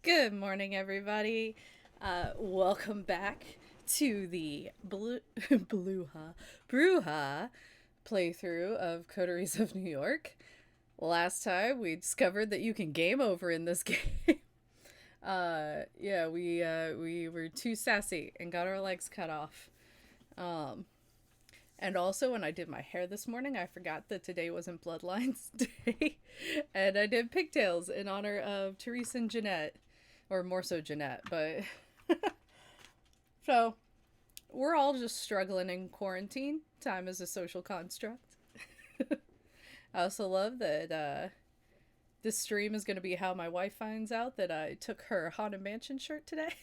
Good morning, everybody. Welcome back to the Brujah playthrough of Coteries of New York. Last time we discovered that you can game over in this game. We were too sassy and got our legs cut off. And also, when I did my hair this morning, I forgot that today wasn't Bloodlines Day. And I did pigtails in honor of Therese and Jeanette. Or more so Jeanette, but... So, we're all just struggling in quarantine. Time is a social construct. I also love that this stream is going to be how my wife finds out that I took her Haunted Mansion shirt today.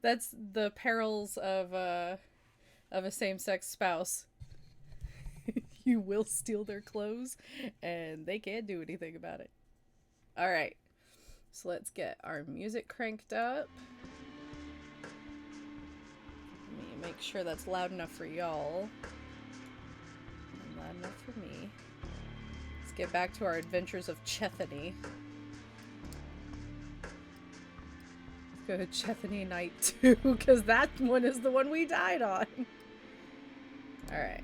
That's the perils of a same-sex spouse. You will steal their clothes, and they can't do anything about it. All right, so let's get our music cranked up. Let me make sure that's loud enough for y'all, and loud enough for me. Let's get back to our adventures of Chethany. Go to Chethany Night 2, because that one is the one we died on. Alright.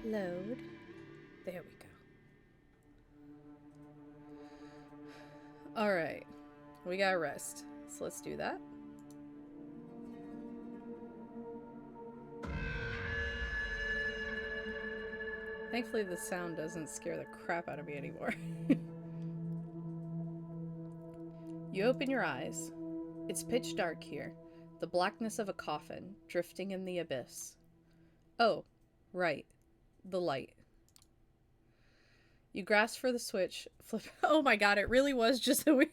Load. There we go. Alright. We gotta rest. So let's do that. Thankfully the sound doesn't scare the crap out of me anymore. You open your eyes. It's pitch dark here. The blackness of a coffin, drifting in the abyss. Oh, right. The light. You grasp for the switch, flip. Oh my god, it really was just that we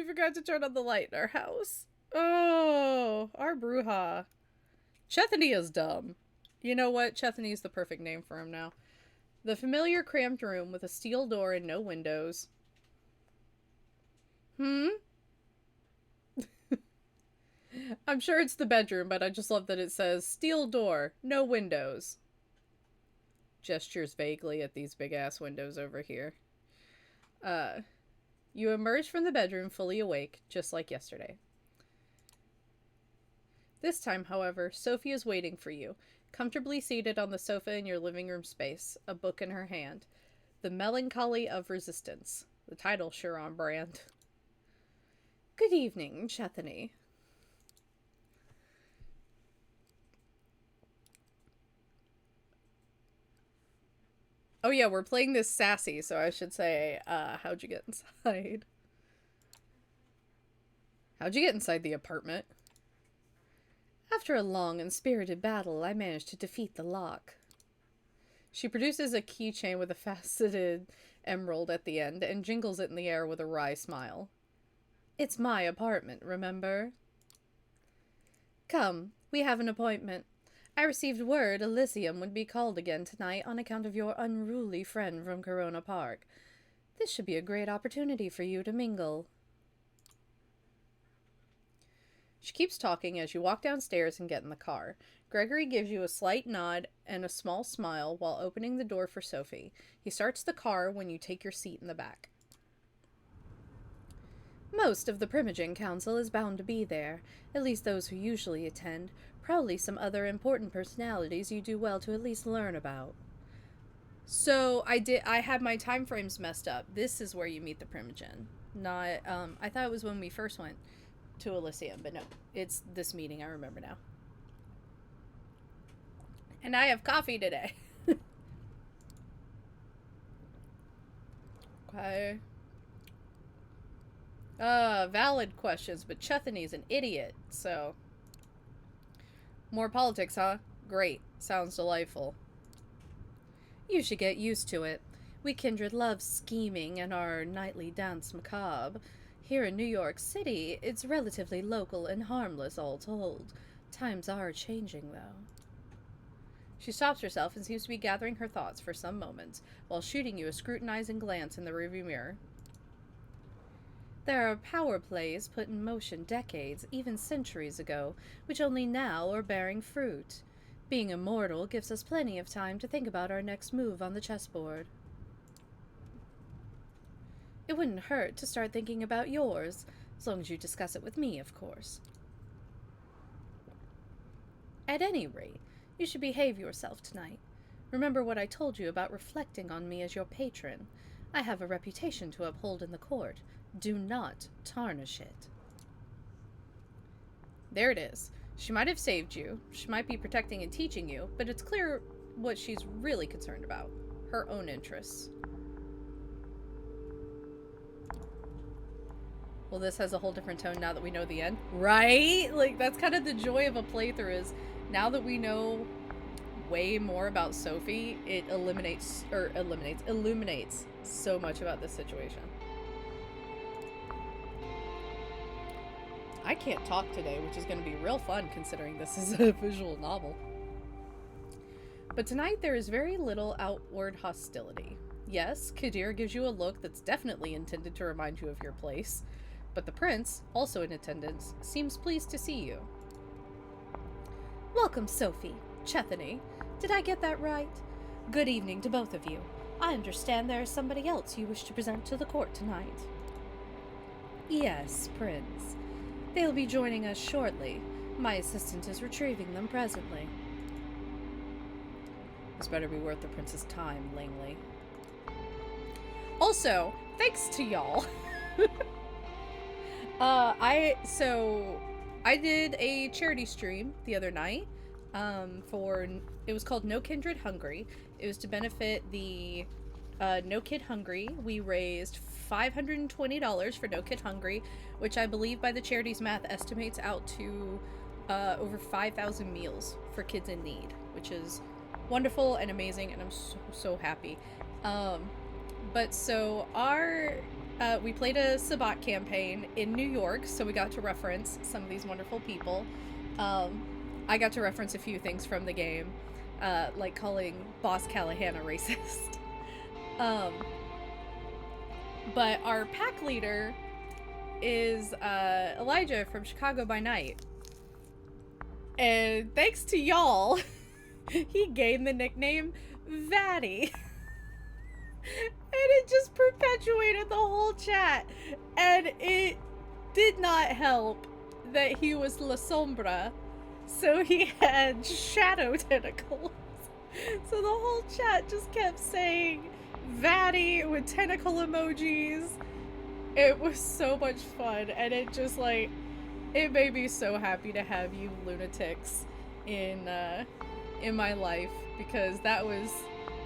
forgot to turn on the light in our house. Oh, our Brujah. Chethany is dumb. You know what? Chethany is the perfect name for him now. The familiar cramped room with a steel door and no windows. I'm sure it's the bedroom, but I just love that it says steel door, no windows. Gestures vaguely at these big-ass windows over here. You emerge from the bedroom fully awake, just like yesterday. This time, however, Sophie is waiting for you, comfortably seated on the sofa in your living room space, a book in her hand. The Melancholy of Resistance. The title sure on brand. Good evening, Chethany. Oh yeah, we're playing this sassy, so I should say, how'd you get inside? How'd you get inside the apartment? After a long and spirited battle, I managed to defeat the lock. She produces a keychain with a faceted emerald at the end and jingles it in the air with a wry smile. It's my apartment, remember? Come, we have an appointment. I received word Elysium would be called again tonight on account of your unruly friend from Corona Park. This should be a great opportunity for you to mingle. She keeps talking as you walk downstairs and get in the car. Gregory gives you a slight nod and a small smile while opening the door for Sophie. He starts the car when you take your seat in the back. Most of the Primogen Council is bound to be there, at least those who usually attend. Probably some other important personalities you do well to at least learn about. So I had my time frames messed up. This is where you meet the Primogen. Not I thought it was when we first went to Elysium, but no. It's this meeting, I remember now. And I have coffee today. Okay. Valid questions, but Chethany's an idiot, so... More politics, huh? Great. Sounds delightful. You should get used to it. We kindred love scheming and our nightly dance macabre. Here in New York City, it's relatively local and harmless all told. Times are changing, though. She stops herself and seems to be gathering her thoughts for some moments, while shooting you a scrutinizing glance in the rearview mirror. There are power plays put in motion decades, even centuries ago, which only now are bearing fruit. Being immortal gives us plenty of time to think about our next move on the chessboard. It wouldn't hurt to start thinking about yours, as long as you discuss it with me, of course. At any rate, you should behave yourself tonight. Remember what I told you about reflecting on me as your patron. I have a reputation to uphold in the court. Do not tarnish it. There it is. She might have saved you, she might be protecting and teaching you, but it's clear what she's really concerned about. Her own interests. Well, this has a whole different tone now that we know the end. Right? Like, that's kind of the joy of a playthrough is, now that we know way more about Sophie, it illuminates so much about this situation. I can't talk today, which is going to be real fun considering this is a visual novel. But tonight there is very little outward hostility. Yes, Kadir gives you a look that's definitely intended to remind you of your place, but the prince, also in attendance, seems pleased to see you. Welcome, Sophie. Chethany. Did I get that right? Good evening to both of you. I understand there is somebody else you wish to present to the court tonight. Yes, Prince. They'll be joining us shortly. My assistant is retrieving them presently. This better be worth the prince's time, Langley. Also, thanks to y'all. I did a charity stream the other night. It was called No Kindred Hungry. It was to benefit the No Kid Hungry. We raised $520 for No Kid Hungry, which I believe by the charity's math estimates out to over 5,000 meals for kids in need, which is wonderful and amazing, and I'm so happy. But so we played a Sabbat campaign in New York, so we got to reference some of these wonderful people. I got to reference a few things from the game, like calling Boss Callahan a racist. But our pack leader is Elijah from Chicago by Night. And thanks to y'all, he gained the nickname Vatty. And it just perpetuated the whole chat. And it did not help that he was La Sombra, so he had shadow tentacles. So the whole chat just kept saying Vatty with tentacle emojis. It was so much fun, and it just like, it made me so happy to have you lunatics in my life, because that was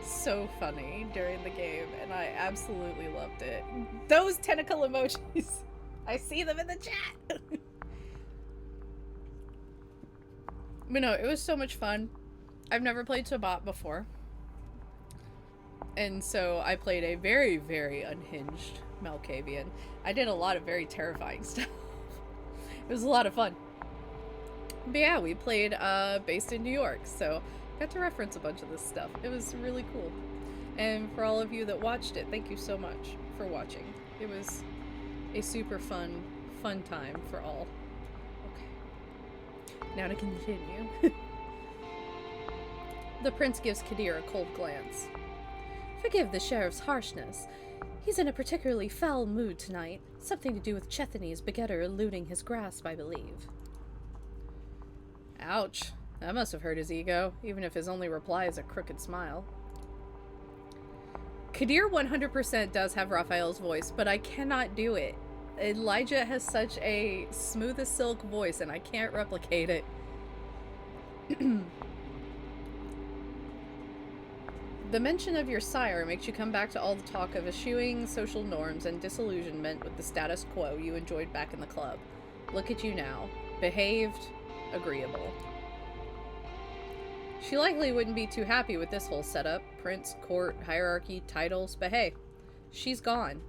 so funny during the game, and I absolutely loved it. Those tentacle emojis, I see them in the chat. But no, it was so much fun. I've never played Sabbat before, and so I played a very, very unhinged Malkavian. I did a lot of very terrifying stuff. It was a lot of fun. But yeah, we played based in New York, so got to reference a bunch of this stuff. It was really cool. And for all of you that watched it, thank you so much for watching. It was a super fun time for all. Okay. Now to continue. The prince gives Kadir a cold glance. Forgive the sheriff's harshness. He's in a particularly foul mood tonight. Something to do with Chethany's begetter eluding his grasp, I believe. Ouch. That must have hurt his ego, even if his only reply is a crooked smile. Kadir 100% does have Raphael's voice, but I cannot do it. Elijah has such a smooth as silk voice, and I can't replicate it. The mention of your sire makes you come back to all the talk of eschewing social norms and disillusionment with the status quo you enjoyed back in the club. Look at you now. Behaved, agreeable. She likely wouldn't be too happy with this whole setup. Prince, court, hierarchy, titles, but hey, she's gone.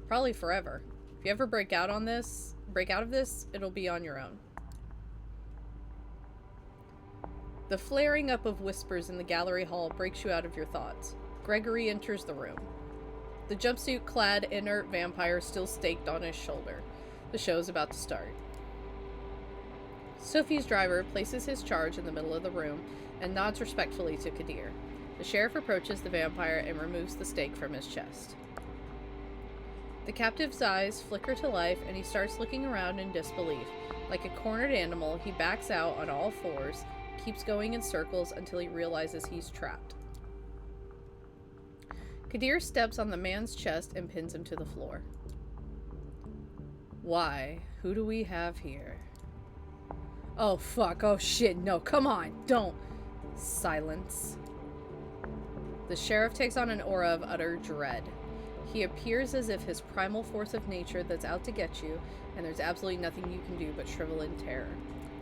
Probably forever. If you ever break out of this, it'll be on your own. The flaring up of whispers in the gallery hall breaks you out of your thoughts. Gregory enters the room. The jumpsuit-clad inert vampire still staked on his shoulder. The show's about to start. Sophie's driver places his charge in the middle of the room and nods respectfully to Kadir. The sheriff approaches the vampire and removes the stake from his chest. The captive's eyes flicker to life and he starts looking around in disbelief. Like a cornered animal, he backs out on all fours, keeps going in circles until he realizes he's trapped. Kadir steps on the man's chest and pins him to the floor. Why? Who do we have here? Oh fuck, oh shit, no, come on, don't. Silence. The sheriff takes on an aura of utter dread. He appears as if his primal force of nature that's out to get you, and there's absolutely nothing you can do but shrivel in terror.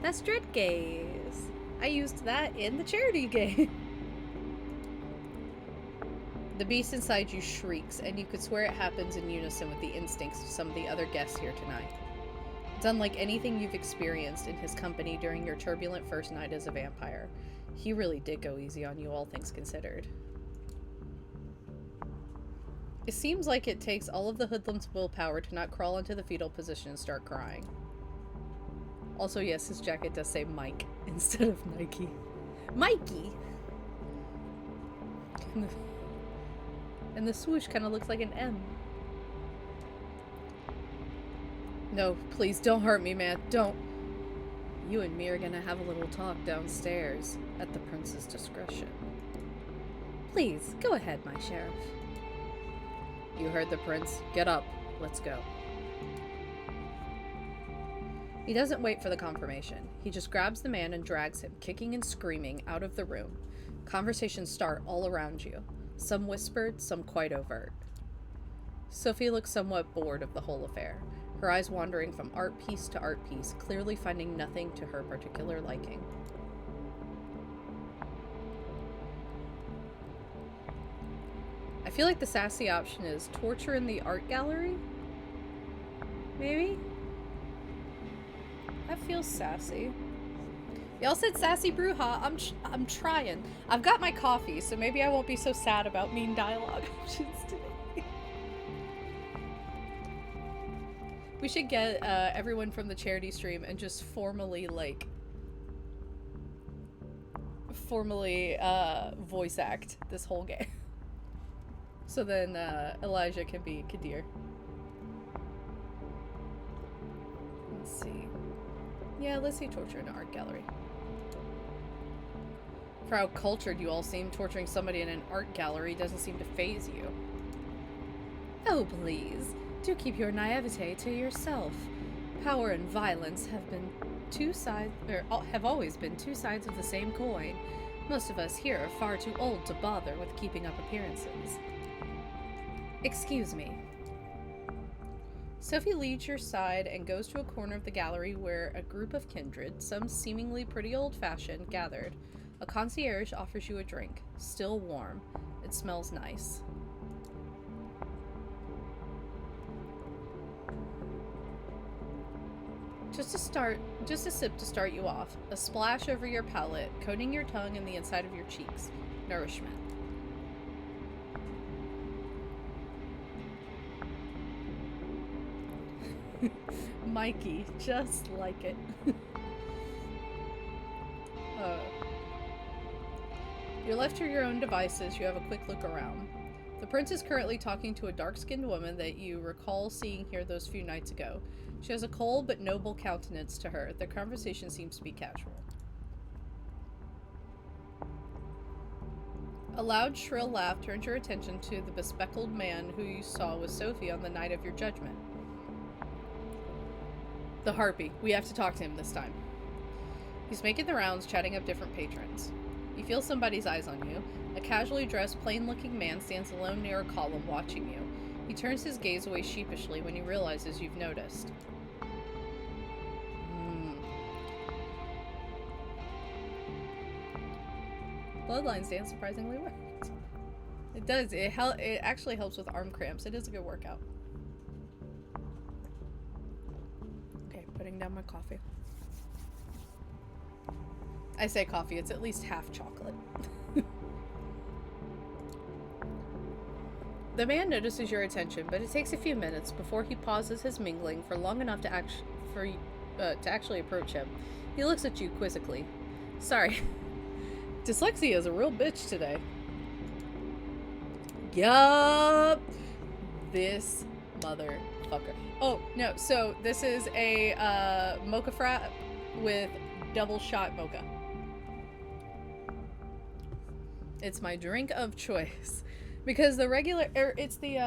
That's dread gaze. I used that in the charity game. The beast inside you shrieks, and you could swear it happens in unison with the instincts of some of the other guests here tonight. It's unlike anything you've experienced in his company during your turbulent first night as a vampire. He really did go easy on you, all things considered. It seems like it takes all of the hoodlum's willpower to not crawl into the fetal position and start crying. Also, yes, his jacket does say Mike instead of Nike. Mikey! And the swoosh kind of looks like an M. No, please don't hurt me, man. Don't. You and me are gonna have a little talk downstairs at the prince's discretion. Please, go ahead, my sheriff. You heard the prince. Get up. Let's go. He doesn't wait for the confirmation. He just grabs the man and drags him, kicking and screaming, out of the room. Conversations start all around you. Some whispered, some quite overt. Sophie looks somewhat bored of the whole affair, her eyes wandering from art piece to art piece, clearly finding nothing to her particular liking. I feel like the sassy option is torture in the art gallery? Maybe? That feels sassy. Y'all said sassy Brujah. I'm trying. I've got my coffee, so maybe I won't be so sad about mean dialogue options today. We should get everyone from the charity stream and just formally voice act this whole game. So then Elijah can be Kadir. Let's see. Yeah, let's see torture in an art gallery. For how cultured you all seem, torturing somebody in an art gallery doesn't seem to faze you. Oh, please. Do keep your naivete to yourself. Power and violence have always been two sides of the same coin. Most of us here are far too old to bother with keeping up appearances. Excuse me. Sophie leaves your side and goes to a corner of the gallery where a group of kindred, some seemingly pretty old-fashioned, gathered. A concierge offers you a drink, still warm. It smells nice. Just a sip to start you off. A splash over your palate, coating your tongue and the inside of your cheeks. Nourishment. Mikey, just like it. You're left to your own devices. You have a quick look around. The prince is currently talking to a dark-skinned woman that you recall seeing here those few nights ago. She has a cold but noble countenance to her. Their conversation seems to be casual. A loud, shrill laugh turns your attention to the bespectacled man who you saw with Sophie on the night of your judgment. The Harpy. We have to talk to him this time. He's making the rounds, chatting up different patrons. You feel somebody's eyes on you. A casually dressed, plain-looking man stands alone near a column, watching you. He turns his gaze away sheepishly when he realizes you've noticed. Bloodlines dance surprisingly well. It does. It actually helps with arm cramps. It is a good workout. Okay, putting down my coffee. I say coffee, it's at least half chocolate. The man notices your attention, but it takes a few minutes before he pauses his mingling for long enough to to actually approach him. He looks at you quizzically. Sorry. Dyslexia is a real bitch today. Yup. This motherfucker. Oh, no. So this is a mocha frap with double shot mocha. It's my drink of choice. Because the regular, it's the,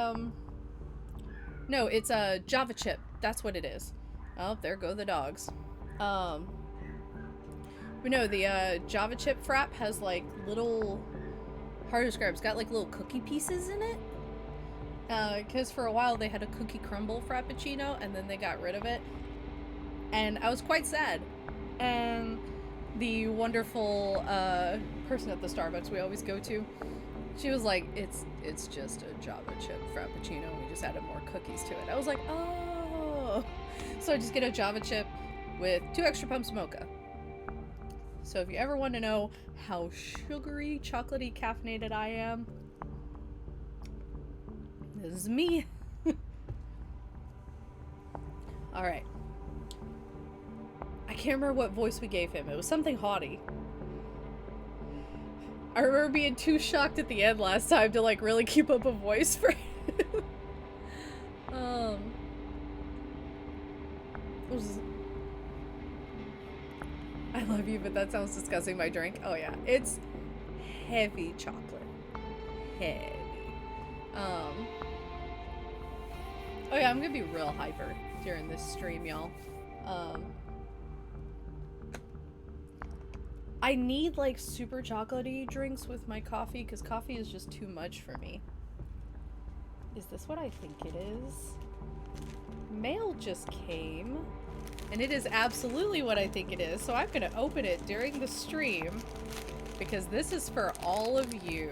no, it's a Java chip. That's what it is. Oh, there go the dogs. But no, the Java chip frap has like little, hard to describe, it's got like little cookie pieces in it. Because for a while they had a cookie crumble frappuccino and then they got rid of it. And I was quite sad. And the wonderful person at the Starbucks we always go to, she was like, it's just a Java chip frappuccino. We just added more cookies to it. I was like, oh. So I just get a Java chip with 2 extra pumps of mocha. So if you ever want to know how sugary, chocolatey, caffeinated I am, this is me. Alright. I can't remember what voice we gave him. It was something haughty. I remember being too shocked at the end last time to like really keep up a voice for him. I love you, but that sounds disgusting. My drink. Oh yeah, it's heavy chocolate. Heavy. Oh yeah, I'm gonna be real hyper during this stream, y'all. I need like super chocolatey drinks with my coffee because coffee is just too much for me. Is this what I think it is? Mail just came. And it is absolutely what I think it is, so I'm gonna open it during the stream because this is for all of you.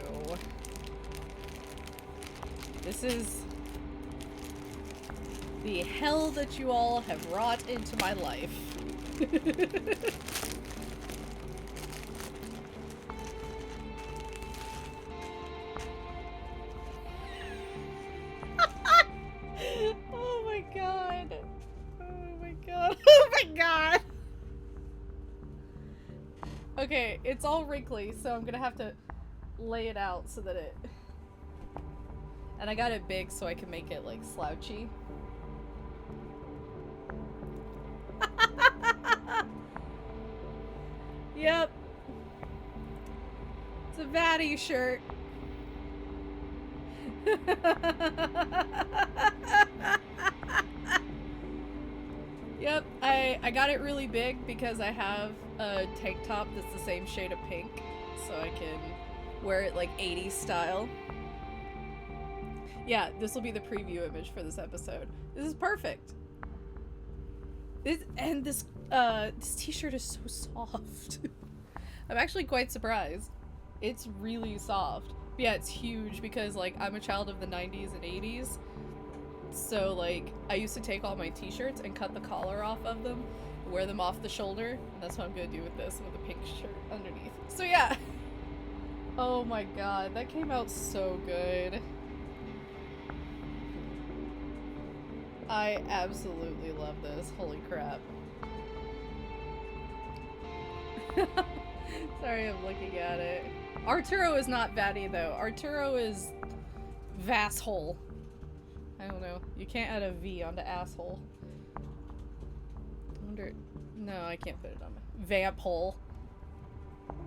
This is the hell that you all have wrought into my life. Oh my god. Oh my god. Oh my god. Okay, it's all wrinkly, so I'm gonna have to lay it out so that it... And I got it big so I can make it, like, slouchy. Yep. It's a Vatty shirt. Yep, I got it really big because I have a tank top that's the same shade of pink, so I can wear it like 80s style. Yeah, this will be the preview image for this episode. This is perfect. This t-shirt is so soft. I'm actually quite surprised. It's really soft. But yeah, it's huge because like I'm a child of the 90s and 80s. So like I used to take all my t-shirts and cut the collar off of them, wear them off the shoulder, and that's what I'm gonna do with this with a pink shirt underneath. So yeah. Oh my god, that came out so good. I absolutely love this. Holy crap. Sorry, I'm looking at it. Arturo is not Vatty though. Arturo is Vasshole. I don't know. You can't add a V onto asshole. I wonder... No, I can't put it on my... Vamp hole.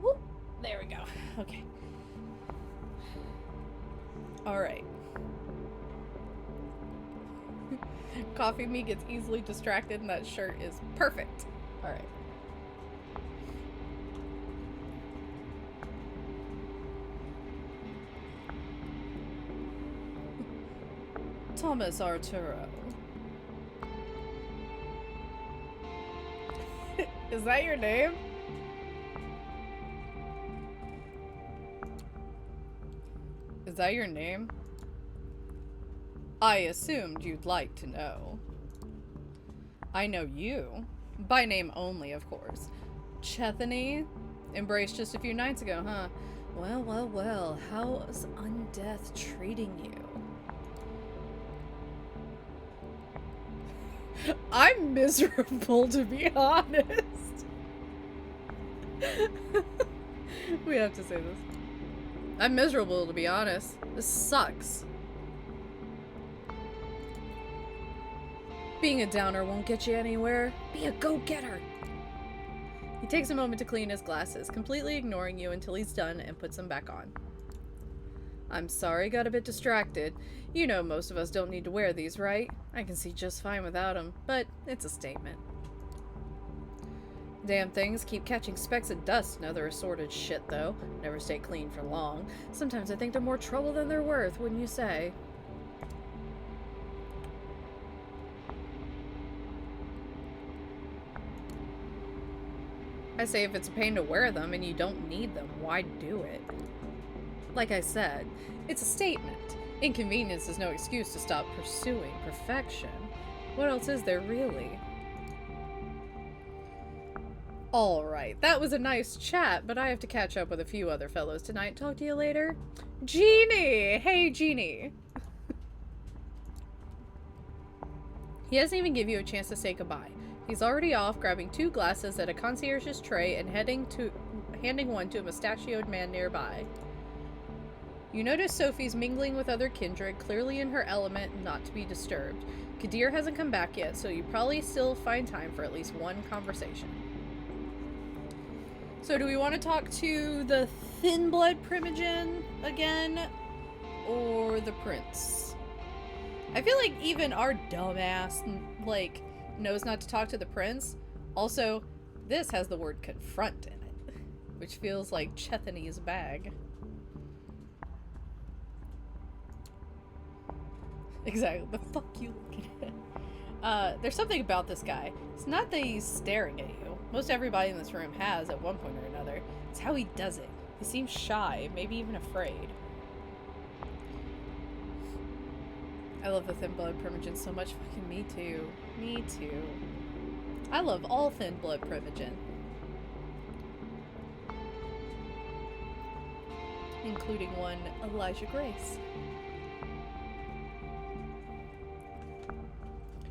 Whoop. There we go. Okay. Alright. Coffee me gets easily distracted and that shirt is perfect. Alright. Thomas Arturo. Is that your name? Is that your name? I assumed you'd like to know. I know you. By name only, of course. Chethany? Embraced just a few nights ago, huh? Well, well, well. How's Undeath treating you? I'm miserable, to be honest. We have to say this. I'm miserable, to be honest. This sucks. Being a downer won't get you anywhere. Be a go-getter. He takes a moment to clean his glasses, completely ignoring you until he's done and puts them back on. I'm sorry, got a bit distracted. You know most of us don't need to wear these, right? I can see just fine without them, but it's a statement. Damn things keep catching specks of dust and other assorted shit, though. Never stay clean for long. Sometimes I think they're more trouble than they're worth, wouldn't you say? I say if it's a pain to wear them and you don't need them, why do it? Like I said, it's a statement. Inconvenience is no excuse to stop pursuing perfection. What else is there, really? Alright, that was a nice chat, but I have to catch up with a few other fellows tonight. Talk to you later. Jeannie! Hey, Jeannie! He doesn't even give you a chance to say goodbye. He's already off, grabbing 2 glasses at a concierge's tray and handing one to a mustachioed man nearby. You notice Sophie's mingling with other kindred, clearly in her element, not to be disturbed. Kadir hasn't come back yet, so you probably still find time for at least one conversation. So do we want to talk to the Thin Blood Primogen again, or the Prince? I feel like even our dumbass, like, knows not to talk to the Prince. Also, this has the word confront in it, which feels like Chethany's bag. Exactly. The fuck you looking at? There's something about this guy. It's not that he's staring at you. Most everybody in this room has at one point or another. It's how he does it. He seems shy, maybe even afraid. I love the Thin Blood Primogen so much. Fucking me too. Me too. I love all Thin Blood Primogen. Including one Elijah Grace.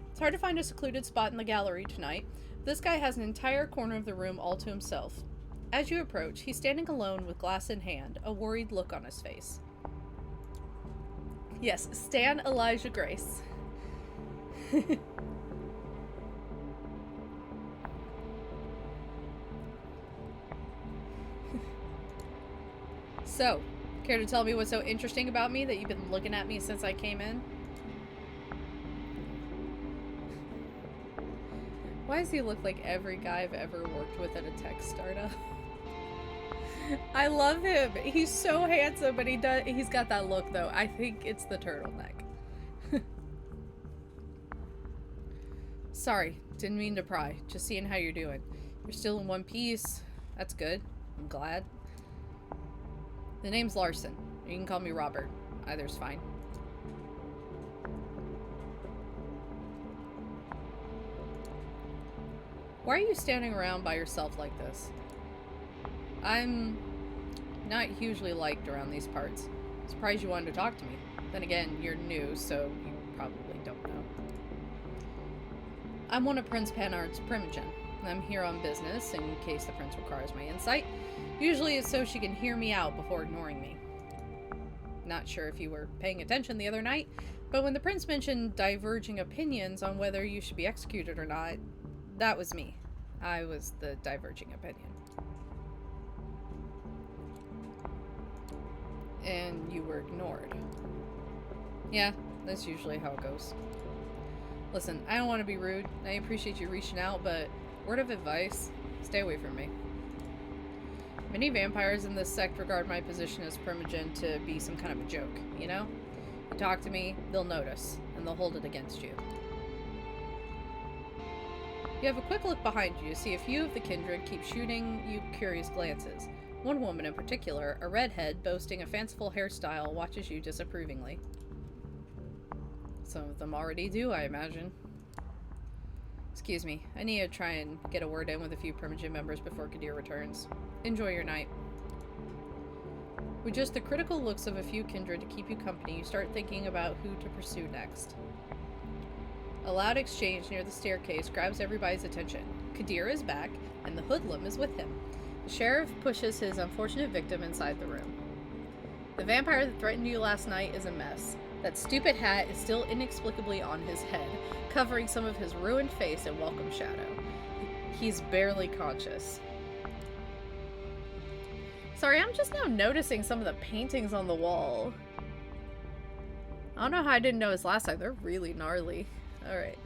It's hard to find a secluded spot in the gallery tonight. This guy has an entire corner of the room all to himself. As you approach, he's standing alone with glass in hand, a worried look on his face. Yes, Stan Elijah Grace. So, care to tell me what's so interesting about me that you've been looking at me since I came in? Why does he look like every guy I've ever worked with at a tech startup? I love him. He's so handsome, but he's got that look though. I think it's the turtleneck. Sorry, didn't mean to pry. Just seeing how you're doing. You're still in one piece. That's good. I'm glad. The name's Larson. You can call me Robert. Either's fine. Why are you standing around by yourself like this? I'm not hugely liked around these parts. Surprised you wanted to talk to me. Then again, you're new, so you probably don't know. I'm one of Prince Panard's Primogen. I'm here on business, in case the Prince requires my insight. Usually it's so she can hear me out before ignoring me. Not sure if you were paying attention the other night, but when the Prince mentioned diverging opinions on whether you should be executed or not, that was me. I was the diverging opinion. And you were ignored. Yeah, that's usually how it goes. Listen, I don't want to be rude. I appreciate you reaching out, but word of advice, stay away from me. Many vampires in this sect regard my position as Primogen to be some kind of a joke, you know? You talk to me, they'll notice, and they'll hold it against you. You have a quick look behind you to see a few of the kindred keep shooting you curious glances. One woman in particular, a redhead boasting a fanciful hairstyle, watches you disapprovingly. Some of them already do, I imagine. Excuse me, I need to try and get a word in with a few Primogen members before Kadir returns. Enjoy your night. With just the critical looks of a few kindred to keep you company, you start thinking about who to pursue next. A loud exchange near the staircase grabs everybody's attention. Kadir is back, and the hoodlum is with him. The sheriff pushes his unfortunate victim inside the room. The vampire that threatened you last night is a mess. That stupid hat is still inexplicably on his head, covering some of his ruined face in welcome shadow. He's barely conscious. Sorry, I'm just now noticing some of the paintings on the wall. I don't know how I didn't notice last time. They're really gnarly. Alright.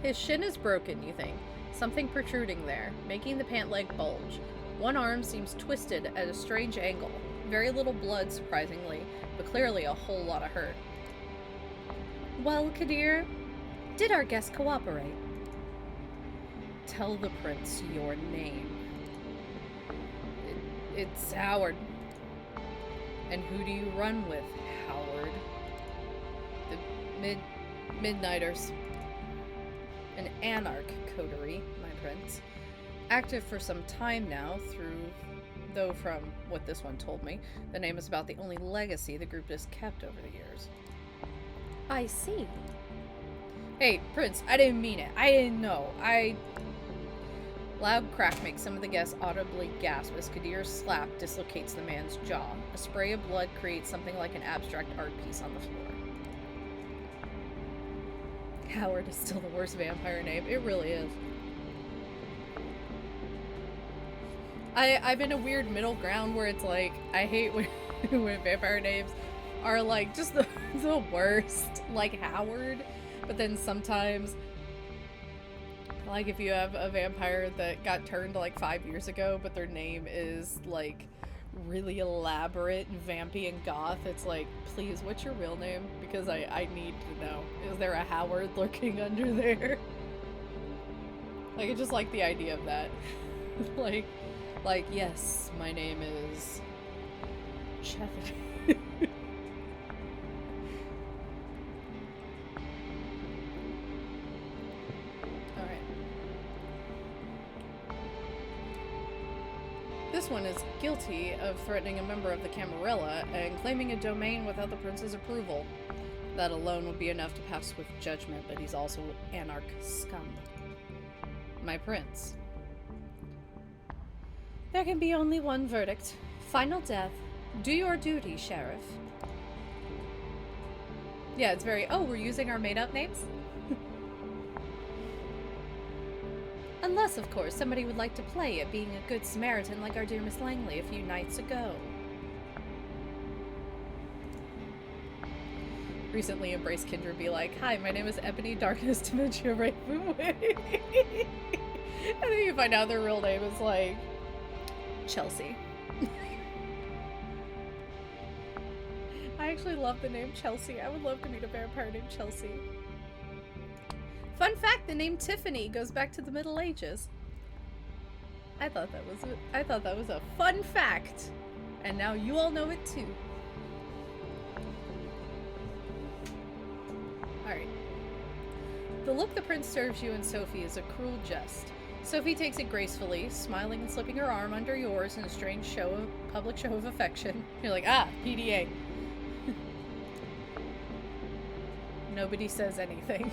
His shin is broken, you think. Something protruding there, making the pant leg bulge. One arm seems twisted at a strange angle. Very little blood, surprisingly, but clearly a whole lot of hurt. Well, Kadir, did our guest cooperate? Tell the prince your name. It's Howard. And who do you run with, Howard? The Midnighters. An anarch coterie, my prince. Active for some time now, though from what this one told me, the name is about the only legacy the group has kept over the years. I see. Hey, Prince, I didn't mean it. I didn't know. Loud crack makes some of the guests audibly gasp as Kadir's slap dislocates the man's jaw. A spray of blood creates something like an abstract art piece on the floor. Howard is still the worst vampire name. It really is. I'm in a weird middle ground where it's like, I hate when vampire names are like just the worst. Like Howard. But then sometimes, like if you have a vampire that got turned like 5 years ago, but their name is like really elaborate and vampy and goth, it's like, please, what's your real name? Because I need to know. Is there a Howard lurking under there? Like, I just like the idea of that. like, yes, my name is Chethany. Alright. This one is guilty of threatening a member of the Camarilla and claiming a domain without the prince's approval. That alone would be enough to pass swift judgment, but he's also anarch scum. My prince. There can be only one verdict. Final death. Do your duty, Sheriff. Yeah, it's very, oh, we're using our made-up names? Unless, of course, somebody would like to play at being a good Samaritan like our dear Miss Langley a few nights ago. Recently embraced Kindred be like, hi, my name is Ebony Darkness Dementia Ravenway. And then you find out their real name is like Chelsea. I actually love the name Chelsea. I would love to meet a vampire named Chelsea. Fun fact, the name Tiffany goes back to the Middle Ages. I thought that was a fun fact. And now you all know it too. Alright. The look the prince serves you and Sophie is a cruel jest. Sophie takes it gracefully, smiling and slipping her arm under yours in a strange public show of affection. You're like, ah, PDA. Nobody says anything.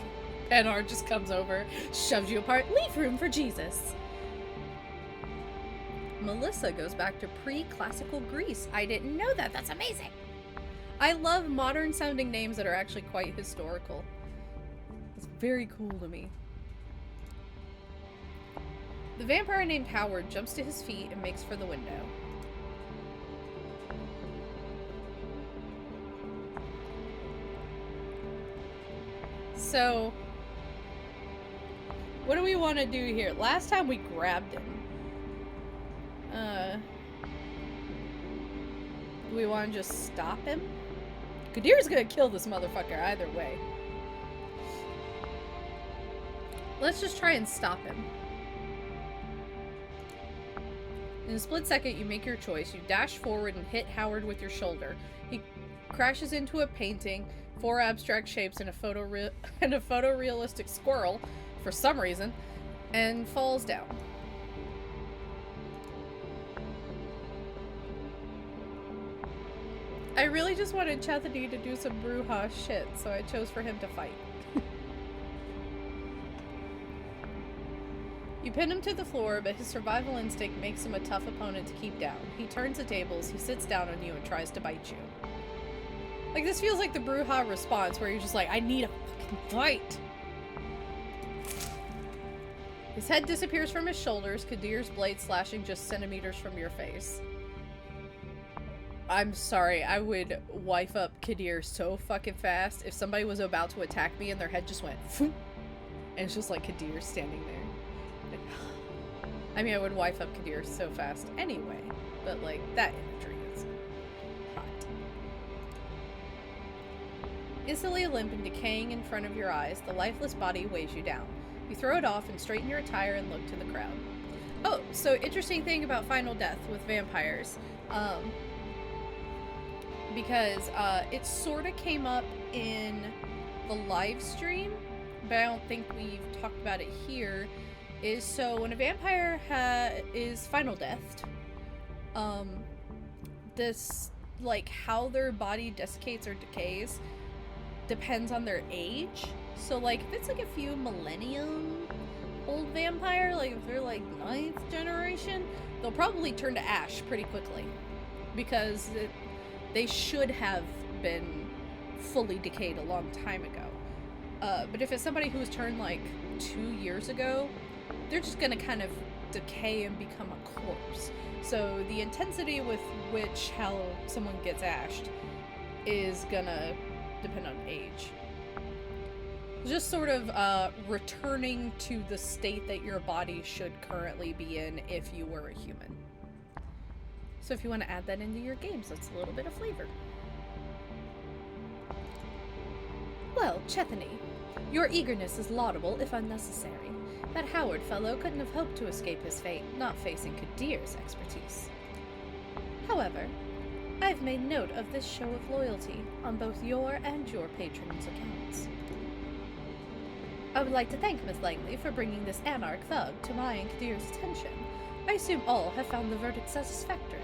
Penard just comes over, shoves you apart. Leave room for Jesus. Melissa goes back to pre-classical Greece. I didn't know that. That's amazing. I love modern sounding names that are actually quite historical. It's very cool to me. The vampire named Howard jumps to his feet and makes for the window. So, what do we want to do here? Last time we grabbed him. Do we want to just stop him? Kadir's gonna kill this motherfucker either way. Let's just try and stop him. In a split second, you make your choice. You dash forward and hit Howard with your shoulder. He crashes into a painting, 4 abstract shapes, and a photorealistic squirrel, for some reason, and falls down. I really just wanted Chethany to do some Brujah shit, so I chose for him to fight. You pin him to the floor, but his survival instinct makes him a tough opponent to keep down. He turns the tables, he sits down on you, and tries to bite you. Like, this feels like the Brujah response, where you're just like, I need a fucking fight! His head disappears from his shoulders, Kadir's blade slashing just centimeters from your face. I'm sorry, I would wife up Kadir so fucking fast if somebody was about to attack me and their head just went phoom, and it's just like Kadir standing there. I mean, I would wife up Kadir so fast anyway, but like, that imagery is hot. Instantly limp and decaying in front of your eyes, the lifeless body weighs you down. You throw it off and straighten your attire and look to the crowd. Oh, so interesting thing about Final Death with vampires. Because it sort of came up in the live stream, but I don't think we've talked about it here. Is so when a vampire is final deathed, this, like, how their body desiccates or decays depends on their age. So, like, if it's like a few millennium old vampire, like if they're like 9th generation, they'll probably turn to ash pretty quickly, because they should have been fully decayed a long time ago. But if it's somebody who's turned like 2 years ago, they're just gonna kind of decay and become a corpse. So the intensity with which how someone gets ashed is gonna depend on age. Just sort of returning to the state that your body should currently be in if you were a human. So if you want to add that into your games, that's a little bit of flavor. Well, Chethany, your eagerness is laudable if unnecessary. That Howard fellow couldn't have hoped to escape his fate, not facing Kadir's expertise. However, I've made note of this show of loyalty on both your and your patron's accounts. I would like to thank Miss Langley for bringing this anarch thug to my and Kadir's attention. I assume all have found the verdict satisfactory.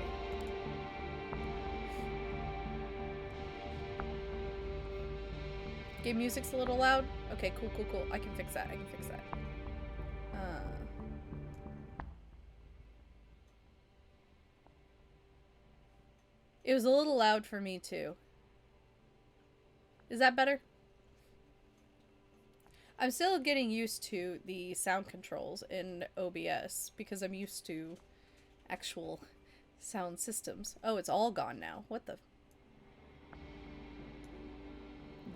Game music's a little loud? Okay, cool. I can fix that. It was a little loud for me, too. Is that better? I'm still getting used to the sound controls in OBS because I'm used to actual sound systems. Oh, it's all gone now. What the?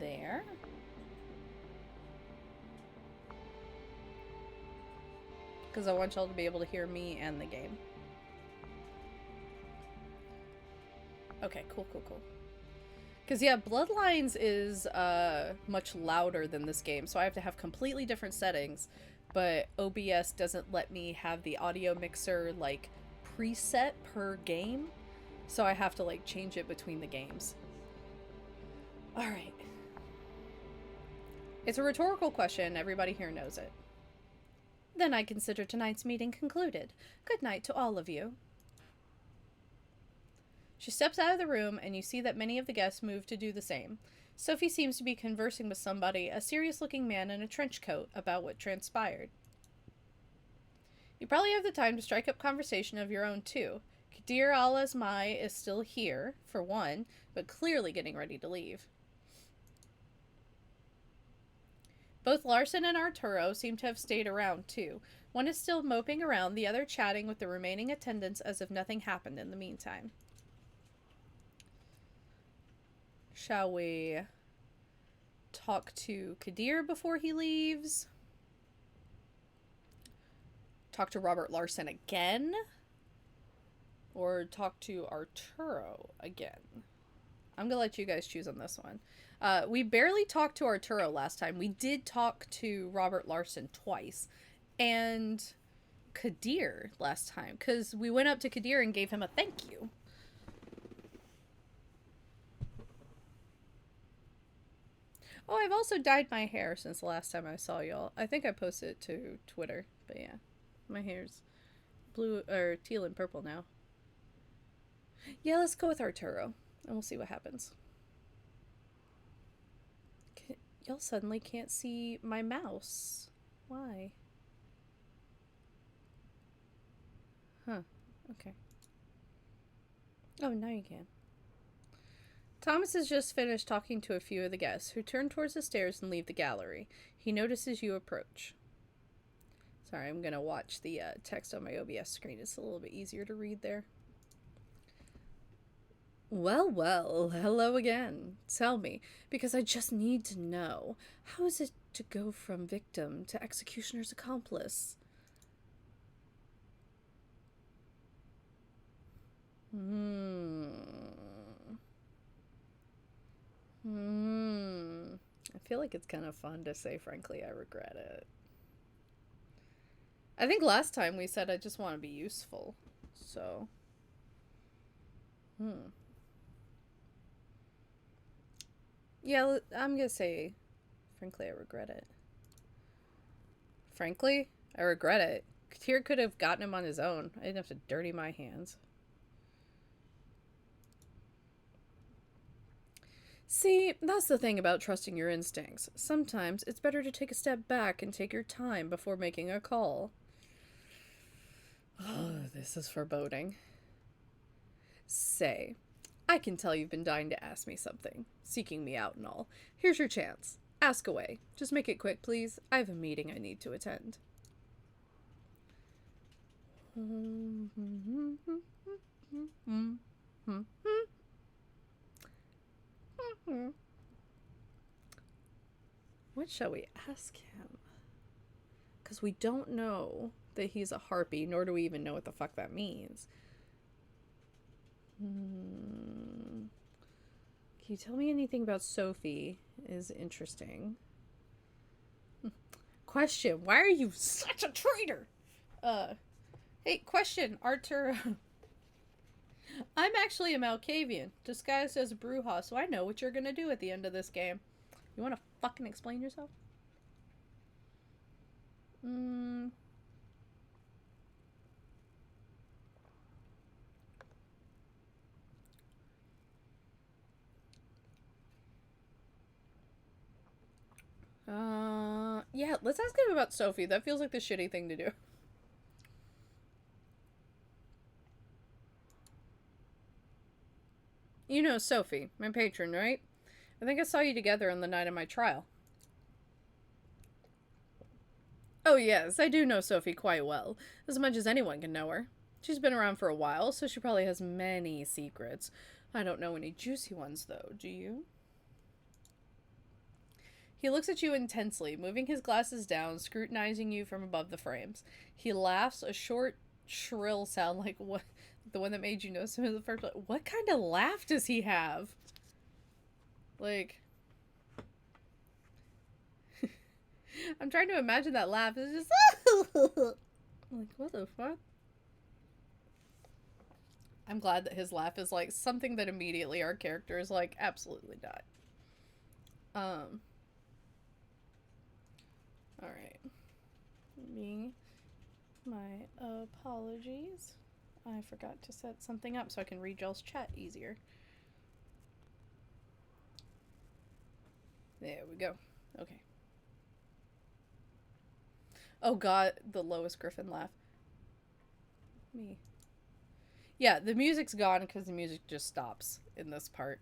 There? Because I want y'all to be able to hear me and the game. Okay, cool. Because, yeah, Bloodlines is much louder than this game, so I have to have completely different settings, but OBS doesn't let me have the audio mixer, like, preset per game, so I have to, like, change it between the games. Alright. It's a rhetorical question, everybody here knows it. Then I consider tonight's meeting concluded. Good night to all of you. She steps out of the room, and you see that many of the guests move to do the same. Sophie seems to be conversing with somebody, a serious-looking man in a trench coat, about what transpired. You probably have the time to strike up conversation of your own, too. Kadir al-Asmai is still here, for one, but clearly getting ready to leave. Both Larson and Arturo seem to have stayed around, too. One is still moping around, the other chatting with the remaining attendants as if nothing happened in the meantime. Shall we talk to Kadir before he leaves? Talk to Robert Larson again? Or talk to Arturo again? I'm gonna let you guys choose on this one. We barely talked to Arturo last time. We did talk to Robert Larson twice. And Kadir last time. Because we went up to Kadir and gave him a thank you. Oh, I've also dyed my hair since the last time I saw y'all. I think I posted it to Twitter, but yeah. My hair's blue, or teal and purple now. Yeah, let's go with Arturo. And we'll see what happens. Y'all suddenly can't see my mouse. Why? Huh. Okay. Oh, now you can. Thomas has just finished talking to a few of the guests, who turn towards the stairs and leave the gallery. He notices you approach. Sorry, I'm going to watch the text on my OBS screen. It's a little bit easier to read there. Well, well, hello again. Tell me, because I just need to know, how is it to go from victim to executioner's accomplice? I feel like it's kind of fun to say, frankly, I regret it. I think last time we said I just want to be useful. So. Yeah, I'm gonna say, frankly, I regret it. Frankly, I regret it. Tyr could have gotten him on his own. I didn't have to dirty my hands. See, that's the thing about trusting your instincts. Sometimes it's better to take a step back and take your time before making a call. Oh, this is foreboding. Say, I can tell you've been dying to ask me something, seeking me out and all. Here's your chance. Ask away. Just make it quick, please. I have a meeting I need to attend. What shall we ask him? Because we don't know that he's a harpy, nor do we even know what the fuck that means. Can you tell me anything about Sophie? Is interesting. Question, why are you such a traitor? Hey, question, Artur. I'm actually a Malkavian, disguised as a Brujah, so I know what you're gonna do at the end of this game. You wanna fucking explain yourself? Yeah, let's ask him about Sophie. That feels like the shitty thing to do. You know Sophie, my patron, right? I think I saw you together on the night of my trial. Oh yes, I do know Sophie quite well, as much as anyone can know her. She's been around for a while, so she probably has many secrets. I don't know any juicy ones, though, do you? He looks at you intensely, moving his glasses down, scrutinizing you from above the frames. He laughs, a short, shrill sound like what the one that made you notice him in the first place. What kind of laugh does he have? Like, I'm trying to imagine that laugh. It's just like, what the fuck? I'm glad that his laugh is like something that immediately our character is like, absolutely not. Alright. My apologies. I forgot to set something up so I can read y'all's chat easier. There we go. Okay. Oh god, the Lois Griffin laugh. Me. Yeah, the music's gone because the music just stops in this part.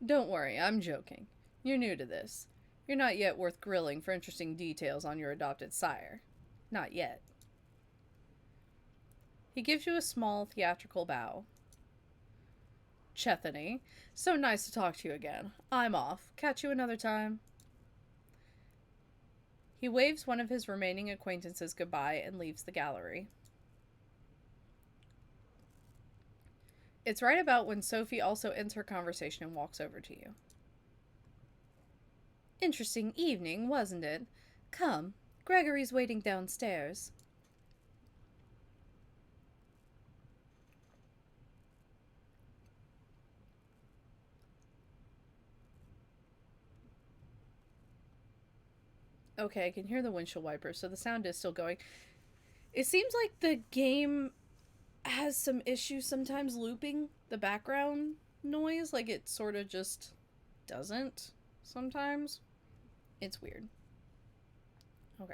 Don't worry, I'm joking. You're new to this. You're not yet worth grilling for interesting details on your adopted sire. Not yet. He gives you a small theatrical bow. Chethany, so nice to talk to you again. I'm off. Catch you another time. He waves one of his remaining acquaintances goodbye and leaves the gallery. It's right about when Sophie also ends her conversation and walks over to you. Interesting evening, wasn't it? Come, Gregory's waiting downstairs. Okay, I can hear the windshield wiper, so the sound is still going. It seems like the game has some issues sometimes looping the background noise. Like, it sort of just doesn't sometimes. It's weird. Okay.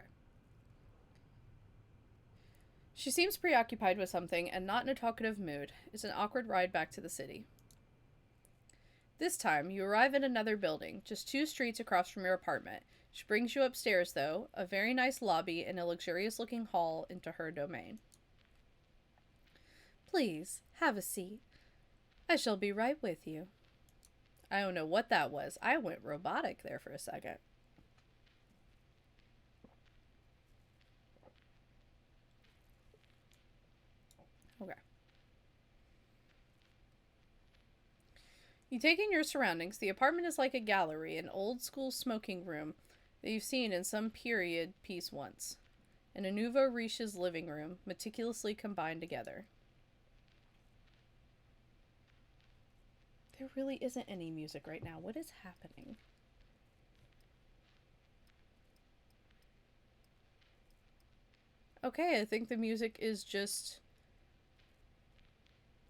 She seems preoccupied with something and not in a talkative mood. It's an awkward ride back to the city. This time, you arrive at another building, just 2 streets across from your apartment. She brings you upstairs, though, a very nice lobby and a luxurious-looking hall into her domain. Please, have a seat. I shall be right with you. I don't know what that was. I went robotic there for a second. Okay. You take in your surroundings. The apartment is like a gallery, an old-school smoking room that you've seen in some period piece once, and a nouveau riche's living room, meticulously combined together. There really isn't any music right now. What is happening? Okay, I think the music is just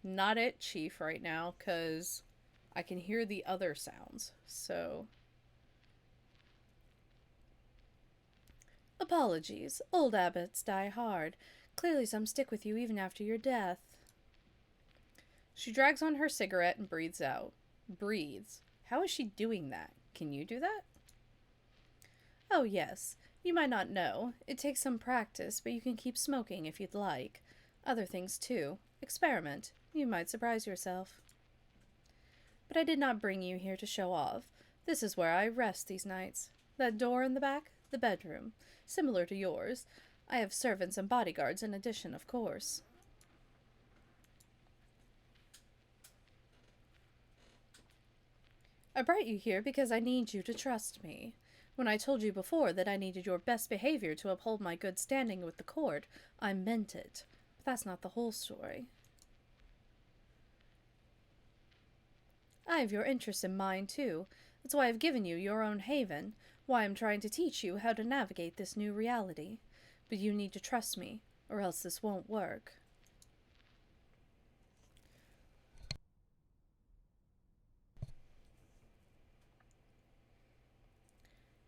not it, Chief, right now, because I can hear the other sounds. So, apologies. Old abbots die hard. Clearly some stick with you even after your death. She drags on her cigarette and breathes out. Breathes. How is she doing that? Can you do that? Oh, yes. You might not know. It takes some practice, but you can keep smoking if you'd like. Other things, too. Experiment. You might surprise yourself. But I did not bring you here to show off. This is where I rest these nights. That door in the back, the bedroom. Similar to yours. I have servants and bodyguards in addition, of course. I brought you here because I need you to trust me. When I told you before that I needed your best behavior to uphold my good standing with the court, I meant it. But that's not the whole story. I have your interests in mind, too. That's why I've given you your own haven, why I'm trying to teach you how to navigate this new reality. But you need to trust me, or else this won't work.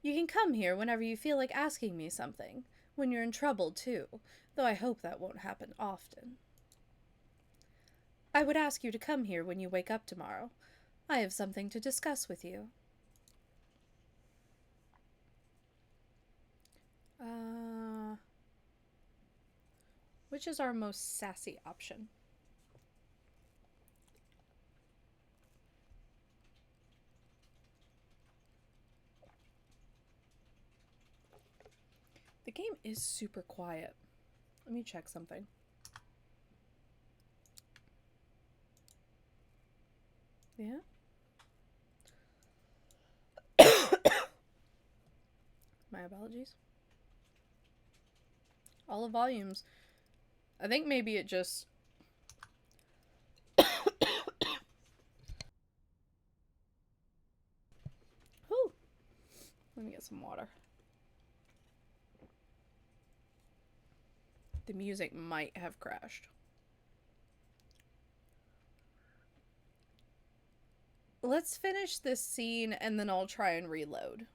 You can come here whenever you feel like asking me something. When you're in trouble, too. Though I hope that won't happen often. I would ask you to come here when you wake up tomorrow. I have something to discuss with you. Which is our most sassy option? The game is super quiet. Let me check something. Yeah? My apologies. All the volumes. I think maybe it just... Whew. Let me get some water. The music might have crashed. Let's finish this scene and then I'll try and reload.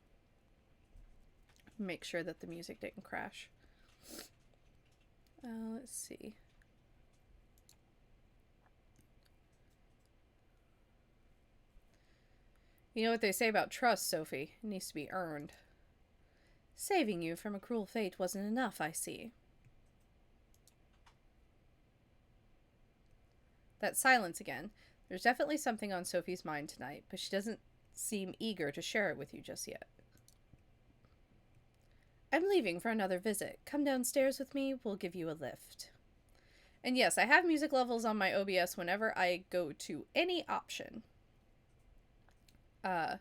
Make sure that the music didn't crash. Let's see. You know what they say about trust, Sophie? It needs to be earned. Saving you from a cruel fate wasn't enough, I see. That silence again. There's definitely something on Sophie's mind tonight, but she doesn't seem eager to share it with you just yet. I'm leaving for another visit. Come downstairs with me, we'll give you a lift. And yes, I have music levels on my OBS whenever I go to any option. I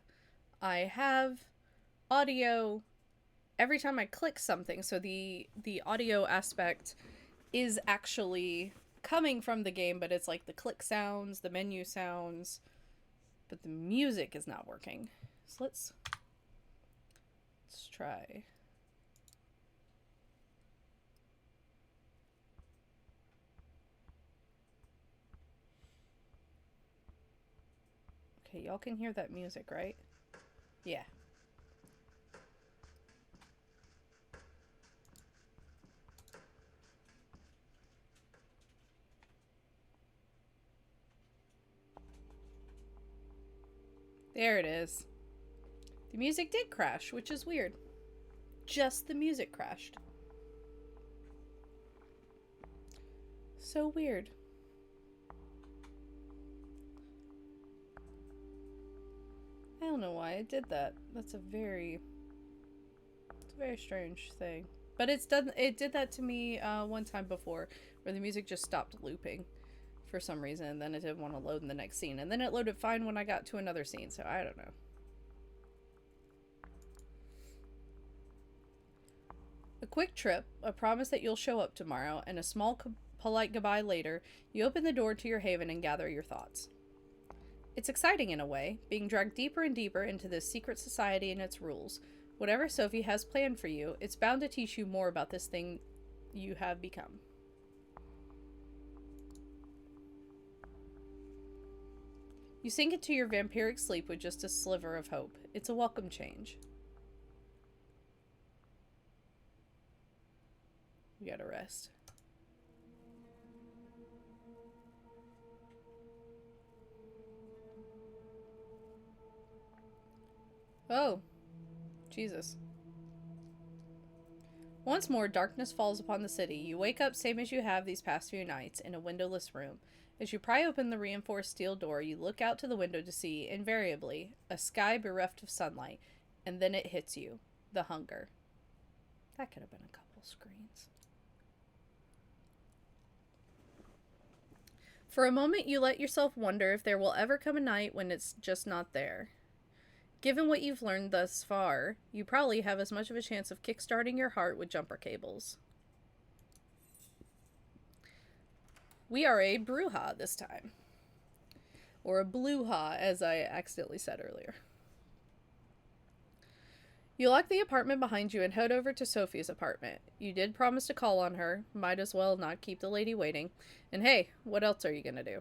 have audio every time I click something, so the audio aspect is actually coming from the game, but it's like the click sounds, the menu sounds, but the music is not working. So let's try. Okay, y'all can hear that music, right? Yeah. There it is. The music did crash, which is weird. Just the music crashed. So weird. I don't know why it did that. It's a very strange thing. But it did that to me one time before, where the music just stopped looping for some reason, and then it didn't want to load in the next scene. And then it loaded fine when I got to another scene, so I don't know. A quick trip, a promise that you'll show up tomorrow, and a small polite goodbye later, you open the door to your haven and gather your thoughts. It's exciting in a way, being dragged deeper and deeper into this secret society and its rules. Whatever Sophie has planned for you, it's bound to teach you more about this thing you have become. You sink into your vampiric sleep with just a sliver of hope. It's a welcome change. We gotta rest. Oh, Jesus. Once more, darkness falls upon the city. You wake up same as you have these past few nights, in a windowless room. As you pry open the reinforced steel door, you look out to the window to see, invariably, a sky bereft of sunlight. And then it hits you. The hunger. That could have been a couple screens. For a moment, you let yourself wonder if there will ever come a night when it's just not there. Given what you've learned thus far, you probably have as much of a chance of kickstarting your heart with jumper cables. We are a Brujah this time. Or a Bluha, as I accidentally said earlier. You lock the apartment behind you and head over to Sophie's apartment. You did promise to call on her. Might as well not keep the lady waiting. And hey, what else are you gonna do?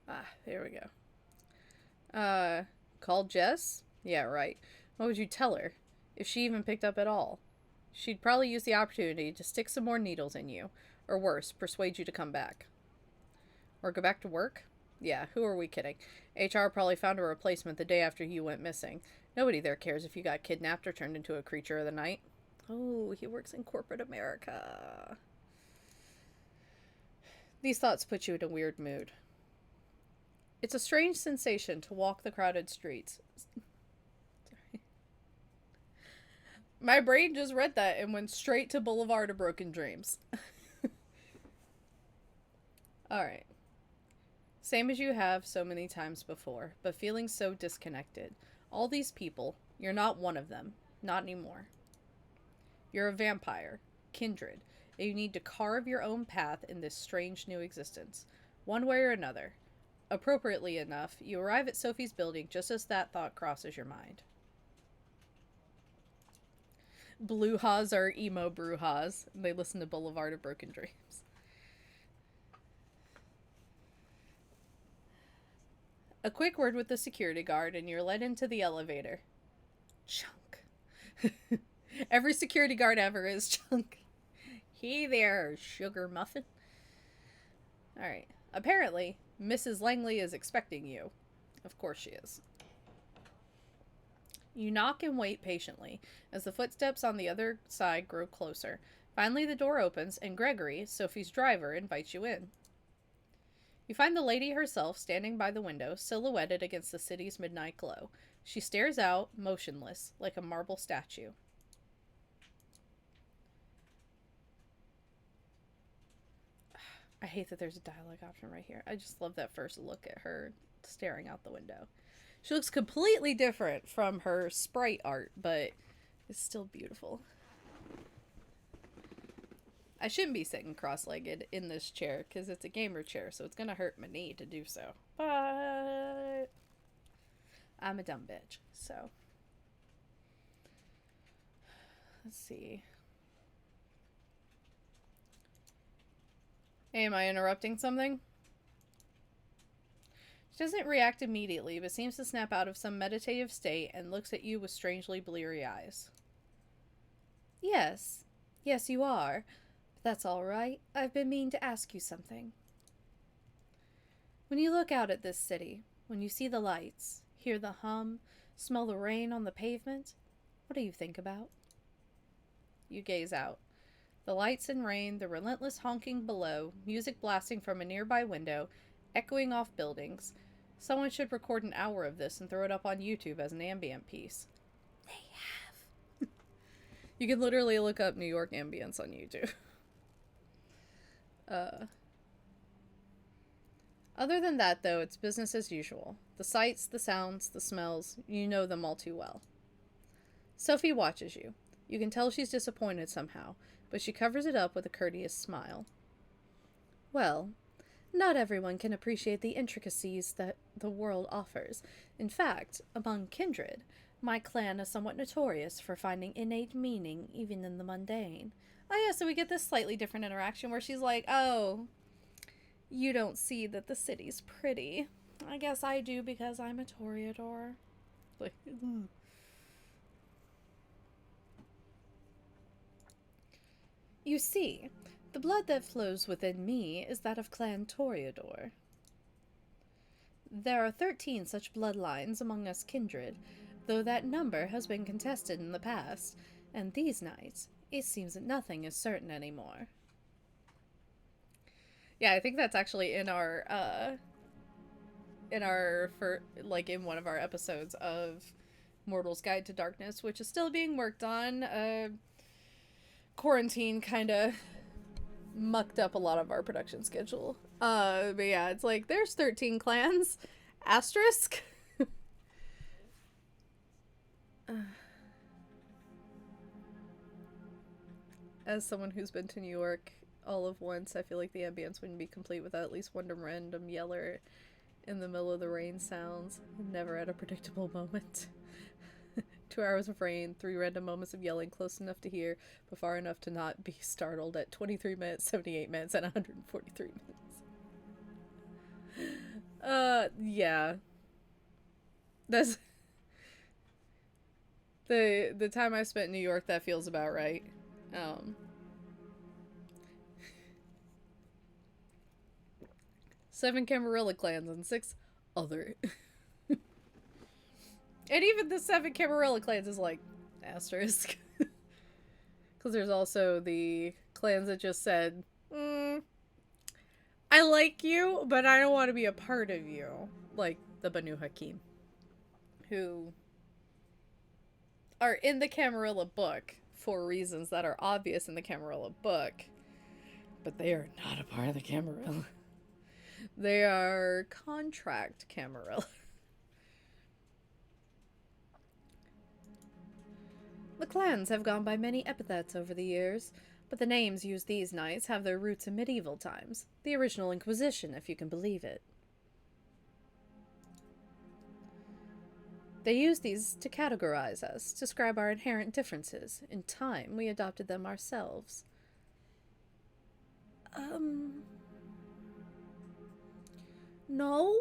Ah, there we go. Call Jess? Yeah, right. What would you tell her? If she even picked up at all? She'd probably use the opportunity to stick some more needles in you. Or worse, persuade you to come back. Or go back to work? Yeah, who are we kidding? HR probably found a replacement the day after you went missing. Nobody there cares if you got kidnapped or turned into a creature of the night. Oh, he works in corporate America. These thoughts put you in a weird mood. It's a strange sensation to walk the crowded streets. Sorry. My brain just read that and went straight to Boulevard of Broken Dreams. Alright. Same as you have so many times before, but feeling so disconnected. All these people, you're not one of them. Not anymore. You're a vampire, kindred, and you need to carve your own path in this strange new existence. One way or another. Appropriately enough, you arrive at Sophie's building just as that thought crosses your mind. Bluhas are emo Brujahs. They listen to Boulevard of Broken Dreams. A quick word with the security guard, and you're led into the elevator. Chunk. Every security guard ever is Chunk. Hey there, sugar muffin. Alright. Apparently, Mrs. Langley is expecting you. Of course she is. You knock and wait patiently as the footsteps on the other side grow closer. Finally, the door opens, and Gregory, Sophie's driver, invites you in. You find the lady herself standing by the window, silhouetted against the city's midnight glow. She stares out, motionless, like a marble statue. I hate that there's a dialogue option right here. I just love that first look at her staring out the window. She looks completely different from her sprite art, but it's still beautiful. I shouldn't be sitting cross-legged in this chair because it's a gamer chair, so it's going to hurt my knee to do so. But I'm a dumb bitch, so. Let's see. Hey, am I interrupting something? She doesn't react immediately, but seems to snap out of some meditative state and looks at you with strangely bleary eyes. Yes. Yes, you are. But that's all right. I've been meaning to ask you something. When you look out at this city, when you see the lights, hear the hum, smell the rain on the pavement, what do you think about? You gaze out. The lights and rain, the relentless honking below, music blasting from a nearby window, echoing off buildings. Someone should record an hour of this and throw it up on YouTube as an ambient piece. They have. You can literally look up New York ambience on YouTube. Other than that, though, it's business as usual. The sights, the sounds, the smells, you know them all too well. Sophie watches you. You can tell she's disappointed somehow, but she covers it up with a courteous smile. Well, not everyone can appreciate the intricacies that the world offers. In fact, among kindred, my clan is somewhat notorious for finding innate meaning even in the mundane. Oh yeah, so we get this slightly different interaction where she's like, oh, you don't see that the city's pretty. I guess I do because I'm a Toreador. Like, You see, the blood that flows within me is that of Clan Toreador. There are 13 such bloodlines among us kindred, though that number has been contested in the past, and these nights, it seems that nothing is certain anymore. Yeah, I think that's actually in in one of our episodes of Mortal's Guide to Darkness, which is still being worked on. Quarantine kind of mucked up a lot of our production schedule. But yeah, it's like, there's 13 clans. Asterisk. As someone who's been to New York all of once, I feel like the ambience wouldn't be complete without at least one random yeller in the middle of the rain sounds, never at a predictable moment. 2 hours of rain, 3 random moments of yelling close enough to hear, but far enough to not be startled at 23 minutes, 78 minutes, and 143 minutes. Yeah. That's... The time I spent in New York, that feels about right. 7 Camarilla clans and 6 other. And even the 7 Camarilla clans is like, asterisk. Because there's also the clans that just said, I like you, but I don't want to be a part of you. Like the Banu Hakim. Who are in the Camarilla book for reasons that are obvious in the Camarilla book. But they are not a part of the Camarilla. They are contract Camarilla. The clans have gone by many epithets over the years, but the names used these nights have their roots in medieval times, the original Inquisition, if you can believe it. They used these to categorize us, to describe our inherent differences. In time, we adopted them ourselves. No?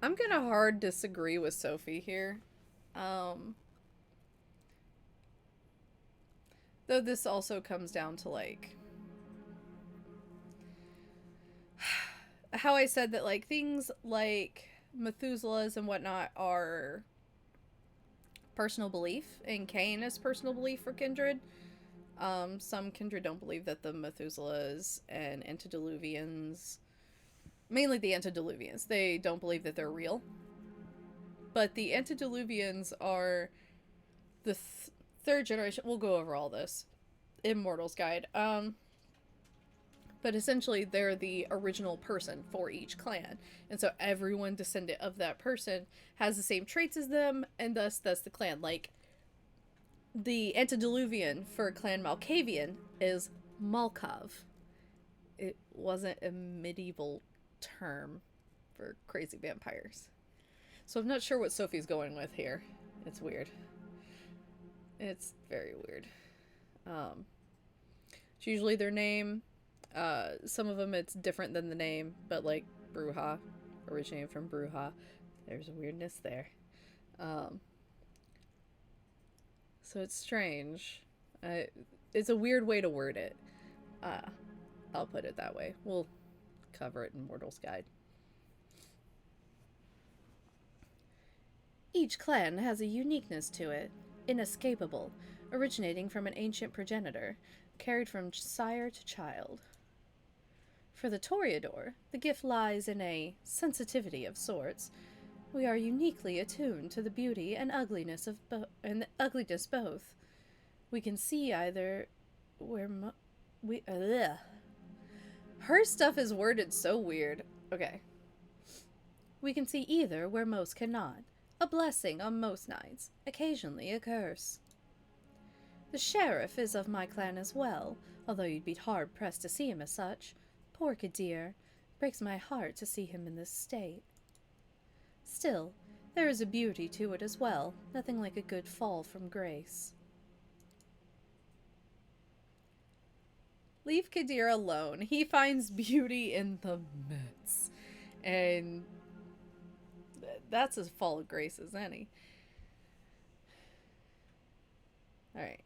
I'm gonna hard disagree with Sophie here. Though this also comes down to, like, how I said that, like, things like Methuselah's and whatnot are personal belief, and Cain is personal belief for kindred. Some kindred don't believe that the Methuselahs and antediluvians, mainly the antediluvians, they don't believe that they're real. But the antediluvians are the third generation. We'll go over all this in Mortal's Guide. But essentially, they're the original person for each clan. And so everyone descendant of that person has the same traits as them, and thus that's the clan. Like, the antediluvian for Clan Malkavian is Malkav. It wasn't a medieval term for crazy vampires. So I'm not sure what Sophie's going with here. It's weird. It's very weird. It's usually their name. Some of them it's different than the name, but like Brujah, originating from Brujah. There's a weirdness there. Um, so it's strange. It's a weird way to word it. Uh, I'll put it that way. We'll cover it in Mortal's Guide. Each clan has a uniqueness to it, inescapable, originating from an ancient progenitor, carried from sire to child. For the Toreador, the gift lies in a sensitivity of sorts. We are uniquely attuned to the beauty and ugliness both. We can see either where we her stuff is worded so weird. Okay. We can see either where most cannot. A blessing on most nights, occasionally a curse. The sheriff is of my clan as well, although you'd be hard pressed to see him as such. Poor Kadir. Breaks my heart to see him in this state. Still, there is a beauty to it as well, nothing like a good fall from grace. Leave Kadir alone. He finds beauty in the myths. And that's as fall of grace as any. Alright.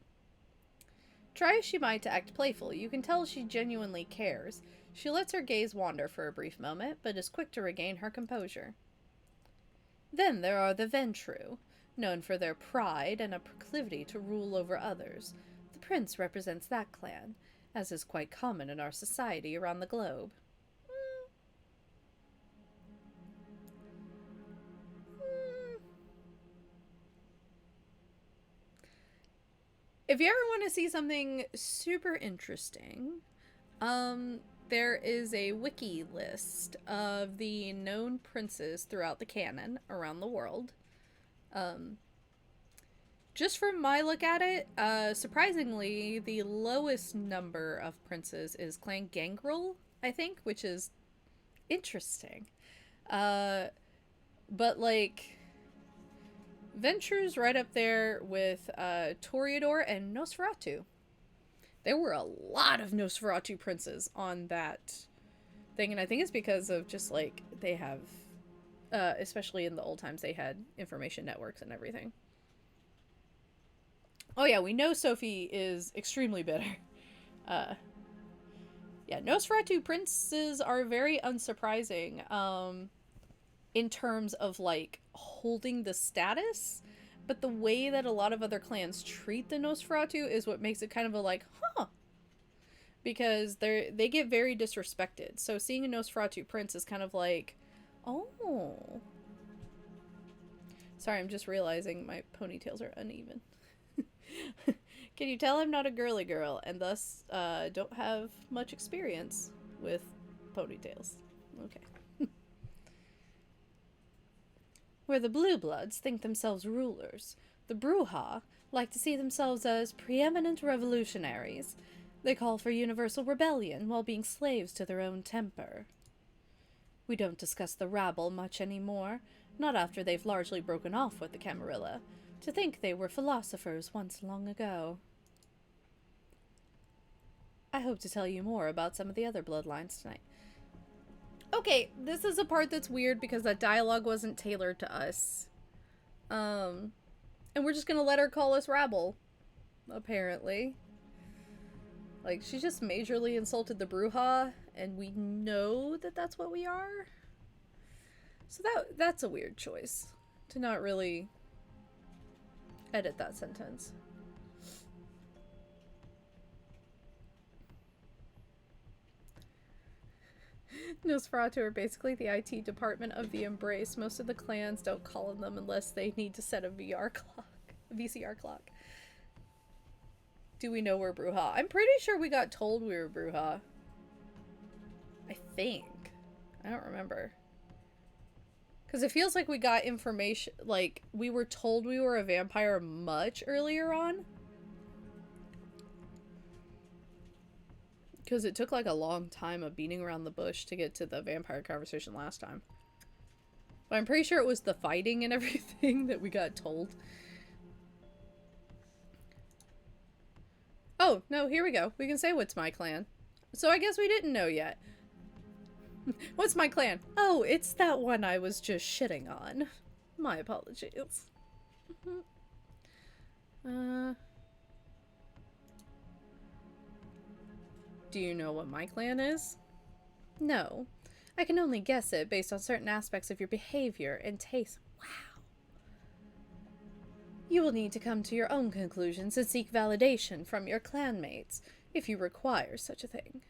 Try as she might to act playful, you can tell she genuinely cares. She lets her gaze wander for a brief moment, but is quick to regain her composure. Then there are the Ventru, known for their pride and a proclivity to rule over others. The prince represents that clan, as is quite common in our society around the globe. If you ever want to see something super interesting, there is a wiki list of the known princes throughout the canon around the world. Just from my look at it, surprisingly, the lowest number of princes is Clan Gangrel, I think, which is interesting. But like, Venture's right up there with Toreador and Nosferatu. There were a lot of Nosferatu princes on that thing, and I think it's because of just like they have, especially in the old times, they had information networks and everything. Oh yeah, we know Sophie is extremely bitter. Yeah, Nosferatu princes are very unsurprising. In terms of like holding the status, but the way that a lot of other clans treat the Nosferatu is what makes it kind of a like, huh, because they get very disrespected. So seeing a Nosferatu prince is kind of like, oh. Sorry, I'm just realizing my ponytails are uneven. Can you tell I'm not a girly girl and thus don't have much experience with ponytails? Okay. Where the Blue Bloods think themselves rulers, the Brujah like to see themselves as preeminent revolutionaries. They call for universal rebellion while being slaves to their own temper. We don't discuss the rabble much anymore, not after they've largely broken off with the Camarilla. To think they were philosophers once long ago. I hope to tell you more about some of the other bloodlines tonight. Okay, this is a part that's weird because that dialogue wasn't tailored to us. And we're just gonna let her call us rabble, apparently. Like, she just majorly insulted the Brujah, and we know that that's what we are. So that's a weird choice, to not really edit that sentence. Nosferatu are basically the IT department of the Embrace. Most of the clans don't call on them unless they need to set a VCR clock. Do we know we're Brujah? I'm pretty sure we got told we were Brujah. I think. I don't remember. Because it feels like we got information, like, we were told we were a vampire much earlier on. Because it took, like, a long time of beating around the bush to get to the vampire conversation last time. But I'm pretty sure it was the fighting and everything that we got told. Oh, no, here we go. We can say what's my clan. So I guess we didn't know yet. What's my clan? Oh, it's that one I was just shitting on. My apologies. Do you know what my clan is? No. I can only guess it based on certain aspects of your behavior and taste. Wow. You will need to come to your own conclusions and seek validation from your clanmates, if you require such a thing.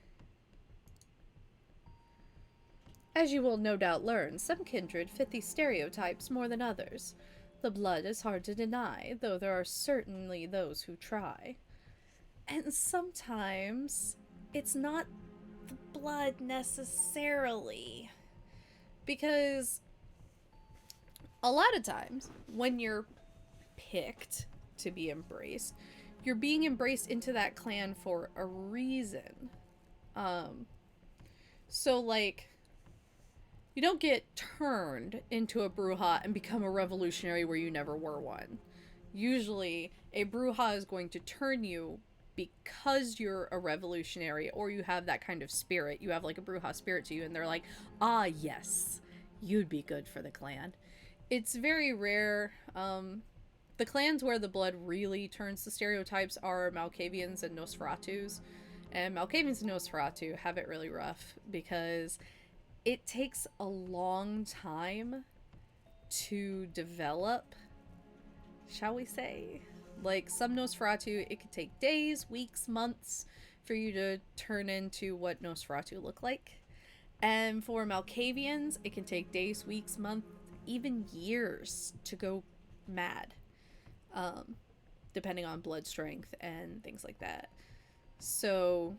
As you will no doubt learn, some kindred fit these stereotypes more than others. The blood is hard to deny, though there are certainly those who try. And sometimes it's not the blood necessarily. Because a lot of times when you're picked to be embraced, you're being embraced into that clan for a reason. So like, you don't get turned into a Brujah and become a revolutionary where you never were one. Usually, a Brujah is going to turn you because you're a revolutionary or you have that kind of spirit. You have like a Brujah spirit to you, and they're like, ah, yes, you'd be good for the clan. It's very rare. The clans where the blood really turns to stereotypes are Malkavians and Nosferatus. And Malkavians and Nosferatu have it really rough because it takes a long time to develop, shall we say. Like, some Nosferatu, it could take days, weeks, months for you to turn into what Nosferatu look like. And for Malkavians, it can take days, weeks, months, even years to go mad. Depending on blood strength and things like that. So,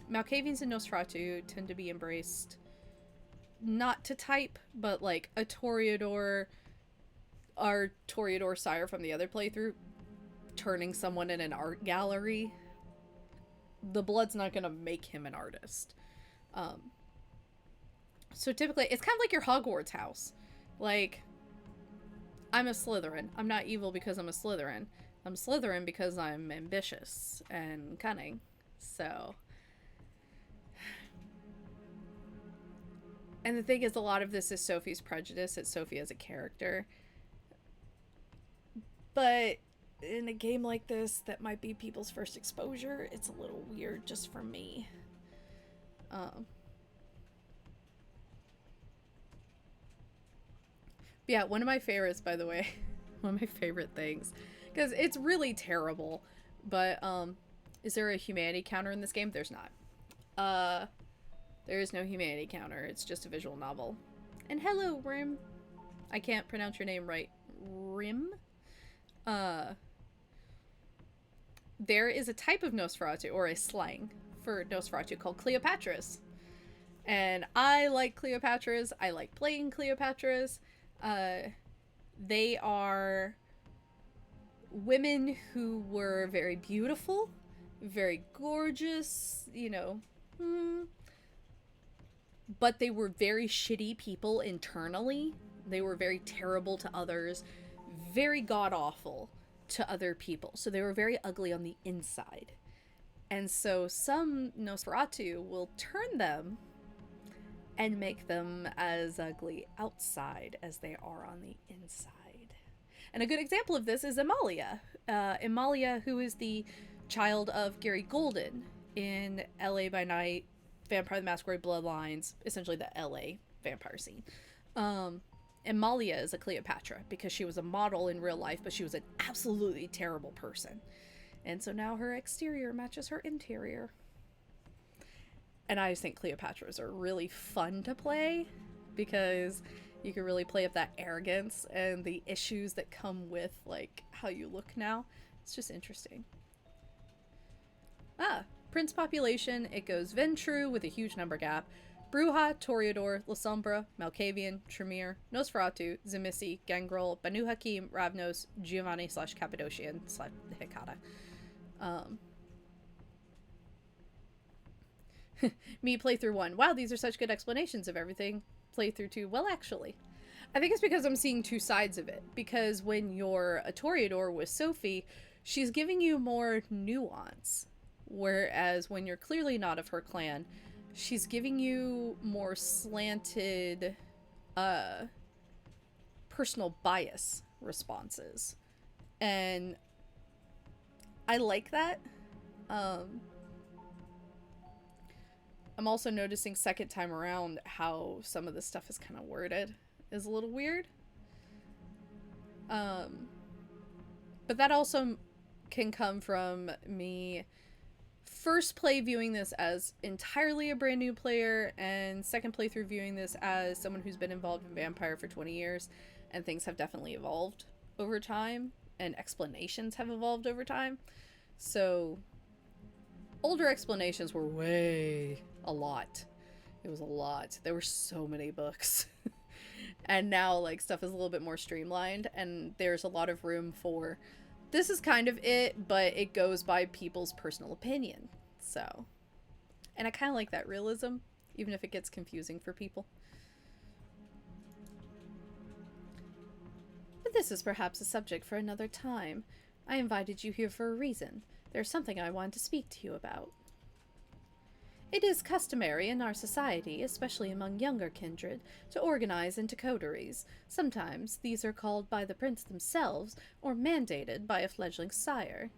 Malkavians and Nosferatu tend to be embraced not to type, but like a Toreador, our Toreador sire from the other playthrough, turning someone in an art gallery, the blood's not gonna make him an artist. So typically, it's kind of like your Hogwarts house. Like, I'm a Slytherin. I'm not evil because I'm a Slytherin. I'm Slytherin because I'm ambitious and cunning. So... And the thing is, a lot of this is Sophie's prejudice. It's Sophie as a character. But in a game like this, that might be people's first exposure, it's a little weird just for me. Yeah, one of my favorites, by the way, one of my favorite things, because it's really terrible, but is there a humanity counter in this game? There's not. There is no humanity counter. It's just a visual novel. And hello, Rim. I can't pronounce your name right. Rim? There is a type of Nosferatu, or a slang for Nosferatu, called Cleopatras. And I like Cleopatras. I like playing Cleopatras. They are women who were very beautiful, very gorgeous, you know, but they were very shitty people internally. They were very terrible to others, very god-awful to other people. So they were very ugly on the inside. And so some Nosferatu will turn them and make them as ugly outside as they are on the inside. And a good example of this is Amalia. Amalia, who is the child of Gary Golden in LA by Night, Vampire the Masquerade Bloodlines, essentially the LA vampire scene. Amalia is a Cleopatra because she was a model in real life, but she was an absolutely terrible person. And so now her exterior matches her interior. And I just think Cleopatras are really fun to play because you can really play up that arrogance and the issues that come with, like, how you look now. It's just interesting. Prince population, it goes Ventrue with a huge number gap, Brujah, Toreador, La Sombra, Malkavian, Tremere, Nosferatu, Zimissi, Gangrel, Banu Hakim, Ravnos, Giovanni / Cappadocian / Hecata. Me playthrough 1. Wow, these are such good explanations of everything. Playthrough 2. Well, actually, I think it's because I'm seeing two sides of it. Because when you're a Toreador with Sophie, She's giving you more nuance. Whereas when you're clearly not of her clan, she's giving you more slanted, personal bias responses. And I like that. Um, I'm also noticing second time around how some of this stuff is kind of worded is a little weird. Um, but that also can come from me first play viewing this as entirely a brand new player, and second playthrough viewing this as someone who's been involved in Vampire for 20 years, and things have definitely evolved over time, and explanations have evolved over time. So, older explanations were way a lot. It was a lot. There were so many books. And now, like, stuff is a little bit more streamlined, and there's a lot of room for this is kind of it, but it goes by people's personal opinion. So, and I kind of like that realism, even if it gets confusing for people. But this is perhaps a subject for another time. I invited you here for a reason. There's something I want to speak to you about. It is customary in our society, especially among younger kindred, to organize into coteries. Sometimes these are called by the prince themselves, or mandated by a fledgling sire.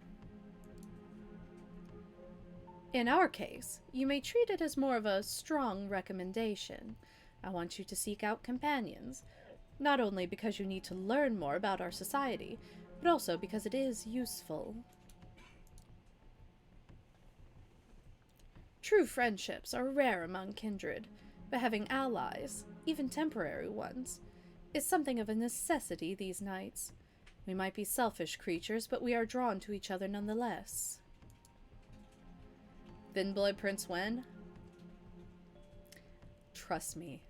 In our case, you may treat it as more of a strong recommendation. I want you to seek out companions, not only because you need to learn more about our society, but also because it is useful. True friendships are rare among kindred, but having allies, even temporary ones, is something of a necessity these nights. We might be selfish creatures, but we are drawn to each other nonetheless. Thin Blood Prince Wen? Trust me,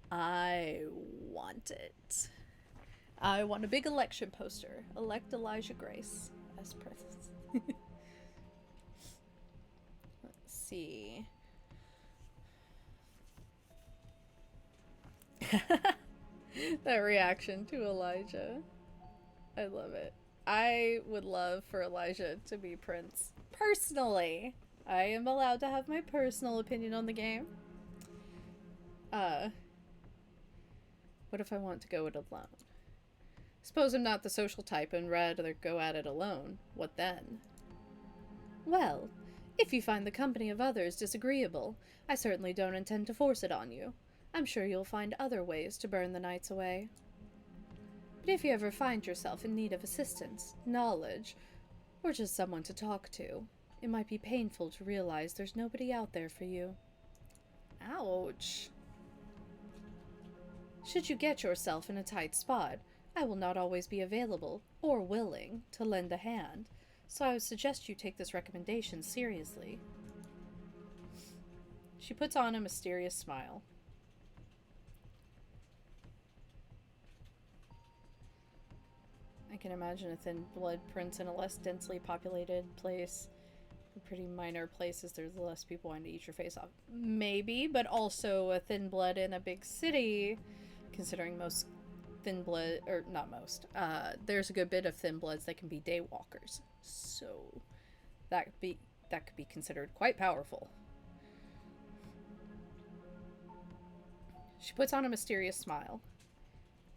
I want it. I want a big election poster. Elect Elijah Grace as prince. See. That reaction to Elijah. I love it. I would love for Elijah to be prince. Personally. I am allowed to have my personal opinion on the game. What if I want to go it alone? Suppose I'm not the social type and rather go at it alone. What then? Well, if you find the company of others disagreeable, I certainly don't intend to force it on you. I'm sure you'll find other ways to burn the nights away. But if you ever find yourself in need of assistance, knowledge, or just someone to talk to, it might be painful to realize there's nobody out there for you. Ouch. Should you get yourself in a tight spot, I will not always be available, or willing, to lend a hand, so I would suggest you take this recommendation seriously. She puts on a mysterious smile. I can imagine a thin blood prince in a less densely populated place. In pretty minor places, there's less people wanting to eat your face off. Maybe, but also a thin blood in a big city, considering most thin blood, or not most, there's a good bit of thin bloods that can be daywalkers. So that could be considered quite powerful. She puts on a mysterious smile.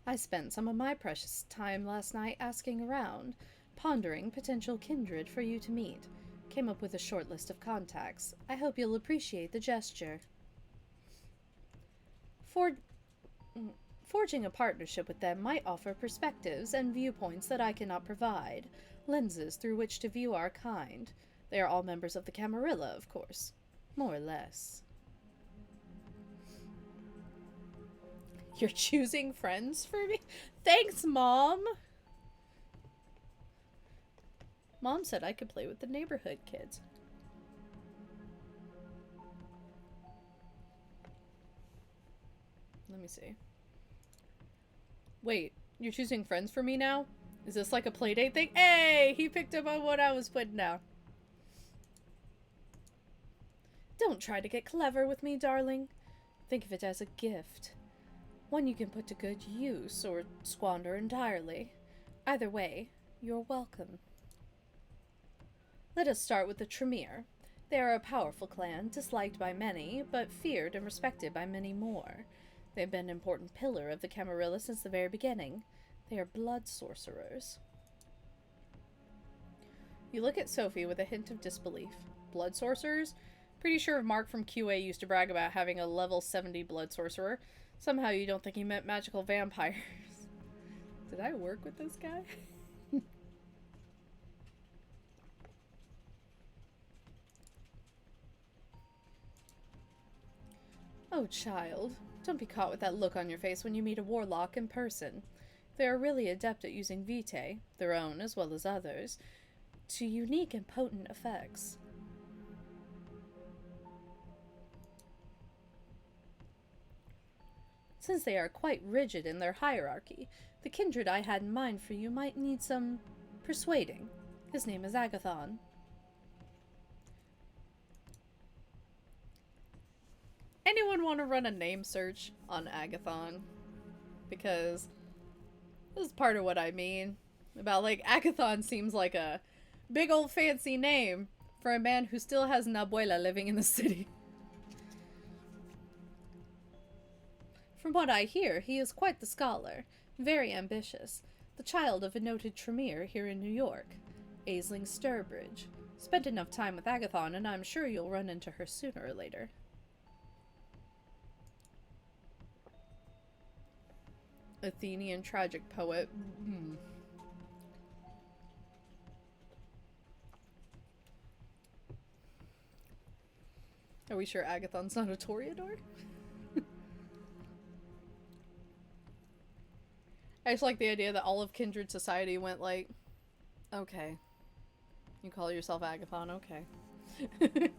I spent some of my precious time last night asking around, pondering potential kindred for you to meet. Came up with a short list of contacts. I hope you'll appreciate the gesture. Forging a partnership with them might offer perspectives and viewpoints that I cannot provide, lenses through which to view our kind. They are all members of the Camarilla, of course. More or less. You're choosing friends for me? Thanks, Mom! Mom said I could play with the neighborhood kids. Let me see. Wait, you're choosing friends for me now? Is this like a playdate thing? Hey! He picked up on what I was putting down. Don't try to get clever with me, darling. Think of it as a gift. One you can put to good use or squander entirely. Either way, you're welcome. Let us start with the Tremere. They are a powerful clan, disliked by many, but feared and respected by many more. They have been an important pillar of the Camarilla since the very beginning. They are blood sorcerers. You look at Sophie with a hint of disbelief. Blood sorcerers? Pretty sure Mark from QA used to brag about having a level 70 blood sorcerer. Somehow you don't think he meant magical vampires. Did I work with this guy? Oh, child. Don't be caught with that look on your face when you meet a warlock in person. They are really adept at using vitae, their own as well as others, to unique and potent effects. Since they are quite rigid in their hierarchy, the kindred I had in mind for you might need some persuading. His name is Agathon. Anyone want to run a name search on Agathon? Because this is part of what I mean. About, like, Agathon seems like a big old fancy name for a man who still has an abuela living in the city. From what I hear, he is quite the scholar, very ambitious, the child of a noted Tremere here in New York, Aisling Sturbridge. Spent enough time with Agathon, and I'm sure you'll run into her sooner or later. Athenian tragic poet. Are we sure Agathon's not a Toreador? I just like the idea that all of Kindred Society went like, okay, you call yourself Agathon, okay.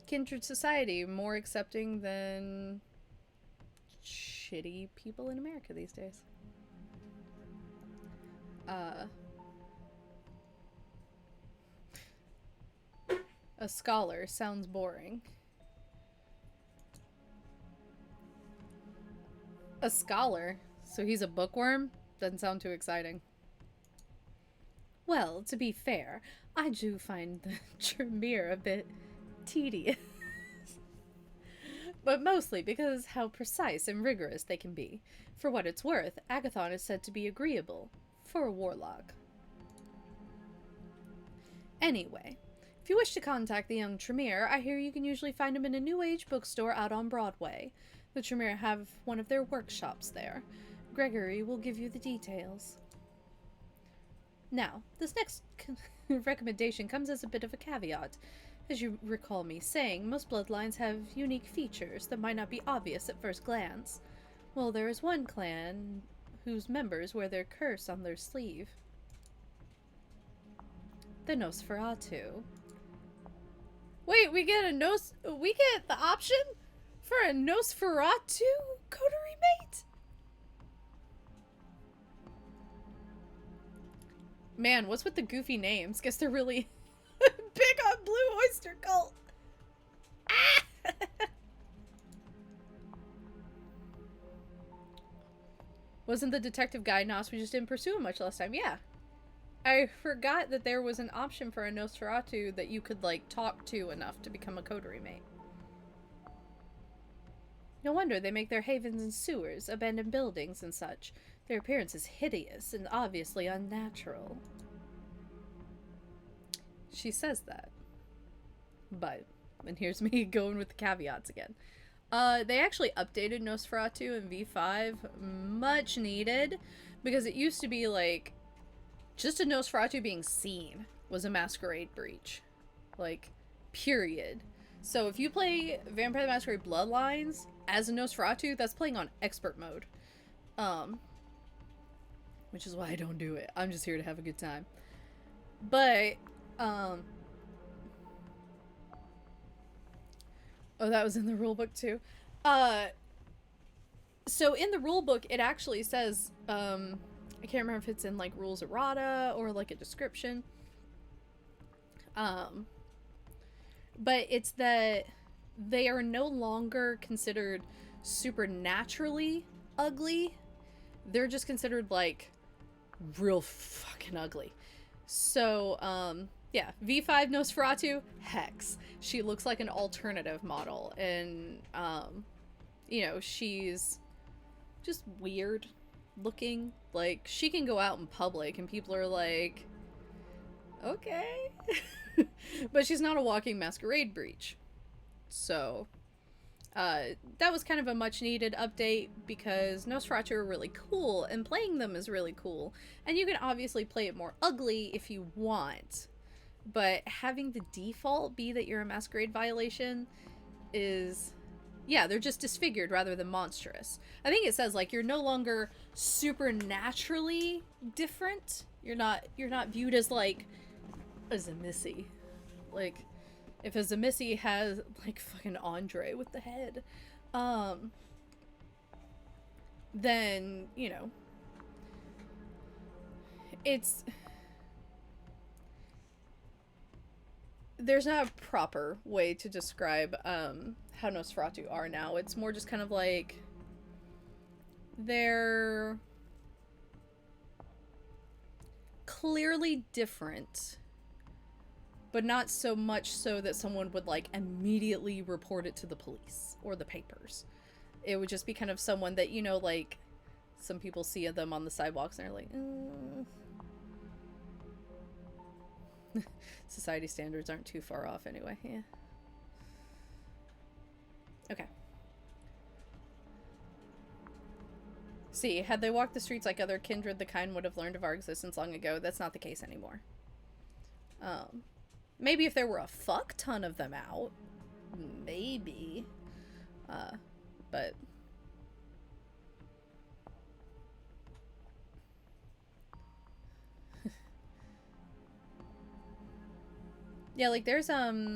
Kindred Society, more accepting than shitty people in America these days. A scholar sounds boring. A scholar? So he's a bookworm? Doesn't sound too exciting. Well, to be fair, I do find the Tremere a bit tedious. But mostly because how precise and rigorous they can be. For what it's worth, Agathon is said to be agreeable for a warlock. Anyway, if you wish to contact the young Tremere, I hear you can usually find him in a New Age bookstore out on Broadway. The Tremere have one of their workshops there. Gregory will give you the details. Now, this next recommendation comes as a bit of a caveat. As you recall me saying, most bloodlines have unique features that might not be obvious at first glance. Well, there is one clan whose members wear their curse on their sleeve. The Nosferatu. Wait, we get the option for a Nosferatu coterie mate? Man, what's with the goofy names? Guess they're really big on Blue Oyster Cult. Ah! Wasn't the detective guy Nos? We just didn't pursue him much last time. Yeah. I forgot that there was an option for a Nosferatu that you could, like, talk to enough to become a coterie mate. No wonder they make their havens in sewers, abandoned buildings, and such. Their appearance is hideous and obviously unnatural. She says that. But, and here's me going with the caveats again. They actually updated Nosferatu in V5. Much needed. Because it used to be like, just a Nosferatu being seen was a Masquerade breach. Like, period. So if you play Vampire the Masquerade Bloodlines as a Nosferatu, that's playing on expert mode. Which is why I don't do it. I'm just here to have a good time. But, oh, that was in the rulebook too. So in the rulebook, it actually says, I can't remember if it's in like Rules Errata or like a description. But it's that they are no longer considered supernaturally ugly. They're just considered like real fucking ugly. So, yeah, V5 Nosferatu, Hex. She looks like an alternative model, and, you know, she's just weird looking. Like, she can go out in public, and people are like, okay. But she's not a walking masquerade breach. So, that was kind of a much needed update because Nosferatu are really cool and playing them is really cool. And you can obviously play it more ugly if you want. But having the default be that you're a masquerade violation is, yeah, they're just disfigured rather than monstrous. I think it says like you're no longer supernaturally different. You're not viewed as like a Zemissy. Like if a Zemissy has like fucking Andre with the head, then, you know, it's, there's not a proper way to describe how Nosferatu are now. It's more just kind of like they're clearly different, but not so much so that someone would like immediately report it to the police or the papers. It would just be kind of someone that, you know, like some people see them on the sidewalks and they're like, society standards aren't too far off anyway. Yeah. Okay. See, had they walked the streets like other kindred, the kind would have learned of our existence long ago. That's not the case anymore. Maybe if there were a fuck ton of them out. Maybe. But... yeah, like there's, I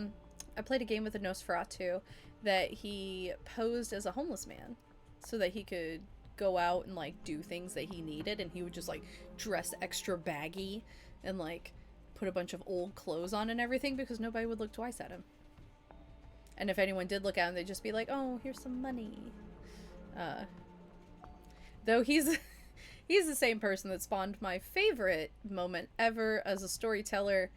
played a game with a Nosferatu that he posed as a homeless man so that he could go out and like do things that he needed, and he would just like dress extra baggy and like put a bunch of old clothes on and everything because nobody would look twice at him. And if anyone did look at him, they'd just be like, oh, here's some money. Though he's he's the same person that spawned my favorite moment ever as a storyteller,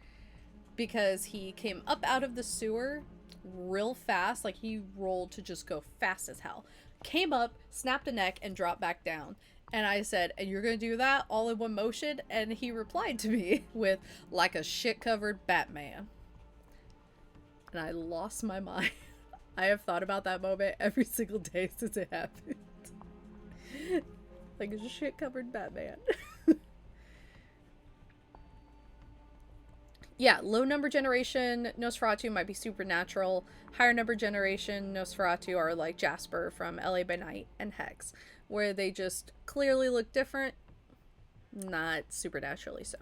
because he came up out of the sewer real fast. Like he rolled to just go fast as hell, came up, snapped a neck, and dropped back down. And I said, and you're gonna do that all in one motion? And he replied to me with, like a shit-covered Batman. And I lost my mind. I have thought about that moment every single day since it happened. Like a shit-covered Batman. Yeah, low number generation Nosferatu might be supernatural. Higher number generation Nosferatu are like Jasper from LA by Night and Hex, where they just clearly look different, not supernaturally so.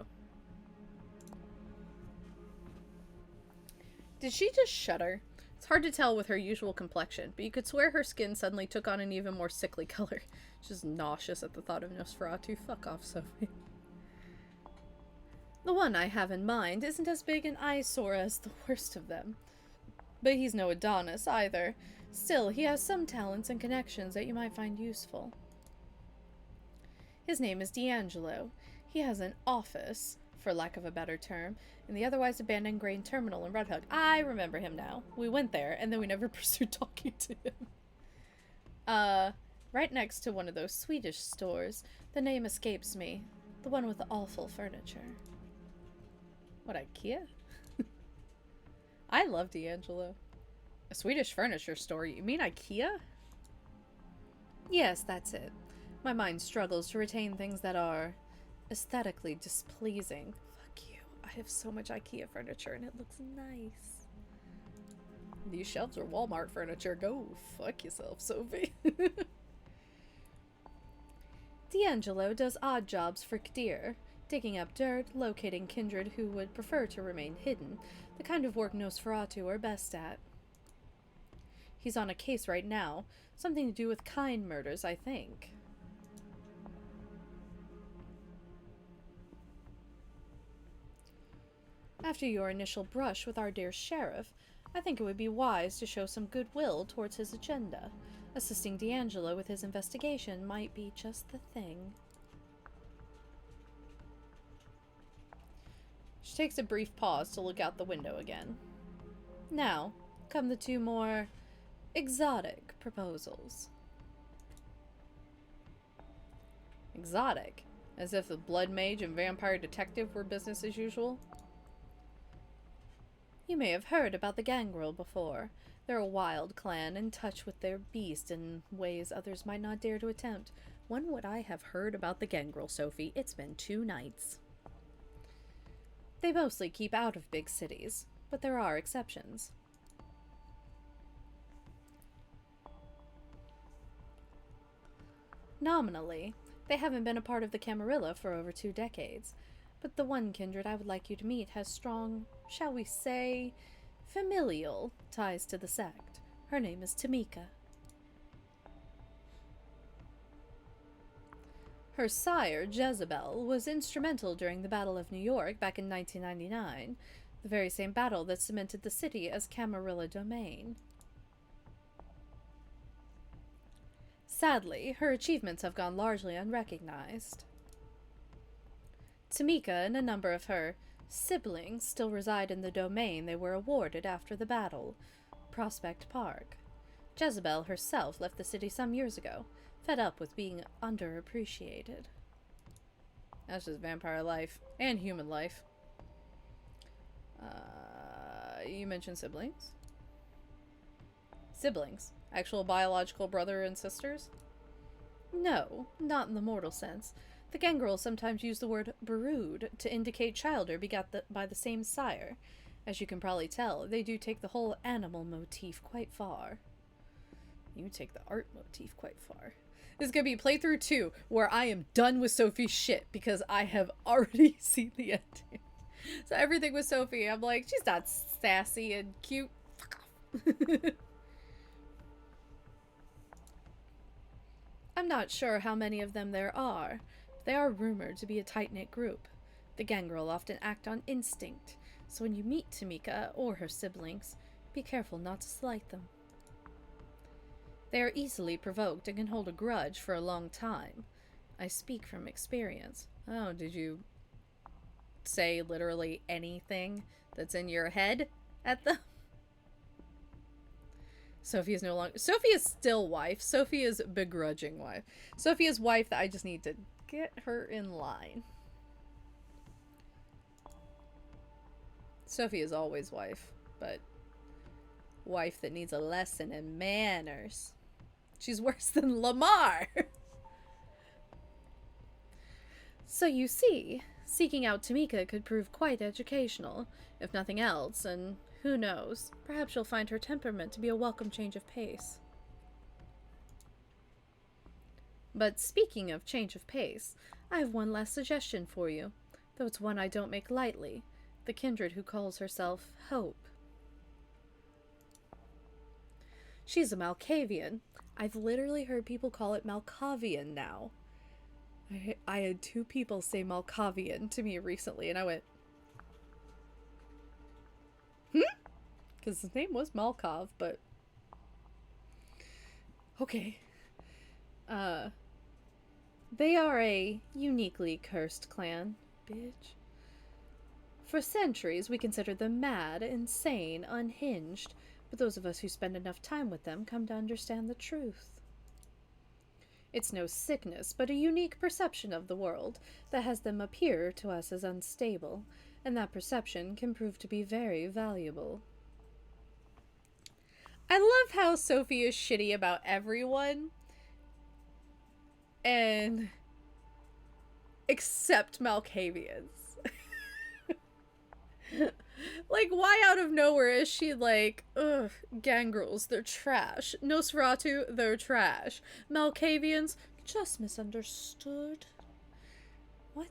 Did she just shudder? It's hard to tell with her usual complexion, but you could swear her skin suddenly took on an even more sickly color. She's nauseous at the thought of Nosferatu. Fuck off, Sophie. The one I have in mind isn't as big an eyesore as the worst of them. But he's no Adonis either. Still, he has some talents and connections that you might find useful. His name is D'Angelo. He has an office, for lack of a better term, in the otherwise abandoned grain terminal in Red Hook. I remember him now. We went there, and then we never pursued talking to him. Right next to one of those Swedish stores. The name escapes me. The one with the awful furniture. What, IKEA? I love D'Angelo. A Swedish furniture store? You mean IKEA? Yes, that's it. My mind struggles to retain things that are aesthetically displeasing. Fuck you. I have so much IKEA furniture and it looks nice. These shelves are Walmart furniture. Go fuck yourself, Sophie. D'Angelo does odd jobs for Kadir. Digging up dirt, locating kindred who would prefer to remain hidden, the kind of work Nosferatu are best at. He's on a case right now, something to do with kind murders, I think. After your initial brush with our dear sheriff, I think it would be wise to show some goodwill towards his agenda. Assisting D'Angelo with his investigation might be just the thing. She takes a brief pause to look out the window again. Now, come the two more exotic proposals. Exotic? As if the blood mage and vampire detective were business as usual? You may have heard about the Gangrel before. They're a wild clan in touch with their beast in ways others might not dare to attempt. When would I have heard about the Gangrel, Sophie? It's been 2 nights. They mostly keep out of big cities, but there are exceptions. Nominally, they haven't been a part of the Camarilla for over 2 decades, but the one kindred I would like you to meet has strong, shall we say, familial ties to the sect. Her name is Tamika. Her sire, Jezebel, was instrumental during the Battle of New York back in 1999, the very same battle that cemented the city as Camarilla domain. Sadly, her achievements have gone largely unrecognized. Tamika and a number of her siblings still reside in the domain they were awarded after the battle, Prospect Park. Jezebel herself left the city some years ago, fed up with being underappreciated. That's just vampire life and human life. You mentioned siblings? Siblings? Actual biological brother and sisters? No, not in the mortal sense. The Gangrel sometimes use the word brood to indicate childer begot by the same sire. As you can probably tell, they do take the whole animal motif quite far. You take the art motif quite far. This is going to be playthrough 2, where I am done with Sophie's shit, because I have already seen the ending. So everything with Sophie, I'm like, she's not sassy and cute. Fuck off. I'm not sure how many of them there are. They are rumored to be a tight-knit group. The Gangrel often act on instinct, so when you meet Tamika or her siblings, be careful not to slight them. They are easily provoked and can hold a grudge for a long time. I speak from experience. Oh, did you say literally anything that's in your head at them? Sophie is no longer... Sophie is still wife. Sophie is begrudging wife. Sophie is wife that I just need to get her in line. Sophie is always wife, but wife that needs a lesson in manners. She's worse than Lamar. So you see, seeking out Tamika could prove quite educational, if nothing else, and who knows, perhaps you'll find her temperament to be a welcome change of pace. But speaking of change of pace, I have one last suggestion for you, though it's one I don't make lightly. The kindred who calls herself Hope. She's a Malkavian. I've literally heard people call it Malkavian now. I had 2 people say Malkavian to me recently, and I went, because his name was Malkov, but okay. They are a uniquely cursed clan, bitch. For centuries, we considered them mad, insane, unhinged, but those of us who spend enough time with them come to understand the truth. It's no sickness, but a unique perception of the world that has them appear to us as unstable, and that perception can prove to be very valuable. I love how Sophie is shitty about everyone, and except Malkavians. Like, why out of nowhere is she like, ugh, Gangrels, they're trash. Nosferatu, they're trash. Malkavians, just misunderstood. What?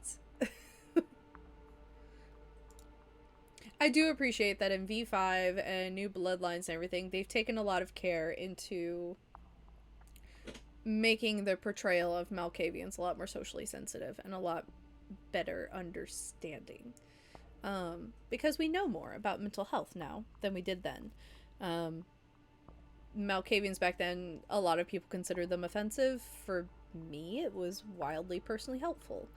I do appreciate that in V5 and New Bloodlines and everything, they've taken a lot of care into making the portrayal of Malkavians a lot more socially sensitive and a lot better understanding. Because we know more about mental health now than we did then. Malkavians back then, a lot of people considered them offensive. For me, it was wildly personally helpful.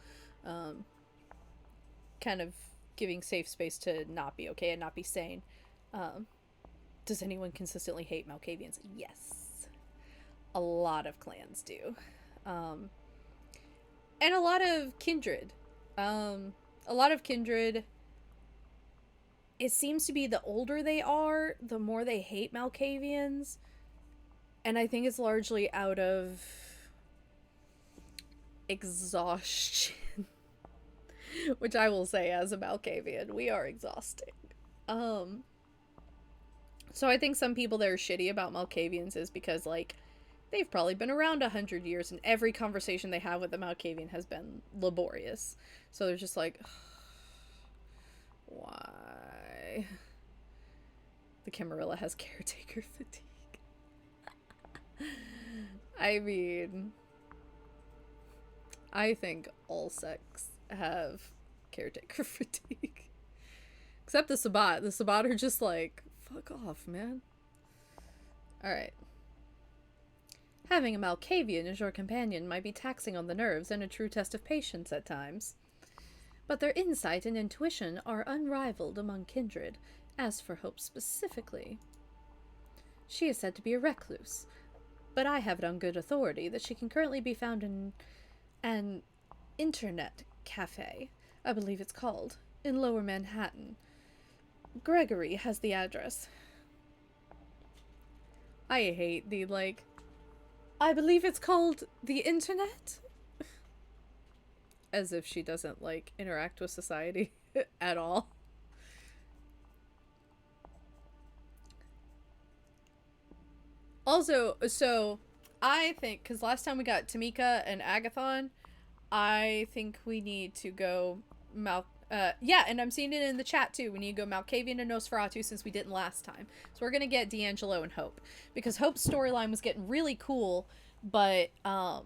Kind of giving safe space to not be okay and not be sane. Um, does anyone consistently hate Malkavians? Yes. A lot of clans do. Um, and a lot of kindred. A lot of kindred, it seems to be the older they are, the more they hate Malkavians. And I think it's largely out of exhaustion. Which I will say, as a Malkavian, we are exhausting. Um, so I think some people that are shitty about Malkavians is because, like, they've probably been around 100 years and every conversation they have with the Malkavian has been laborious. So they're just like, why? The Camarilla has caretaker fatigue. I mean, I think all sects have caretaker fatigue. Except the Sabbat. The Sabbat are just like, fuck off, man. Alright. Having a Malkavian as your companion might be taxing on the nerves and a true test of patience at times. But their insight and intuition are unrivaled among kindred, as for Hope specifically. She is said to be a recluse, but I have it on good authority that she can currently be found in an internet cafe, I believe it's called, in Lower Manhattan. Gregory has the address. I hate the, like, I believe it's called the internet? As if she doesn't, like, interact with society at all. Also, so, I think, because last time we got Tamika and Agathon, I think we need to go yeah, and I'm seeing it in the chat too. We need to go Malkavian and Nosferatu since we didn't last time. So we're gonna get D'Angelo and Hope. Because Hope's storyline was getting really cool, but I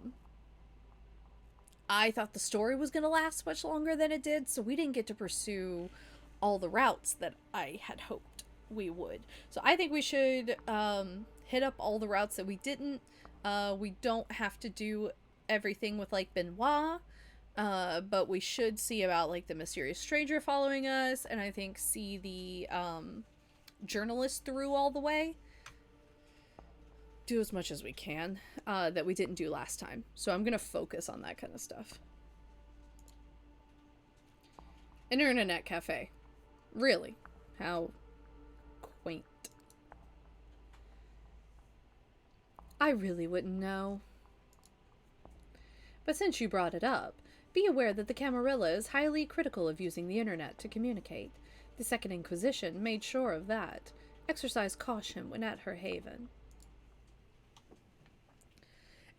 thought the story was gonna last much longer than it did, so we didn't get to pursue all the routes that I had hoped we would. So I think we should hit up all the routes that we didn't. We don't have to do everything with, like, Benoit. But we should see about, like, the mysterious stranger following us, and I think see the journalist through all the way. Do as much as we can that we didn't do last time. So I'm gonna focus on that kind of stuff. An internet cafe. Really? How quaint. I really wouldn't know. But since you brought it up, be aware that the Camarilla is highly critical of using the internet to communicate. The Second Inquisition made sure of that. Exercise caution when at her haven.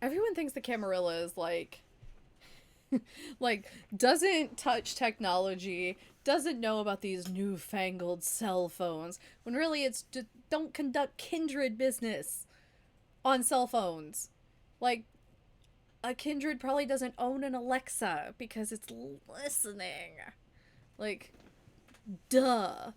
Everyone thinks the Camarilla is, like, like, doesn't touch technology, doesn't know about these newfangled cell phones, when really it's just don't conduct kindred business on cell phones. Like, a kindred probably doesn't own an Alexa because it's listening. Like, duh.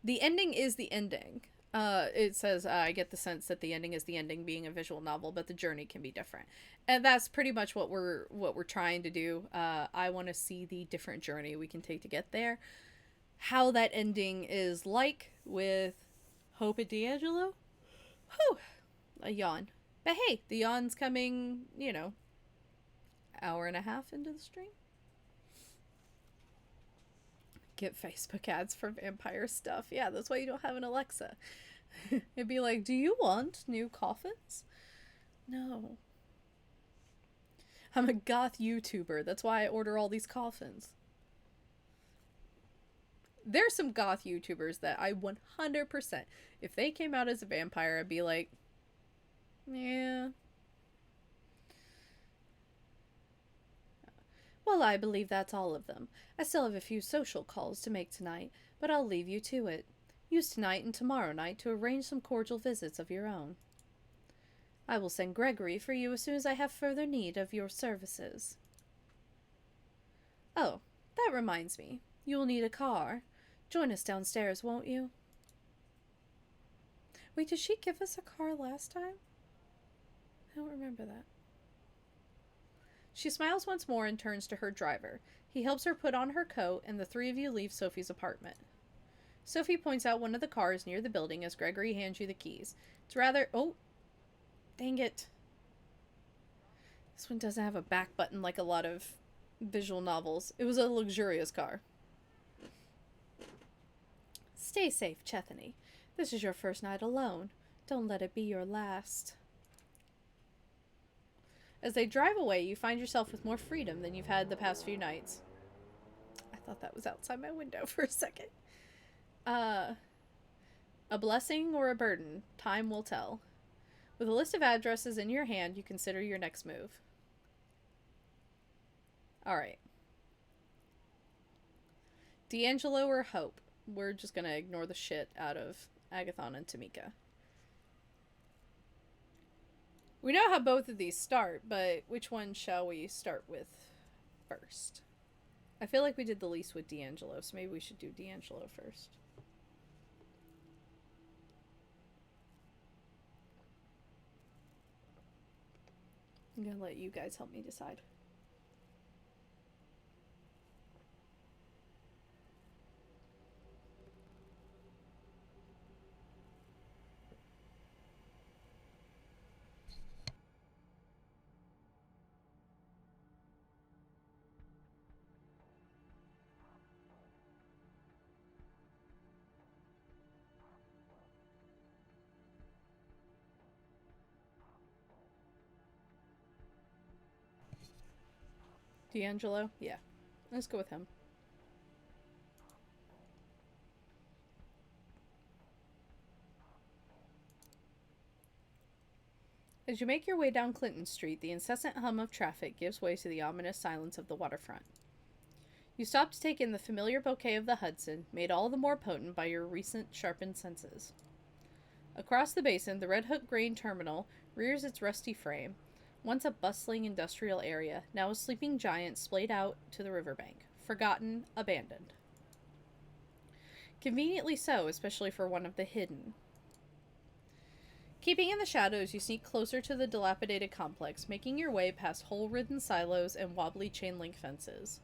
The ending is the ending. It says, I get the sense that the ending is the ending, being a visual novel, but the journey can be different. And that's pretty much what we're trying to do. I want to see the different journey we can take to get there. How that ending is like with Hope and D'Angelo? Whew. A yawn. But hey, the yawn's coming, you know, hour and a half into the stream. Get Facebook ads for vampire stuff. Yeah, that's why you don't have an Alexa. It'd be like, do you want new coffins? No. I'm a goth YouTuber. That's why I order all these coffins. There's some goth YouTubers that I 100%, if they came out as a vampire, I'd be like, yeah. Well, I believe that's all of them. I still have a few social calls to make tonight, but I'll leave you to it. Use tonight and tomorrow night to arrange some cordial visits of your own. I will send Gregory for you as soon as I have further need of your services. Oh, that reminds me. You will need a car. Join us downstairs, won't you? Wait, did she give us a car last time? I don't remember that. She smiles once more and turns to her driver. He helps her put on her coat, and the three of you leave Sophie's apartment. Sophie points out one of the cars near the building as Gregory hands you the keys. It's rather... Oh, dang it. This one doesn't have a back button like a lot of visual novels. It was a luxurious car. Stay safe, Chethany. This is your first night alone. Don't let it be your last. As they drive away, you find yourself with more freedom than you've had the past few nights. I thought that was outside my window for a second. A blessing or a burden, time will tell. With a list of addresses in your hand, you consider your next move. Alright. D'Angelo or Hope? We're just gonna ignore the shit out of Agathon and Tamika. We know how both of these start, but which one shall we start with first? I feel like we did the least with D'Angelo, so maybe we should do D'Angelo first. I'm gonna let you guys help me decide. D'Angelo? Yeah. Let's go with him. As you make your way down Clinton Street, the incessant hum of traffic gives way to the ominous silence of the waterfront. You stop to take in the familiar bouquet of the Hudson, made all the more potent by your recent sharpened senses. Across the basin, the Red Hook grain terminal rears its rusty frame, once a bustling industrial area, now a sleeping giant splayed out to the riverbank, forgotten, abandoned. Conveniently so, especially for one of the hidden. Keeping in the shadows, you sneak closer to the dilapidated complex, making your way past hole-ridden silos and wobbly chain-link fences.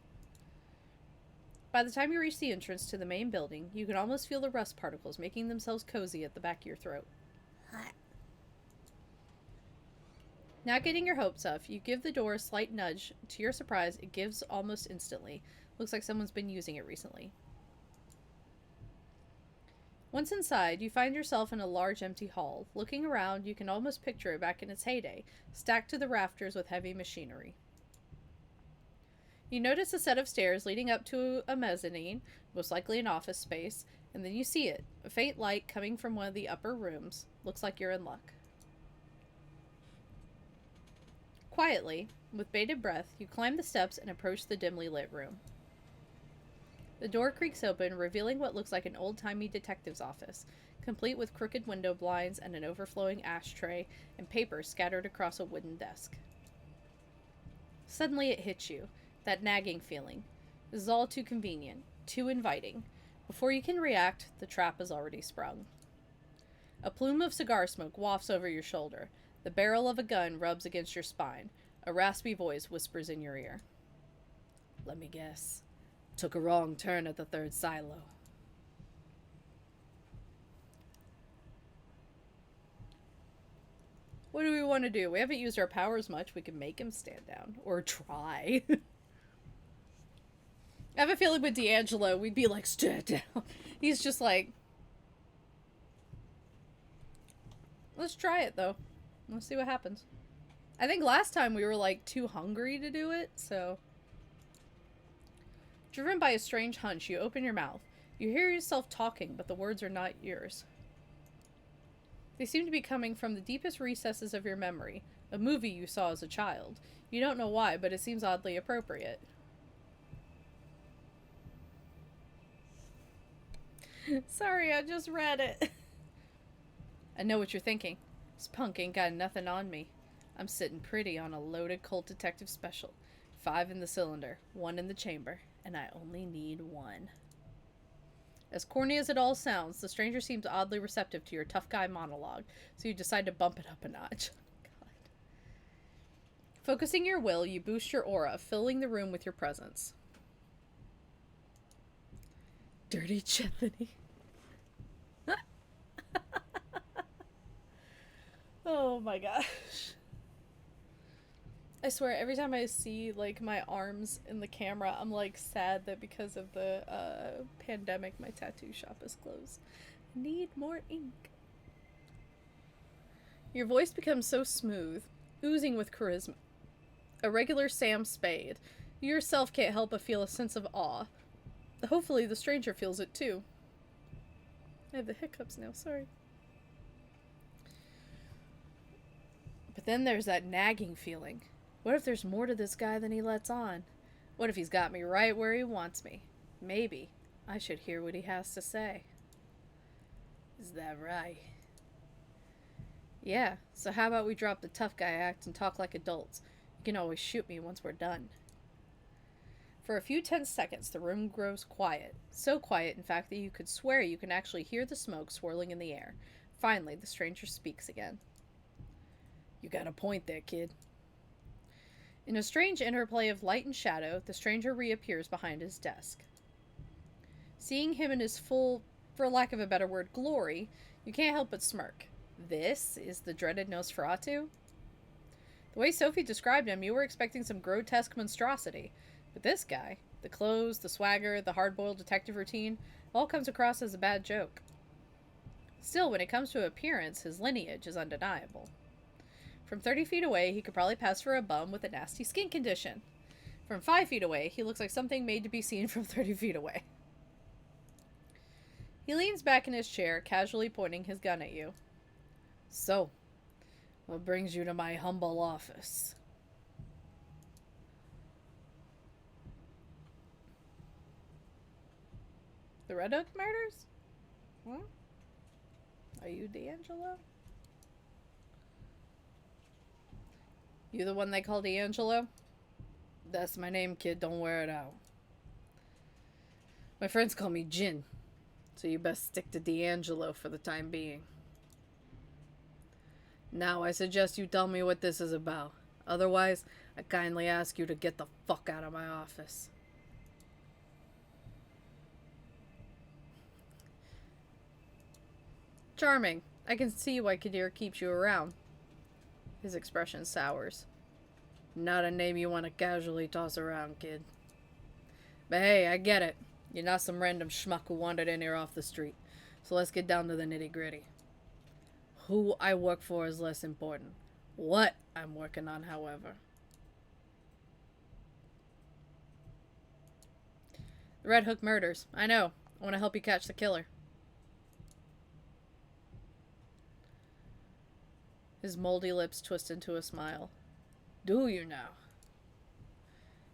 By the time you reach the entrance to the main building, you can almost feel the rust particles making themselves cozy at the back of your throat. Not getting your hopes up, you give the door a slight nudge. To your surprise, it gives almost instantly. Looks like someone's been using it recently. Once inside, you find yourself in a large empty hall. Looking around, you can almost picture it back in its heyday, stacked to the rafters with heavy machinery. You notice a set of stairs leading up to a mezzanine, most likely an office space, and then you see it, a faint light coming from one of the upper rooms. Looks like you're in luck. Quietly, with bated breath, you climb the steps and approach the dimly lit room. The door creaks open, revealing what looks like an old-timey detective's office, complete with crooked window blinds and an overflowing ashtray and papers scattered across a wooden desk. Suddenly it hits you, that nagging feeling. This is all too convenient, too inviting. Before you can react, the trap is already sprung. A plume of cigar smoke wafts over your shoulder. The barrel of a gun rubs against your spine. A raspy voice whispers in your ear. Let me guess. Took a wrong turn at the third silo. What do we want to do? We haven't used our powers much. We can make him stand down. Or try. I have a feeling with D'Angelo, we'd be like, stand down. He's just like... Let's try it, though. Let's see what happens. I think last time we were, like, too hungry to do it, so... Driven by a strange hunch, you open your mouth. You hear yourself talking, but the words are not yours. They seem to be coming from the deepest recesses of your memory, a movie you saw as a child. You don't know why, but it seems oddly appropriate. Sorry, I just read it. I know what you're thinking. This punk ain't got nothing on me. I'm sitting pretty on a loaded Colt Detective special. 5 in the cylinder, 1 in the chamber, and I only need 1. As corny as it all sounds, the stranger seems oddly receptive to your tough guy monologue, so you decide to bump it up a notch. God. Focusing your will, you boost your aura, filling the room with your presence. Dirty Chethany. Oh my gosh. I swear, every time I see, like, my arms in the camera, I'm, like, sad that because of the pandemic, my tattoo shop is closed. I need more ink. Your voice becomes so smooth, oozing with charisma. A regular Sam Spade. You yourself can't help but feel a sense of awe. Hopefully the stranger feels it too. I have the hiccups now, sorry. But then there's that nagging feeling. What if there's more to this guy than he lets on? What if he's got me right where he wants me? Maybe I should hear what he has to say. Is that right? Yeah, so how about we drop the tough guy act and talk like adults? You can always shoot me once we're done. For a few tense seconds, the room grows quiet. So quiet, in fact, that you could swear you can actually hear the smoke swirling in the air. Finally, the stranger speaks again. You got a point there, kid. In a strange interplay of light and shadow, the stranger reappears behind his desk. Seeing him in his full, for lack of a better word, glory, you can't help but smirk. This is the dreaded Nosferatu? The way Sophie described him, you were expecting some grotesque monstrosity. But this guy, the clothes, the swagger, the hard-boiled detective routine, all comes across as a bad joke. Still, when it comes to appearance, his lineage is undeniable. From 30 feet away, he could probably pass for a bum with a nasty skin condition. From 5 feet away, he looks like something made to be seen from 30 feet away. He leans back in his chair, casually pointing his gun at you. So, what brings you to my humble office? The Red Oak murders? Are you D'Angelo? You the one they call D'Angelo? That's my name, kid. Don't wear it out. My friends call me Jin, so you best stick to D'Angelo for the time being. Now, I suggest you tell me what this is about. Otherwise, I kindly ask you to get the fuck out of my office. Charming. I can see why Kadir keeps you around. His expression sours. Not a name you want to casually toss around, kid. But hey, I get it. You're not some random schmuck who wandered in here off the street. So let's get down to the nitty-gritty. Who I work for is less important. What I'm working on, however. The Red Hook murders. I know. I want to help you catch the killer. His moldy lips twist into a smile. Do you now?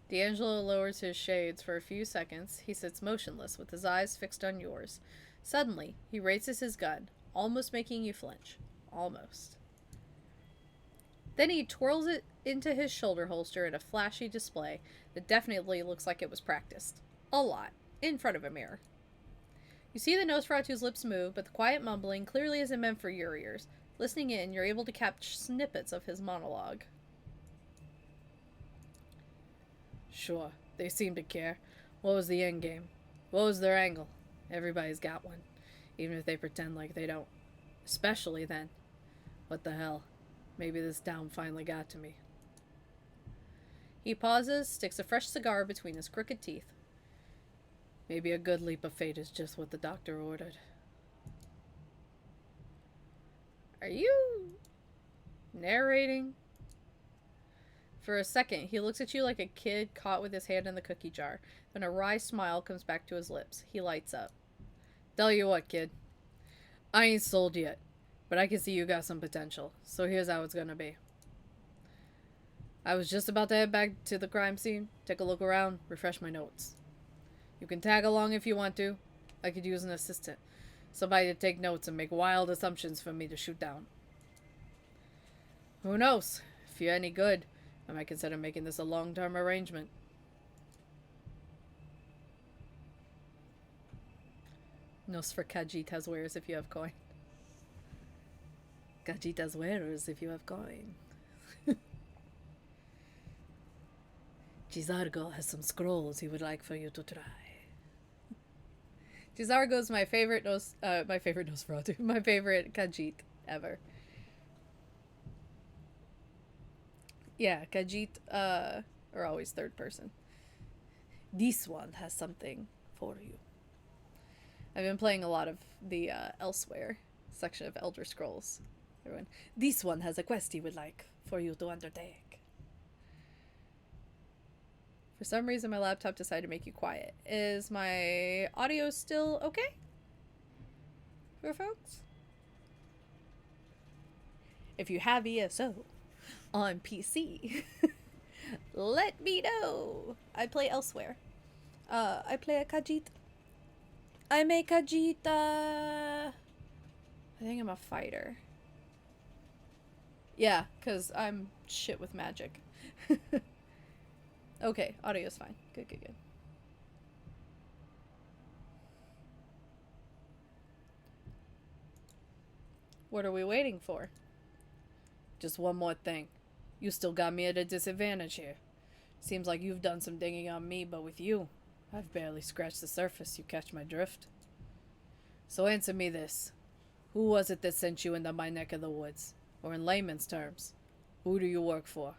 D'Angelo lowers his shades for a few seconds. He sits motionless with his eyes fixed on yours. Suddenly, he raises his gun, almost making you flinch. Almost. Then he twirls it into his shoulder holster in a flashy display that definitely looks like it was practiced. A lot. In front of a mirror. You see the Nosferatu's lips move, but the quiet mumbling clearly isn't meant for your ears. Listening in, you're able to catch snippets of his monologue. Sure, they seem to care. What was the end game? What was their angle? Everybody's got one, even if they pretend like they don't. Especially then. What the hell? Maybe this town finally got to me. He pauses, sticks a fresh cigar between his crooked teeth. Maybe a good leap of fate is just what the doctor ordered. Are you narrating? For a second, he looks at you like a kid caught with his hand in the cookie jar. Then a wry smile comes back to his lips. He lights up. Tell you what, kid. I ain't sold yet, but I can see you got some potential. So here's how it's gonna be. I was just about to head back to the crime scene, take a look around, refresh my notes. You can tag along if you want to. I could use an assistant. Somebody to take notes and make wild assumptions for me to shoot down. Who knows? If you're any good, I might consider making this a long-term arrangement. Nos for Cajitas wearers if you have coin. Cajitas wearers if you have coin. Gizargo has some scrolls he would like for you to try. Gizargo's my favorite Nosferatu, my favorite Khajiit ever. Yeah, Khajiit are always third person. This one has something for you. I've been playing a lot of the Elsewhere section of Elder Scrolls. Everyone, this one has a quest he would like for you to undertake. For some reason, my laptop decided to make you quiet. Is my audio still okay? For folks? If you have ESO on PC, let me know. I play Elsewhere. I play a Khajiit. I'm a Khajiit, I think I'm a fighter. Yeah, because I'm shit with magic. Okay, audio's fine. Good, good, good. What are we waiting for? Just one more thing. You still got me at a disadvantage here. Seems like you've done some digging on me, but with you, I've barely scratched the surface. You catch my drift? So answer me this. Who was it that sent you into my neck of the woods? Or in layman's terms, who do you work for?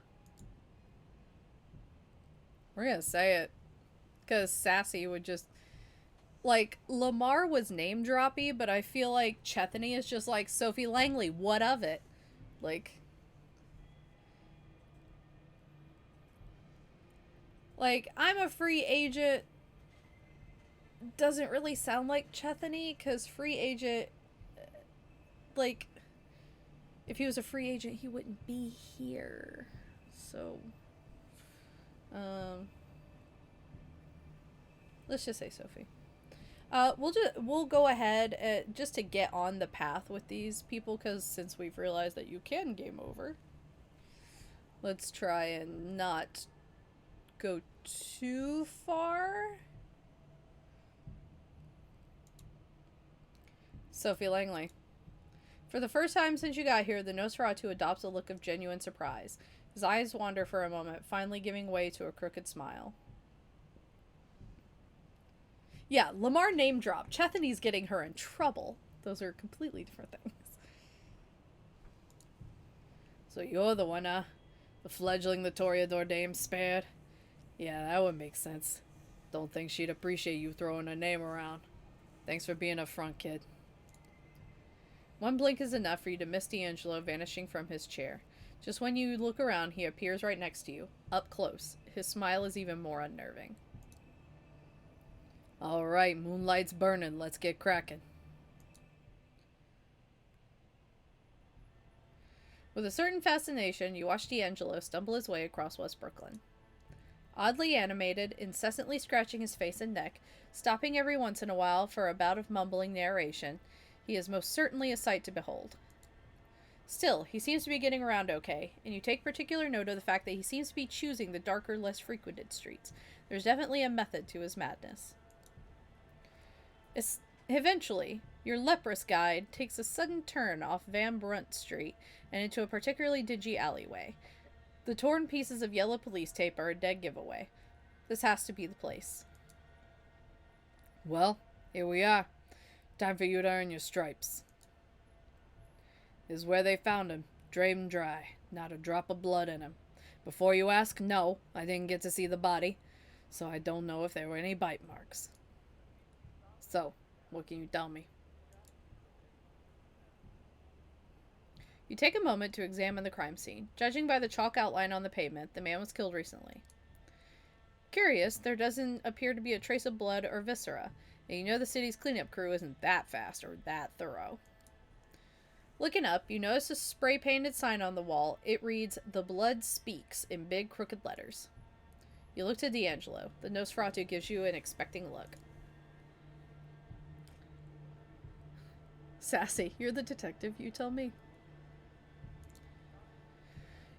We're gonna say it. Because Sassy would just... Like, Lamar was name droppy, but I feel like Chethany is just like, Sophie Langley, what of it? Like, I'm a free agent doesn't really sound like Chethany, because free agent, like, if he was a free agent, he wouldn't be here. So, let's just say Sophie. We'll go ahead just to get on the path with these people, because since we've realized that you can game over, let's try and not go too far. Sophie Langley. For the first time since you got here, the Nosferatu adopts a look of genuine surprise. His eyes wander for a moment, finally giving way to a crooked smile. Yeah, Lamar name drop. Chethany's getting her in trouble. Those are completely different things. So you're the one, the fledgling the Toreador dame spared? Yeah, that would make sense. Don't think she'd appreciate you throwing her name around. Thanks for being up front, kid. One blink is enough for you to miss D'Angelo vanishing from his chair. Just when you look around, he appears right next to you, up close. His smile is even more unnerving. Alright, moonlight's burning. Let's get cracking. With a certain fascination, you watch D'Angelo stumble his way across West Brooklyn. Oddly animated, incessantly scratching his face and neck, stopping every once in a while for a bout of mumbling narration, he is most certainly a sight to behold. Still, he seems to be getting around okay, and you take particular note of the fact that he seems to be choosing the darker, less frequented streets. There's definitely a method to his madness. Eventually, your leprous guide takes a sudden turn off Van Brunt Street and into a particularly dingy alleyway. The torn pieces of yellow police tape are a dead giveaway. This has to be the place. Well, here we are. Time for you to earn your stripes. This is where they found him, drained dry, not a drop of blood in him. Before you ask, no, I didn't get to see the body, so I don't know if there were any bite marks. So, what can you tell me? You take a moment to examine the crime scene. Judging by the chalk outline on the pavement, the man was killed recently. Curious, there doesn't appear to be a trace of blood or viscera, and you know the city's cleanup crew isn't that fast or that thorough. Looking up, you notice a spray-painted sign on the wall. It reads, "The Blood Speaks," in big, crooked letters. You look to D'Angelo. The Nosferatu gives you an expecting look. Sassy, you're the detective, you tell me.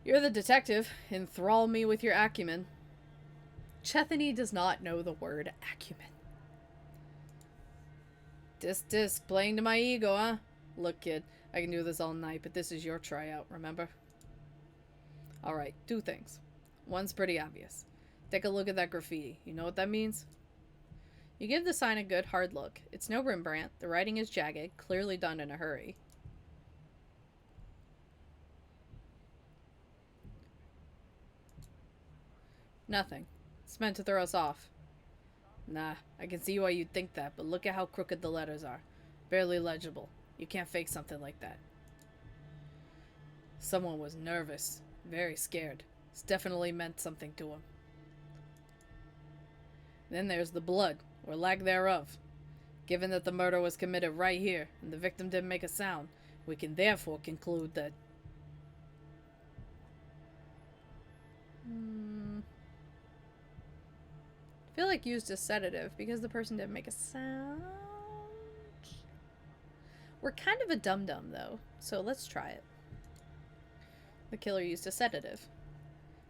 You're the detective. Enthrall me with your acumen. Chethany does not know the word acumen. Disc, playing to my ego, huh? Look, kid, I can do this all night, but this is your tryout, remember? Alright, two things. One's pretty obvious. Take a look at that graffiti. You know what that means? You give the sign a good hard look. It's no Rembrandt. The writing is jagged, clearly done in a hurry. Nothing. It's meant to throw us off. Nah, I can see why you'd think that, but look at how crooked the letters are. Barely legible. You can't fake something like that. Someone was nervous. Very scared. It's definitely meant something to him. Then there's the blood, or lack thereof. Given that the murder was committed right here, and the victim didn't make a sound, we can therefore conclude that... I feel like used a sedative because the person didn't make a sound. We're kind of a dum-dum, though, so let's try it. The killer used a sedative.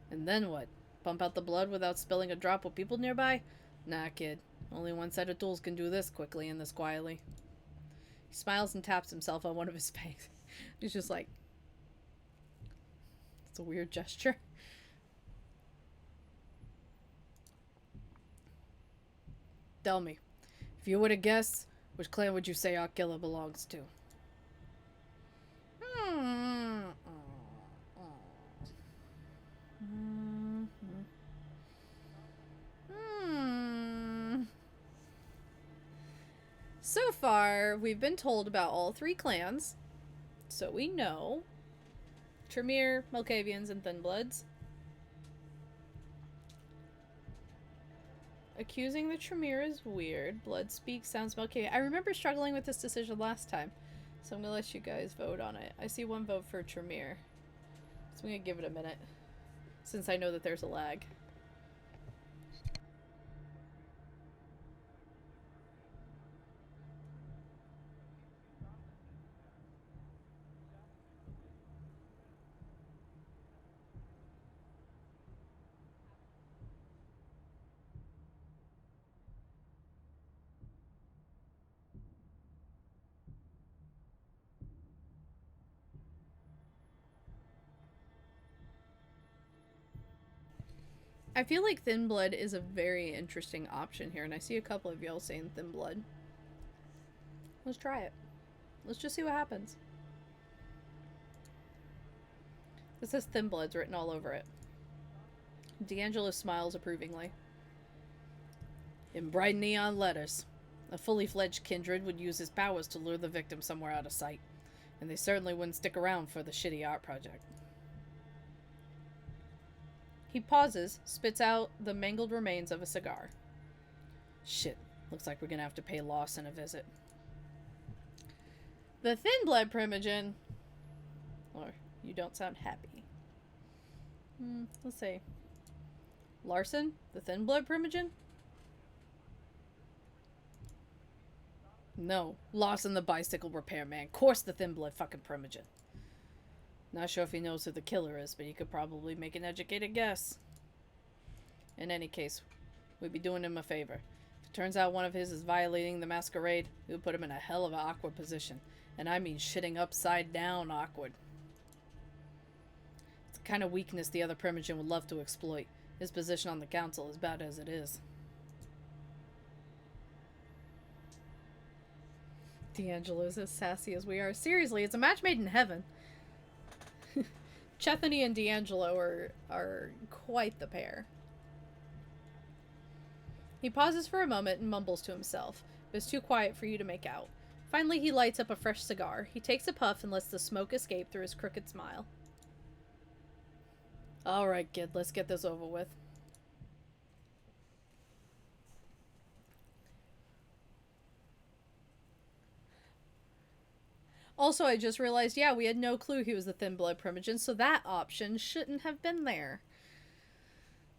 And then what? Pump out the blood without spilling a drop with people nearby? Nah, kid. Only one set of tools can do this quickly and this quietly. He smiles and taps himself on one of his fangs. He's just like... It's a weird gesture. Tell me, if you were to guess, which clan would you say our killer belongs to? So far, we've been told about all three clans. So we know Tremere, Malkavians, and Thinbloods. Accusing the Tremere is weird. Blood speak sounds Malkavian. I remember struggling with this decision last time. So I'm gonna let you guys vote on it. I see one vote for Tremere. So I'm gonna give it a minute. Since I know that there's a lag. I feel like Thin Blood is a very interesting option here, and I see a couple of y'all saying Thin Blood. Let's try it. Let's just see what happens. This says Thin Blood's written all over it. D'Angelo smiles approvingly. In bright neon letters. A fully fledged kindred would use his powers to lure the victim somewhere out of sight. And they certainly wouldn't stick around for the shitty art project. He pauses, spits out the mangled remains of a cigar. Shit, looks like we're gonna have to pay Lawson a visit. The Thin Blood Primogen. Or, you don't sound happy. Let's see. Larson, the Thin Blood Primogen? No, Lawson the bicycle repairman. Course the Thin Blood fucking Primogen. Not sure if he knows who the killer is, but he could probably make an educated guess. In any case, we'd be doing him a favor. If it turns out one of his is violating the Masquerade, we would put him in a hell of an awkward position. And I mean shitting upside down awkward. It's the kind of weakness the other Primogen would love to exploit. His position on the council is bad as it is. D'Angelo's as sassy as we are. Seriously, it's a match made in heaven. Chethany and D'Angelo are quite the pair. He pauses for a moment and mumbles to himself, but it's too quiet for you to make out. Finally, he lights up a fresh cigar. He takes a puff and lets the smoke escape through his crooked smile. Alright, kid, let's get this over with. Also, I just realized, yeah, we had no clue he was the Thin Blood Primogen, so that option shouldn't have been there.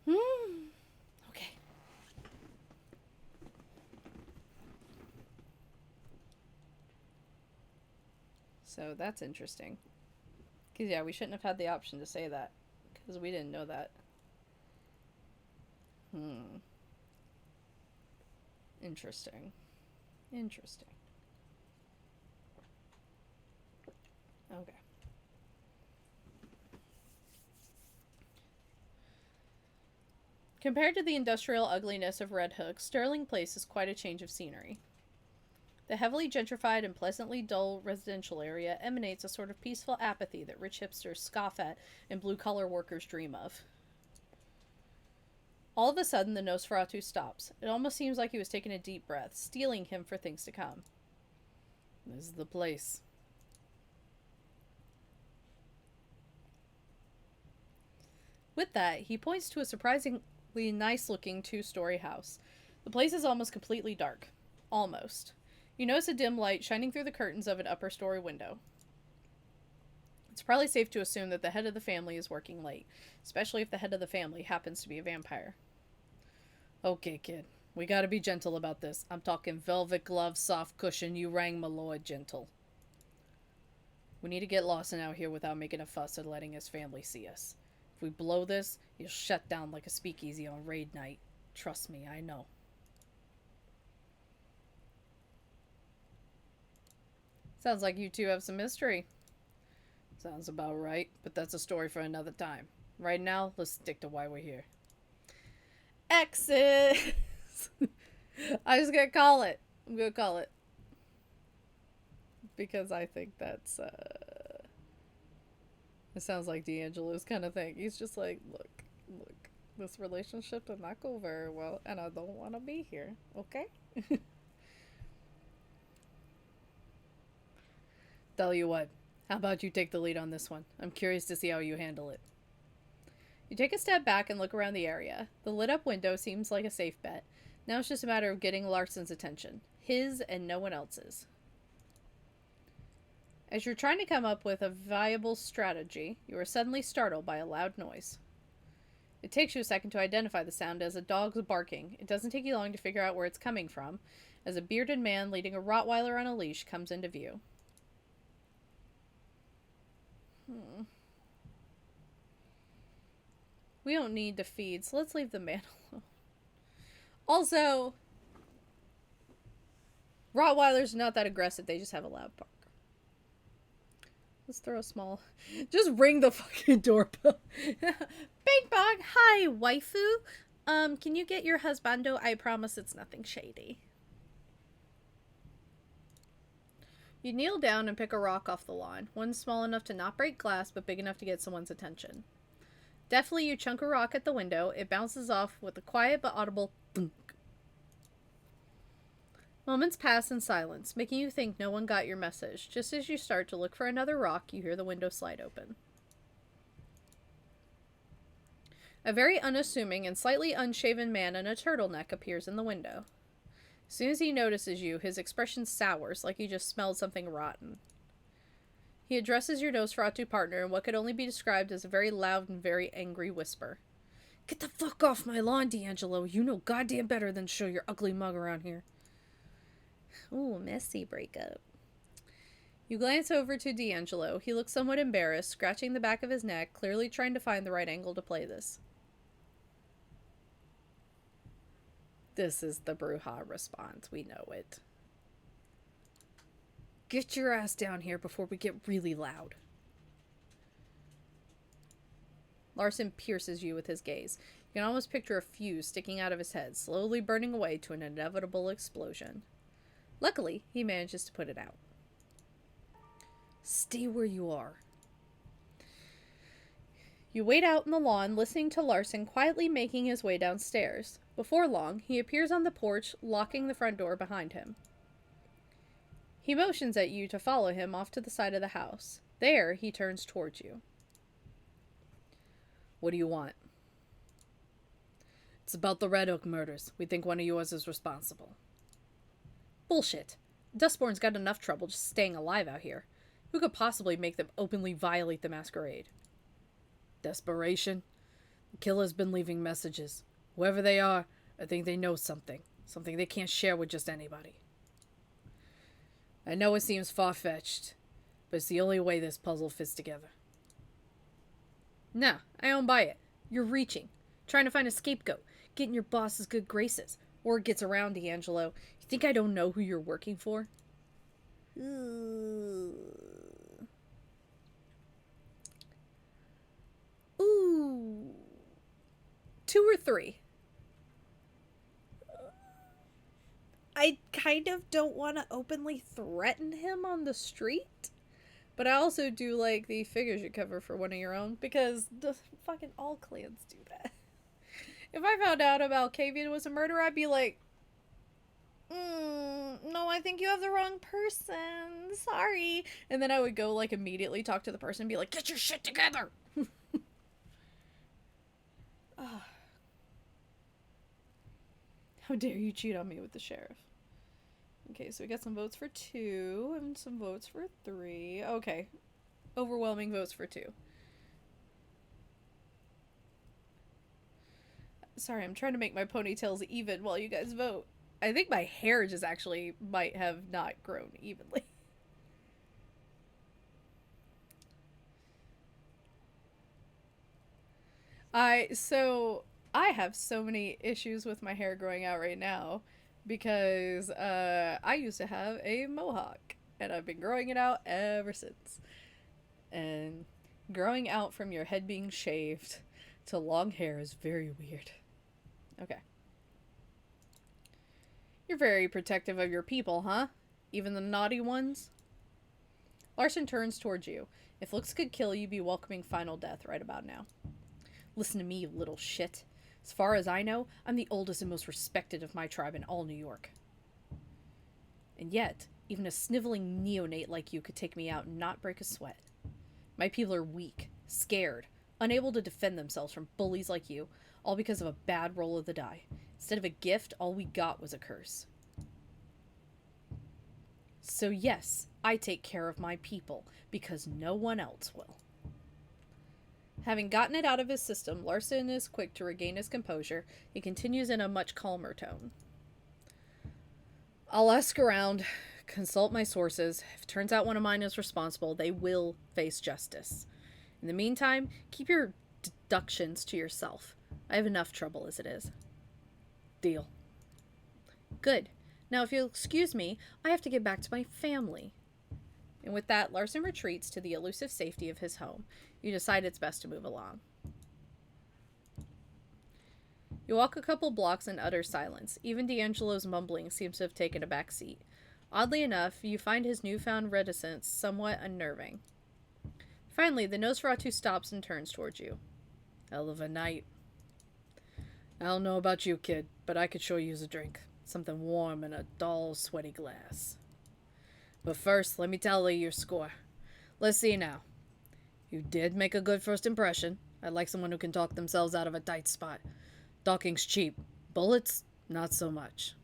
Okay. So that's interesting. Because, yeah, we shouldn't have had the option to say that. Because we didn't know that. Interesting. Interesting. Okay. Compared to the industrial ugliness of Red Hook, Sterling Place is quite a change of scenery. The heavily gentrified and pleasantly dull residential area emanates a sort of peaceful apathy that rich hipsters scoff at and blue-collar workers dream of. All of a sudden, the Nosferatu stops. It almost seems like he was taking a deep breath, steeling him for things to come. This is the place. With that, he points to a surprisingly nice-looking two-story house. The place is almost completely dark. Almost. You notice a dim light shining through the curtains of an upper-story window. It's probably safe to assume that the head of the family is working late, especially if the head of the family happens to be a vampire. Okay, kid. We gotta be gentle about this. I'm talking velvet glove, soft cushion, you rang my lord gentle. We need to get Lawson out here without making a fuss and letting his family see us. If we blow this, he'll shut down like a speakeasy on raid night. Trust me, I know. Sounds like you two have some mystery. Sounds about right, but that's a story for another time. Right now, let's stick to why we're here. Exit! I'm just gonna call it. I'm gonna call it. Because I think that's, it sounds like D'Angelo's kind of thing. He's just like, look, this relationship did not go very well, and I don't want to be here, okay? Tell you what, how about you take the lead on this one? I'm curious to see how you handle it. You take a step back and look around the area. The lit up window seems like a safe bet. Now it's just a matter of getting Larson's attention. His and no one else's. As you're trying to come up with a viable strategy, you are suddenly startled by a loud noise. It takes you a second to identify the sound as a dog's barking. It doesn't take you long to figure out where it's coming from, as a bearded man leading a Rottweiler on a leash comes into view. We don't need to feed, so let's leave the man alone. Also, Rottweilers are not that aggressive, they just have a loud bark. Let's throw a small... Just ring the fucking doorbell. Bing bong! Hi, waifu! Can you get your husbando? I promise it's nothing shady. You kneel down and pick a rock off the lawn. One small enough to not break glass, but big enough to get someone's attention. Deftly, you chunk a rock at the window. It bounces off with a quiet but audible thunk. Moments pass in silence, making you think no one got your message. Just as you start to look for another rock, you hear the window slide open. A very unassuming and slightly unshaven man in a turtleneck appears in the window. As soon as he notices you, his expression sours, like he just smelled something rotten. He addresses your Nosferatu partner in what could only be described as a very loud and very angry whisper. Get the fuck off my lawn, D'Angelo. You know goddamn better than to show your ugly mug around here. Ooh, messy breakup. You glance over to D'Angelo. He looks somewhat embarrassed, scratching the back of his neck, clearly trying to find the right angle to play this. This is the Brujah response. We know it. Get your ass down here before we get really loud. Larson pierces you with his gaze. You can almost picture a fuse sticking out of his head, slowly burning away to an inevitable explosion. Luckily, he manages to put it out. Stay where you are. You wait out in the lawn, listening to Larson quietly making his way downstairs. Before long, he appears on the porch, locking the front door behind him. He motions at you to follow him off to the side of the house. There, he turns towards you. What do you want? It's about the Red Oak murders. We think one of yours is responsible. Bullshit. Dustborn's got enough trouble just staying alive out here. Who could possibly make them openly violate the Masquerade? Desperation? The killer's been leaving messages. Whoever they are, I think they know something. Something they can't share with just anybody. I know it seems far-fetched, but it's the only way this puzzle fits together. No, I don't buy it. You're reaching. Trying to find a scapegoat. Getting your boss's good graces. Word gets around, D'Angelo. You think I don't know who you're working for? Ooh. 2 or 3. I kind of don't want to openly threaten him on the street. But I also do like the figures you cover for one of your own, because the fucking all clans do that. If I found out about Kavian was a murderer, I'd be like, no, I think you have the wrong person. Sorry. And then I would go, like, immediately talk to the person and be like, get your shit together. Oh. How dare you cheat on me with the sheriff? Okay, so we got some votes for 2 and some votes for 3. Okay. Overwhelming votes for 2. Sorry, I'm trying to make my ponytails even while you guys vote. I think my hair just actually might have not grown evenly. I have so many issues with my hair growing out right now because I used to have a mohawk and I've been growing it out ever since. And growing out from your head being shaved to long hair is very weird. Okay. You're very protective of your people, huh? Even the naughty ones? Larson turns towards you. If looks could kill, you'd be welcoming final death right about now. Listen to me, you little shit. As far as I know, I'm the oldest and most respected of my tribe in all New York. And yet, even a sniveling neonate like you could take me out and not break a sweat. My people are weak, scared, unable to defend themselves from bullies like you, all because of a bad roll of the die. Instead of a gift, all we got was a curse. So yes, I take care of my people, because no one else will. Having gotten it out of his system, Larson is quick to regain his composure. He continues in a much calmer tone. I'll ask around, consult my sources. If it turns out one of mine is responsible, they will face justice. In the meantime, keep your deductions to yourself. I have enough trouble as it is. Deal. Good. Now, if you'll excuse me, I have to get back to my family. And with that, Larson retreats to the elusive safety of his home. You decide it's best to move along. You walk a couple blocks in utter silence. Even D'Angelo's mumbling seems to have taken a back seat. Oddly enough, you find his newfound reticence somewhat unnerving. Finally, the Nosferatu stops and turns towards you. Hell of a night. I don't know about you, kid, but I could sure use a drink. Something warm in a dull, sweaty glass. But first, let me tally your score. Let's see now. You did make a good first impression. I like someone who can talk themselves out of a tight spot. Talking's cheap. Bullets, not so much.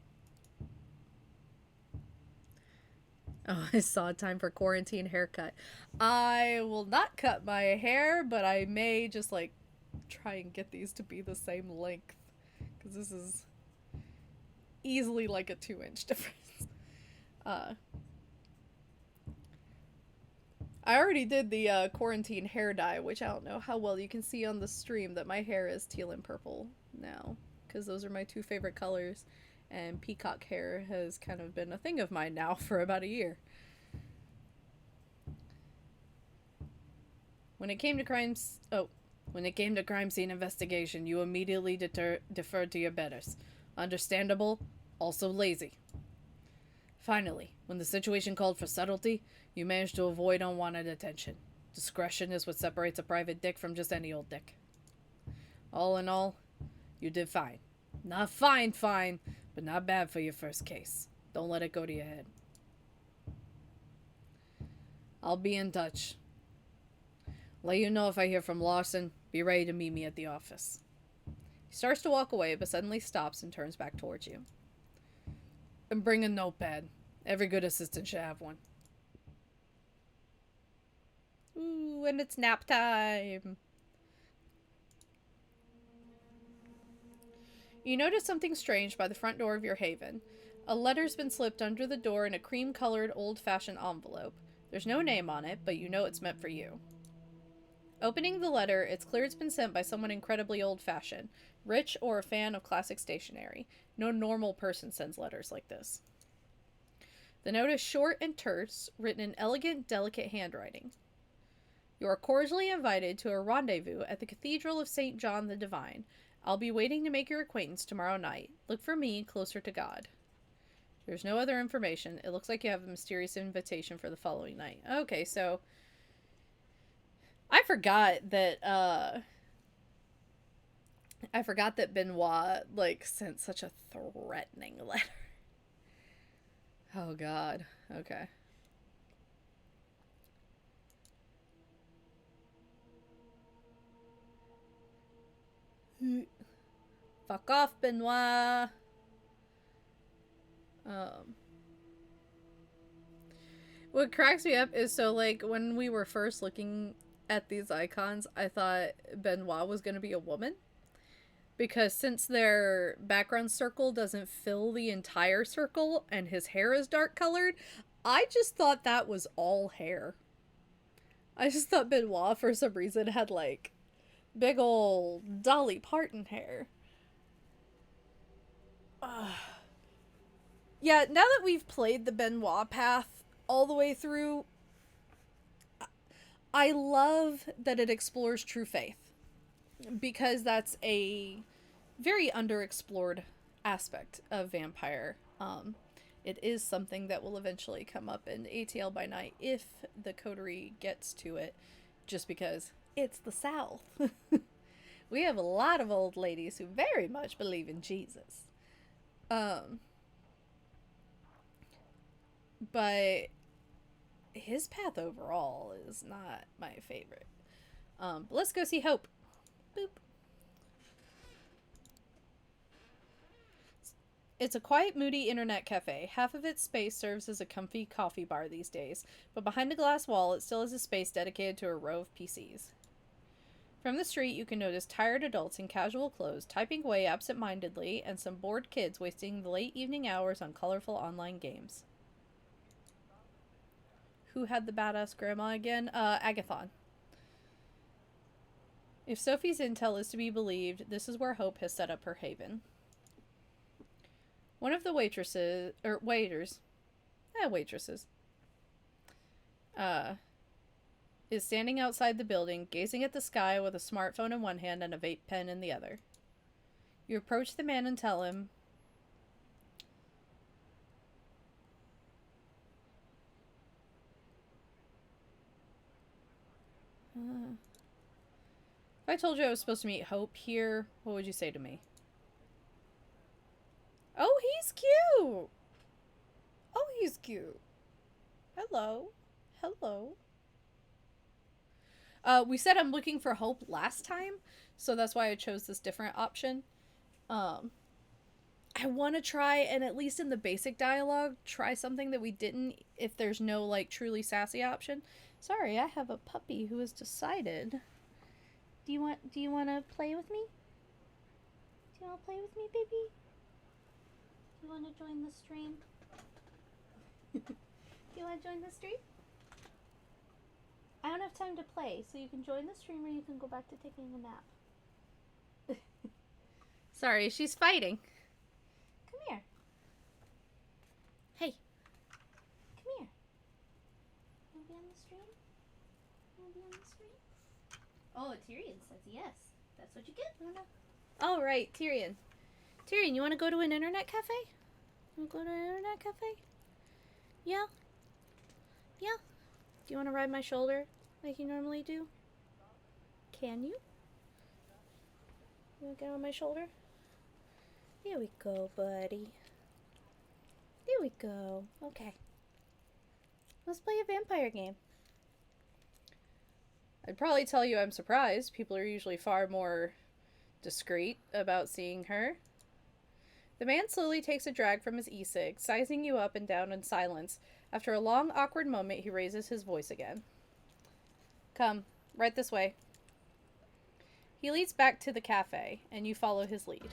Oh, I saw time for quarantine haircut. I will not cut my hair, but I may just, like, try and get these to be the same length. Because this is easily, like, a 2-inch difference. I already did the quarantine hair dye, which I don't know how well you can see on the stream that my hair is teal and purple now. Because those are my 2 favorite colors. And peacock hair has kind of been a thing of mine now for about a year. When it came to crime scene investigation, you immediately deferred to your betters. Understandable, also lazy. Finally, when the situation called for subtlety, you managed to avoid unwanted attention. Discretion is what separates a private dick from just any old dick. All in all, you did fine. Not fine, but not bad for your first case. Don't let it go to your head. I'll be in touch. Let you know if I hear from Larson. Be ready to meet me at the office. He starts to walk away, but suddenly stops and turns back towards you. And bring a notepad. Every good assistant should have one. Ooh, and it's nap time. You notice something strange by the front door of your haven. A letter's been slipped under the door in a cream-colored, old-fashioned envelope. There's no name on it, but you know it's meant for you. Opening the letter, it's clear it's been sent by someone incredibly old-fashioned, rich or a fan of classic stationery. No normal person sends letters like this. The note is short and terse, written in elegant, delicate handwriting. You are cordially invited to a rendezvous at the Cathedral of St. John the Divine. I'll be waiting to make your acquaintance tomorrow night. Look for me closer to God. There's no other information. It looks like you have a mysterious invitation for the following night. Okay, so I forgot that Benoit like sent such a threatening letter. Oh god. Okay. Fuck off, Benoit. Um What cracks me up is, so like when we were first looking at these icons, I thought Benoit was going to be a woman, because since their background circle doesn't fill the entire circle and his hair is dark colored, I just thought that was all hair. I just thought Benoit for some reason had like big ol' Dolly Parton hair. Ugh. Yeah, now that we've played the Benoit path all the way through, I love that it explores true faith, because that's a very underexplored aspect of vampire. It is something that will eventually come up in ATL by Night if the Coterie gets to it, just because it's the South. We have a lot of old ladies who very much believe in Jesus. But his path overall is not my favorite. But let's go see Hope. Boop. It's a quiet, moody internet cafe. Half of its space serves as a comfy coffee bar these days, but behind a glass wall, it still has a space dedicated to a row of PCs. From the street, you can notice tired adults in casual clothes typing away absent-mindedly, and some bored kids wasting the late evening hours on colorful online games. Who had the badass grandma again? Agathon. If Sophie's intel is to be believed, this is where Hope has set up her haven. One of the waitresses, is standing outside the building, gazing at the sky with a smartphone in one hand and a vape pen in the other. You approach the man and tell him, if I told you I was supposed to meet Hope here, what would you say to me? Oh, he's cute! Oh, he's cute. Hello. Hello. We said I'm looking for Hope last time, so that's why I chose this different option. I want to try, and at least in the basic dialogue, try something that we didn't if there's no, like, truly sassy option. Sorry, I have a puppy who has decided. Do you want to play with me? Do you want to play with me, baby? Do you want to join the stream? Do you want to join the stream? I don't have time to play, so you can join the stream or you can go back to taking a nap. Sorry, she's fighting. Come here. Hey. Come here. You want to be on the stream? You want to be on the stream? Oh, Tyrion says yes. That's what you get, Luna. All right, Tyrion. Tyrion, you want to go to an internet cafe? You want to go to an internet cafe? Yeah? Yeah? Do you want to ride my shoulder like you normally do? Can you? You want to get on my shoulder? There we go, buddy. There we go. Okay. Let's play a vampire game. I'd probably tell you I'm surprised. People are usually far more discreet about seeing her. The man slowly takes a drag from his e-cig, sizing you up and down in silence. After a long, awkward moment, he raises his voice again. Come, right this way. He leads back to the cafe, and you follow his lead.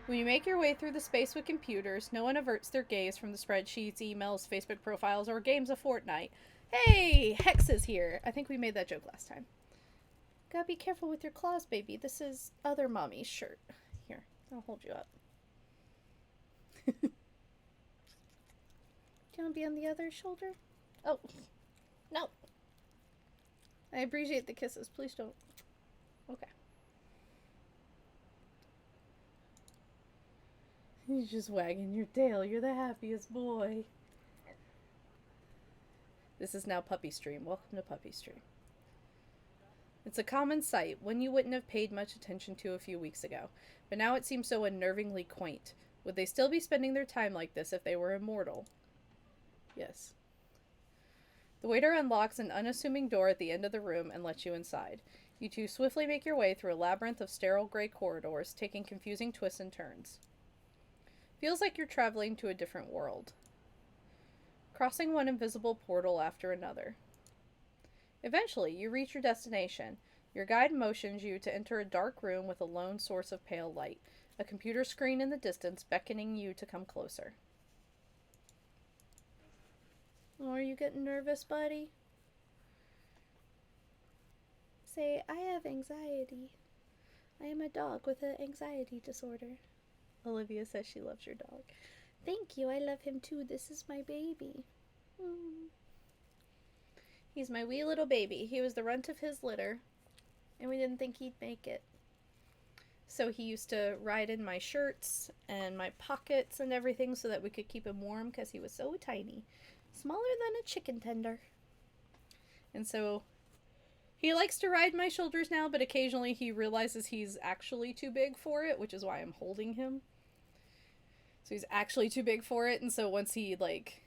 When you make your way through the space with computers, no one averts their gaze from the spreadsheets, emails, Facebook profiles, or games of Fortnite. Hey, Hex is here. I think we made that joke last time. Gotta be careful with your claws, baby. This is other mommy's shirt. Here, I'll hold you up. Do you want to be on the other shoulder? Oh, no. I appreciate the kisses. Please don't. Okay. You're just wagging your tail. You're the happiest boy. This is now Puppy Stream. Welcome to Puppy Stream. It's a common sight, one you wouldn't have paid much attention to a few weeks ago, but now it seems so unnervingly quaint. Would they still be spending their time like this if they were immortal? Yes. The waiter unlocks an unassuming door at the end of the room and lets you inside. You two swiftly make your way through a labyrinth of sterile gray corridors, taking confusing twists and turns. Feels like you're traveling to a different world. Crossing one invisible portal after another. Eventually, you reach your destination. Your guide motions you to enter a dark room with a lone source of pale light, a computer screen in the distance beckoning you to come closer. Oh, are you getting nervous, buddy? Say, I have anxiety. I am a dog with an anxiety disorder. Olivia says she loves your dog. Thank you, I love him too. This is my baby. He's my wee little baby. He was the runt of his litter, and we didn't think he'd make it. So he used to ride in my shirts and my pockets and everything so that we could keep him warm because he was so tiny. Smaller than a chicken tender. And so he likes to ride my shoulders now, but occasionally he realizes he's actually too big for it, which is why I'm holding him. So he's actually too big for it, and so once he, like,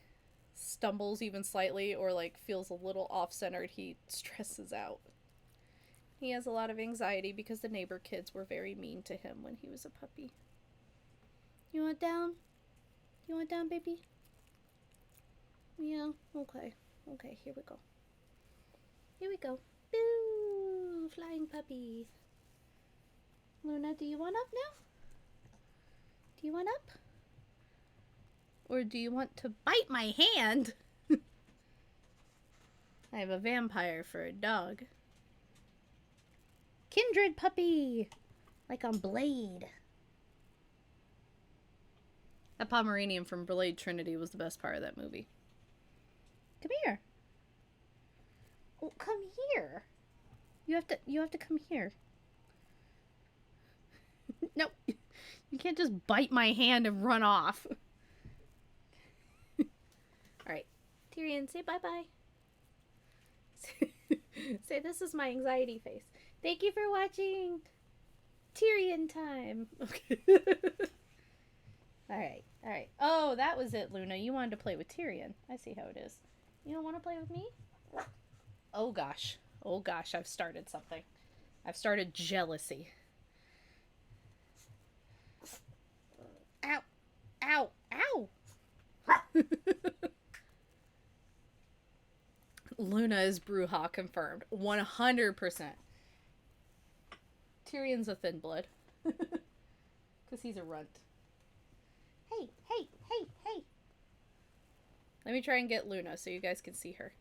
stumbles even slightly or, like, feels a little off-centered, he stresses out. He has a lot of anxiety because the neighbor kids were very mean to him when he was a puppy. You want down? You want down, baby? Yeah, okay. Okay, here we go. Here we go. Boo! Flying puppies. Luna, do you want up now? Do you want up? Or do you want to bite my hand? I have a vampire for a dog. Kindred puppy! Like on Blade. That Pomeranian from Blade Trinity was the best part of that movie. Come here. Oh, come here. You have to come here. No. You can't just bite my hand and run off. Alright. Tyrion, say bye-bye. Say this is my anxiety face. Thank you for watching. Tyrion time. Okay. Alright. Oh, that was it, Luna. You wanted to play with Tyrion. I see how it is. You don't want to play with me? Oh gosh. I've started something. I've started jealousy. Ow. Ow. Ow. Luna is Brujah confirmed. 100%. Tyrion's a thin blood. Because he's a runt. Hey. Let me try and get Luna so you guys can see her.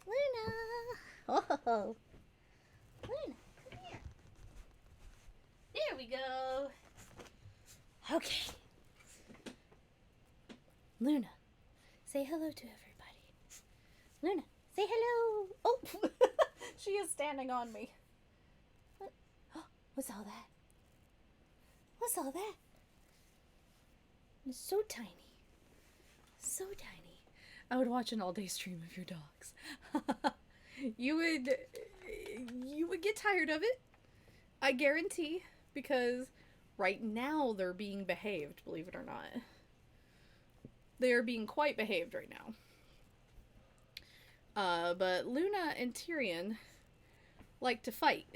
Luna! Oh! Luna, come here. There we go. Okay. Luna, say hello to everybody. Luna, say hello. Oh! She is standing on me. What? Oh, what's all that? What's all that? It's so tiny. So tiny. I would watch an all-day stream of your dogs. You would get tired of it. I guarantee, because right now they're being behaved, believe it or not. They are being quite behaved right now. But Luna and Tyrion like to fight.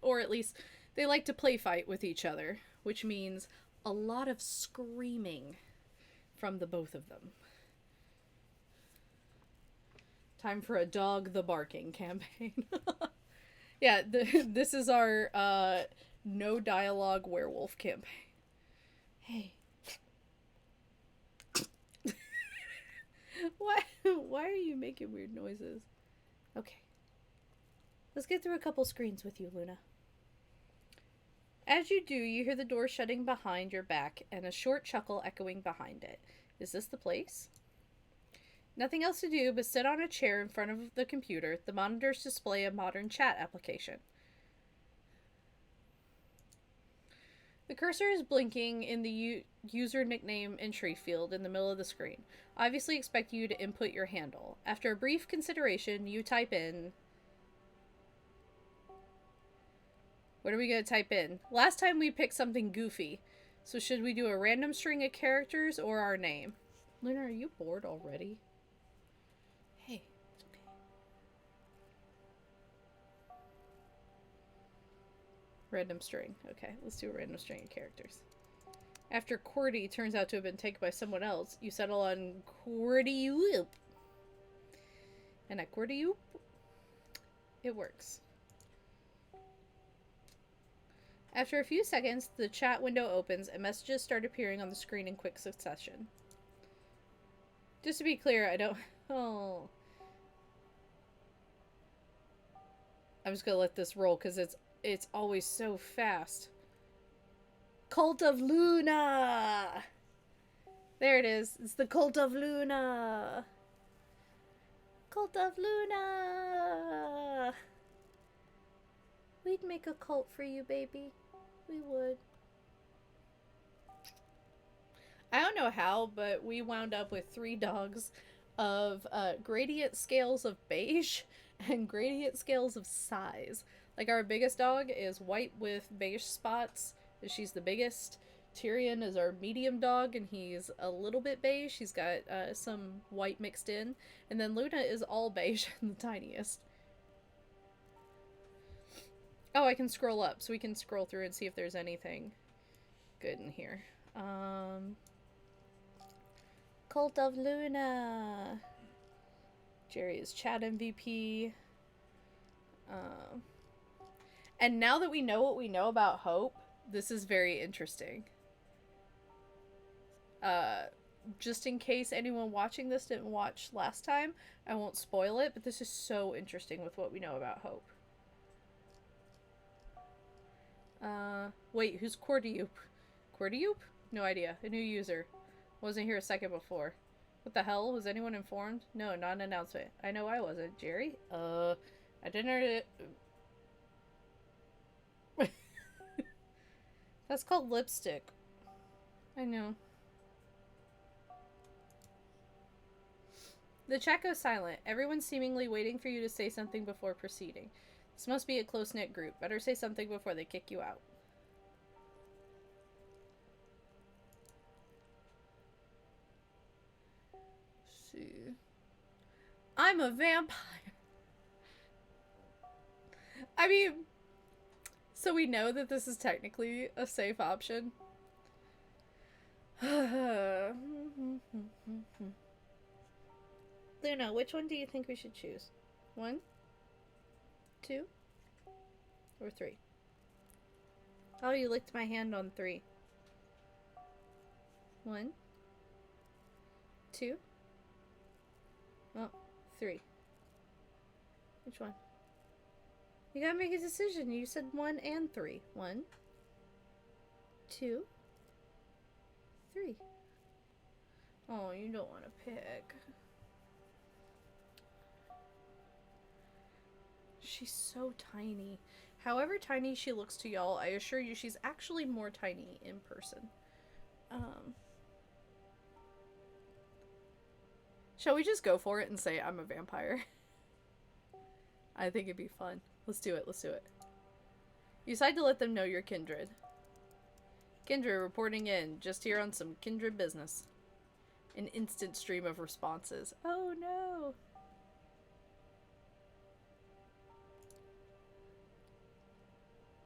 Or at least, they like to play fight with each other, which means a lot of screaming from the both of them. Time for a dog the barking campaign. Yeah, this is our no dialogue werewolf campaign. Hey. Why are you making weird noises? Okay. Let's get through a couple screens with you, Luna. As you do, you hear the door shutting behind your back and a short chuckle echoing behind it. Is this the place? Nothing else to do but sit on a chair in front of the computer. The monitors display a modern chat application. The cursor is blinking in the user nickname entry field in the middle of the screen. Obviously expect you to input your handle. After a brief consideration, you type in... What are we going to type in? Last time we picked something goofy. So should we do a random string of characters or our name? Luna, are you bored already? Hey, it's okay. Random string. Okay, let's do a random string of characters. After QWERTY turns out to have been taken by someone else, you settle on QWERTY. And at QWERTY, it works. After a few seconds, the chat window opens and messages start appearing on the screen in quick succession. Just to be clear, I don't... Oh. I'm just gonna let this roll because it's always so fast. Cult of Luna! There it is. It's the Cult of Luna! Cult of Luna! We'd make a cult for you, baby. We would. I don't know how, but we wound up with 3 dogs of gradient scales of beige and gradient scales of size. Like, our biggest dog is white with beige spots. She's the biggest. Tyrion is our medium dog, and he's a little bit beige. He's got some white mixed in. And then Luna is all beige and the tiniest. Oh, I can scroll up, so we can scroll through and see if there's anything good in here. Cult of Luna. Jerry is chat MVP. And now that we know what we know about Hope, this is very interesting. Just in case anyone watching this didn't watch last time, I won't spoil it, but this is so interesting with what we know about Hope. Wait, who's QWERTY? QWERTY? No idea. A new user. Wasn't here a second before. What the hell? Was anyone informed? No, not an announcement. I know I wasn't. Jerry? I didn't... That's called lipstick. I know. The chat goes silent. Everyone's seemingly waiting for you to say something before proceeding. This must be a close-knit group. Better say something before they kick you out. Let's see. I'm a vampire. I mean, so we know that this is technically a safe option. Luna, which one do you think we should choose? 1, 2, or 3? Oh, you licked my hand on 3. 1, 2, oh, 3. Which one? You gotta make a decision. You said 1 and 3. 1, 2, 3. Oh, you don't want to pick. She's so tiny. However tiny she looks to y'all, I assure you she's actually more tiny in person. Shall we just go for it and say I'm a vampire? I think it'd be fun. Let's do it. Let's do it. You decide to let them know you're Kindred. Kindred reporting in, just here on some Kindred business. An instant stream of responses. Oh no!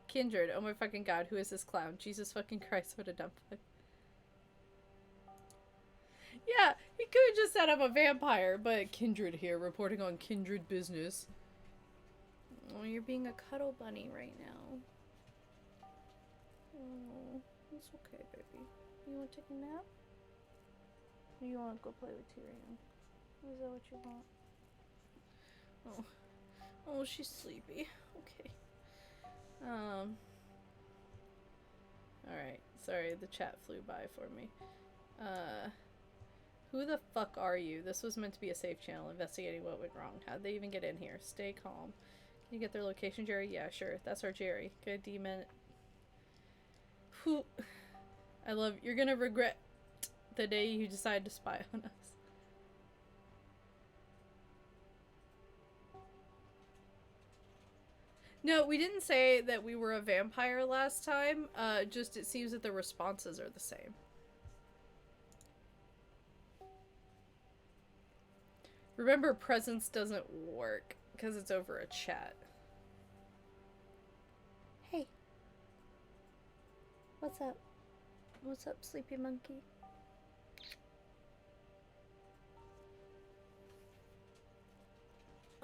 Kindred, oh my fucking god, who is this clown? Jesus fucking Christ, what a dumb fuck. Yeah, he could have just said I'm a vampire, but Kindred here, reporting on Kindred business. Oh, you're being a cuddle bunny right now. Oh, it's okay, baby. You want to take a nap? Or you want to go play with Tyrion? Is that what you want? Oh. Oh, she's sleepy. Okay. Alright. Sorry, the chat flew by for me. Who the fuck are you? This was meant to be a safe channel investigating what went wrong. How'd they even get in here? Stay calm. Can you get their location, Jerry? Yeah, sure. That's our Jerry. Good demon. Who? I love. You're gonna regret the day you decide to spy on us. No, we didn't say that we were a vampire last time. Just it seems that the responses are the same. Remember, presence doesn't work because it's over a chat. Hey. What's up? What's up, sleepy monkey?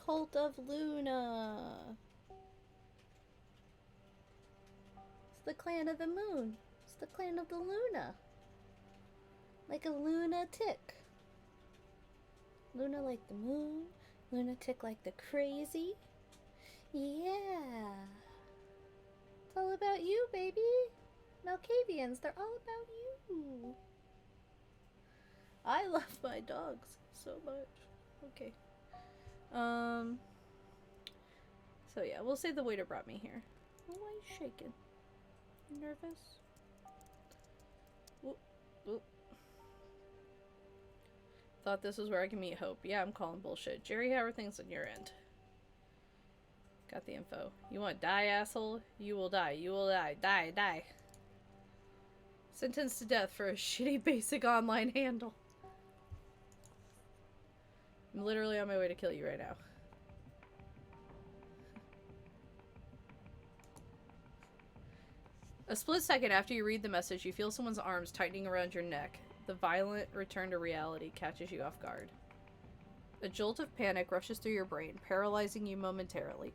Cult of Luna. It's the clan of the moon. It's the clan of the Luna. Like a lunatic. Luna like the moon. Lunatic like the crazy. Yeah. It's all about you, baby. Malkavians, they're all about you. I love my dogs so much. Okay. So yeah, we'll say the waiter brought me here. Oh, why are you shaking? You nervous? Oop, oop. Thought this was where I can meet Hope. Yeah, I'm calling bullshit. Jerry, how are things on your end? Got the info. You want to die, asshole? You will die. You will die. Die, die. Sentenced to death for a shitty basic online handle. I'm literally on my way to kill you right now. A split second after you read the message, you feel someone's arms tightening around your neck. The violent return to reality catches you off guard. A jolt of panic rushes through your brain, paralyzing you momentarily.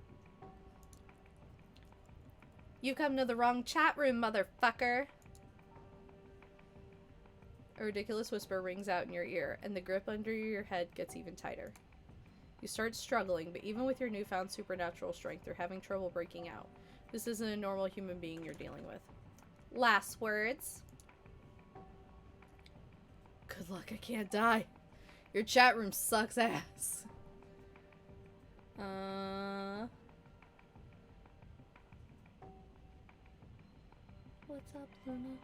You come to the wrong chat room, motherfucker! A ridiculous whisper rings out in your ear, and the grip under your head gets even tighter. You start struggling, but even with your newfound supernatural strength, you're having trouble breaking out. This isn't a normal human being you're dealing with. Last words. Good luck, I can't die. Your chat room sucks ass. What's up, Luna?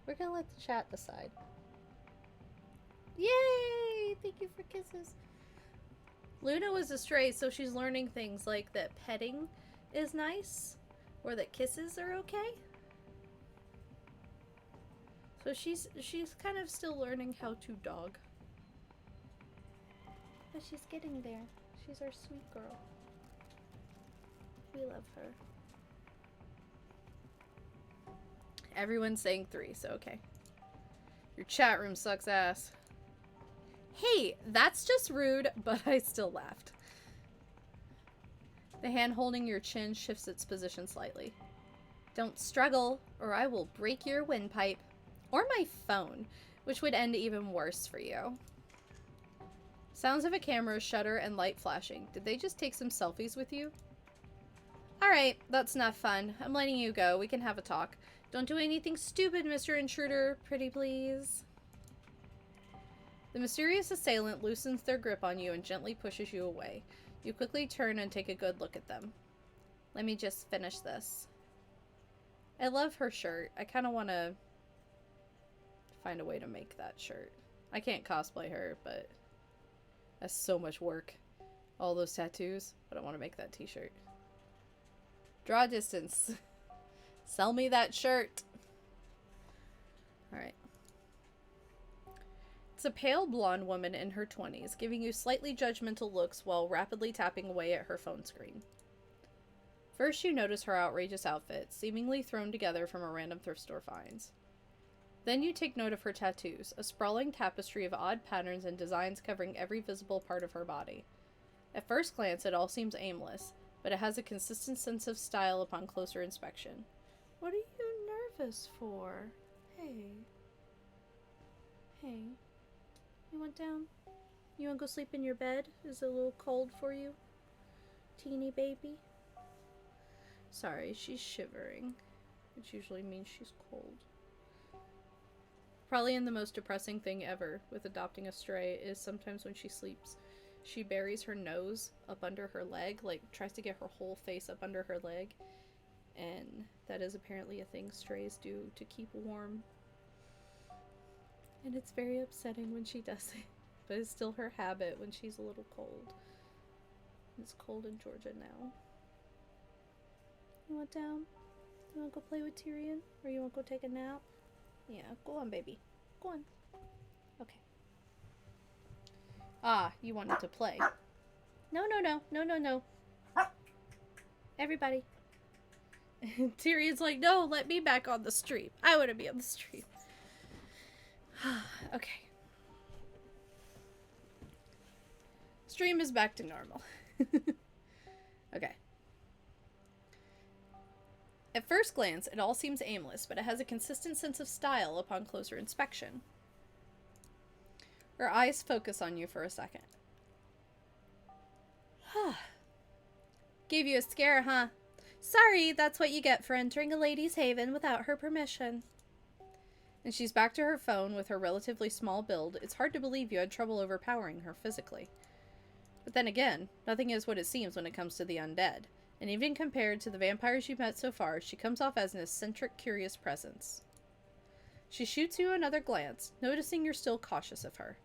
We're gonna let the chat decide. Yay! Thank you for kisses. Luna was a stray, so she's learning things like that petting is nice, or that kisses are okay. So she's kind of still learning how to dog. But she's getting there. She's our sweet girl. We love her. Everyone's saying 3, so okay. Your chat room sucks ass. Hey, that's just rude, but I still laughed. The hand holding your chin shifts its position slightly. Don't struggle, or I will break your windpipe. Or my phone, which would end even worse for you. Sounds of a camera shutter and light flashing. Did they just take some selfies with you? Alright, that's enough fun. I'm letting you go. We can have a talk. Don't do anything stupid, Mr. Intruder. Pretty please. The mysterious assailant loosens their grip on you and gently pushes you away. You quickly turn and take a good look at them. Let me just finish this. I love her shirt. I kind of want to find a way to make that shirt. I can't cosplay her, but that's so much work. All those tattoos, but I want to make that t-shirt. Draw distance. Sell me that shirt. Alright. It's a pale blonde woman in her 20s, giving you slightly judgmental looks while rapidly tapping away at her phone screen. First, you notice her outrageous outfit, seemingly thrown together from a random thrift store finds. Then you take note of her tattoos, a sprawling tapestry of odd patterns and designs covering every visible part of her body. At first glance, it all seems aimless, but it has a consistent sense of style upon closer inspection. What are you nervous for? Hey. Hey. You want down? You want to go sleep in your bed? Is it a little cold for you? Teeny baby? Sorry, she's shivering, which usually means she's cold. Probably in the most depressing thing ever with adopting a stray is sometimes when she sleeps, she buries her nose up under her leg, like tries to get her whole face up under her leg, And that is apparently a thing strays do to keep warm. And it's very upsetting when she does it. But it's still her habit when she's a little cold. It's cold in Georgia now. You want down? You want to go play with Tyrion? Or you want to go take a nap? Yeah, go on, baby. Go on. Okay. Ah, you wanted to play. No, no, no. No, no, no. Everybody. Tyrion's like, no, let me back on the stream. I want to be on the stream. Okay. Stream is back to normal. Okay. At first glance, it all seems aimless, but it has a consistent sense of style upon closer inspection. Her eyes focus on you for a second. Gave you a scare, huh? Sorry, that's what you get for entering a lady's haven without her permission. And she's back to her phone with her relatively small build. It's hard to believe you had trouble overpowering her physically. But then again, nothing is what it seems when it comes to the undead. And even compared to the vampires you've met so far, she comes off as an eccentric, curious presence. She shoots you another glance, noticing you're still cautious of her.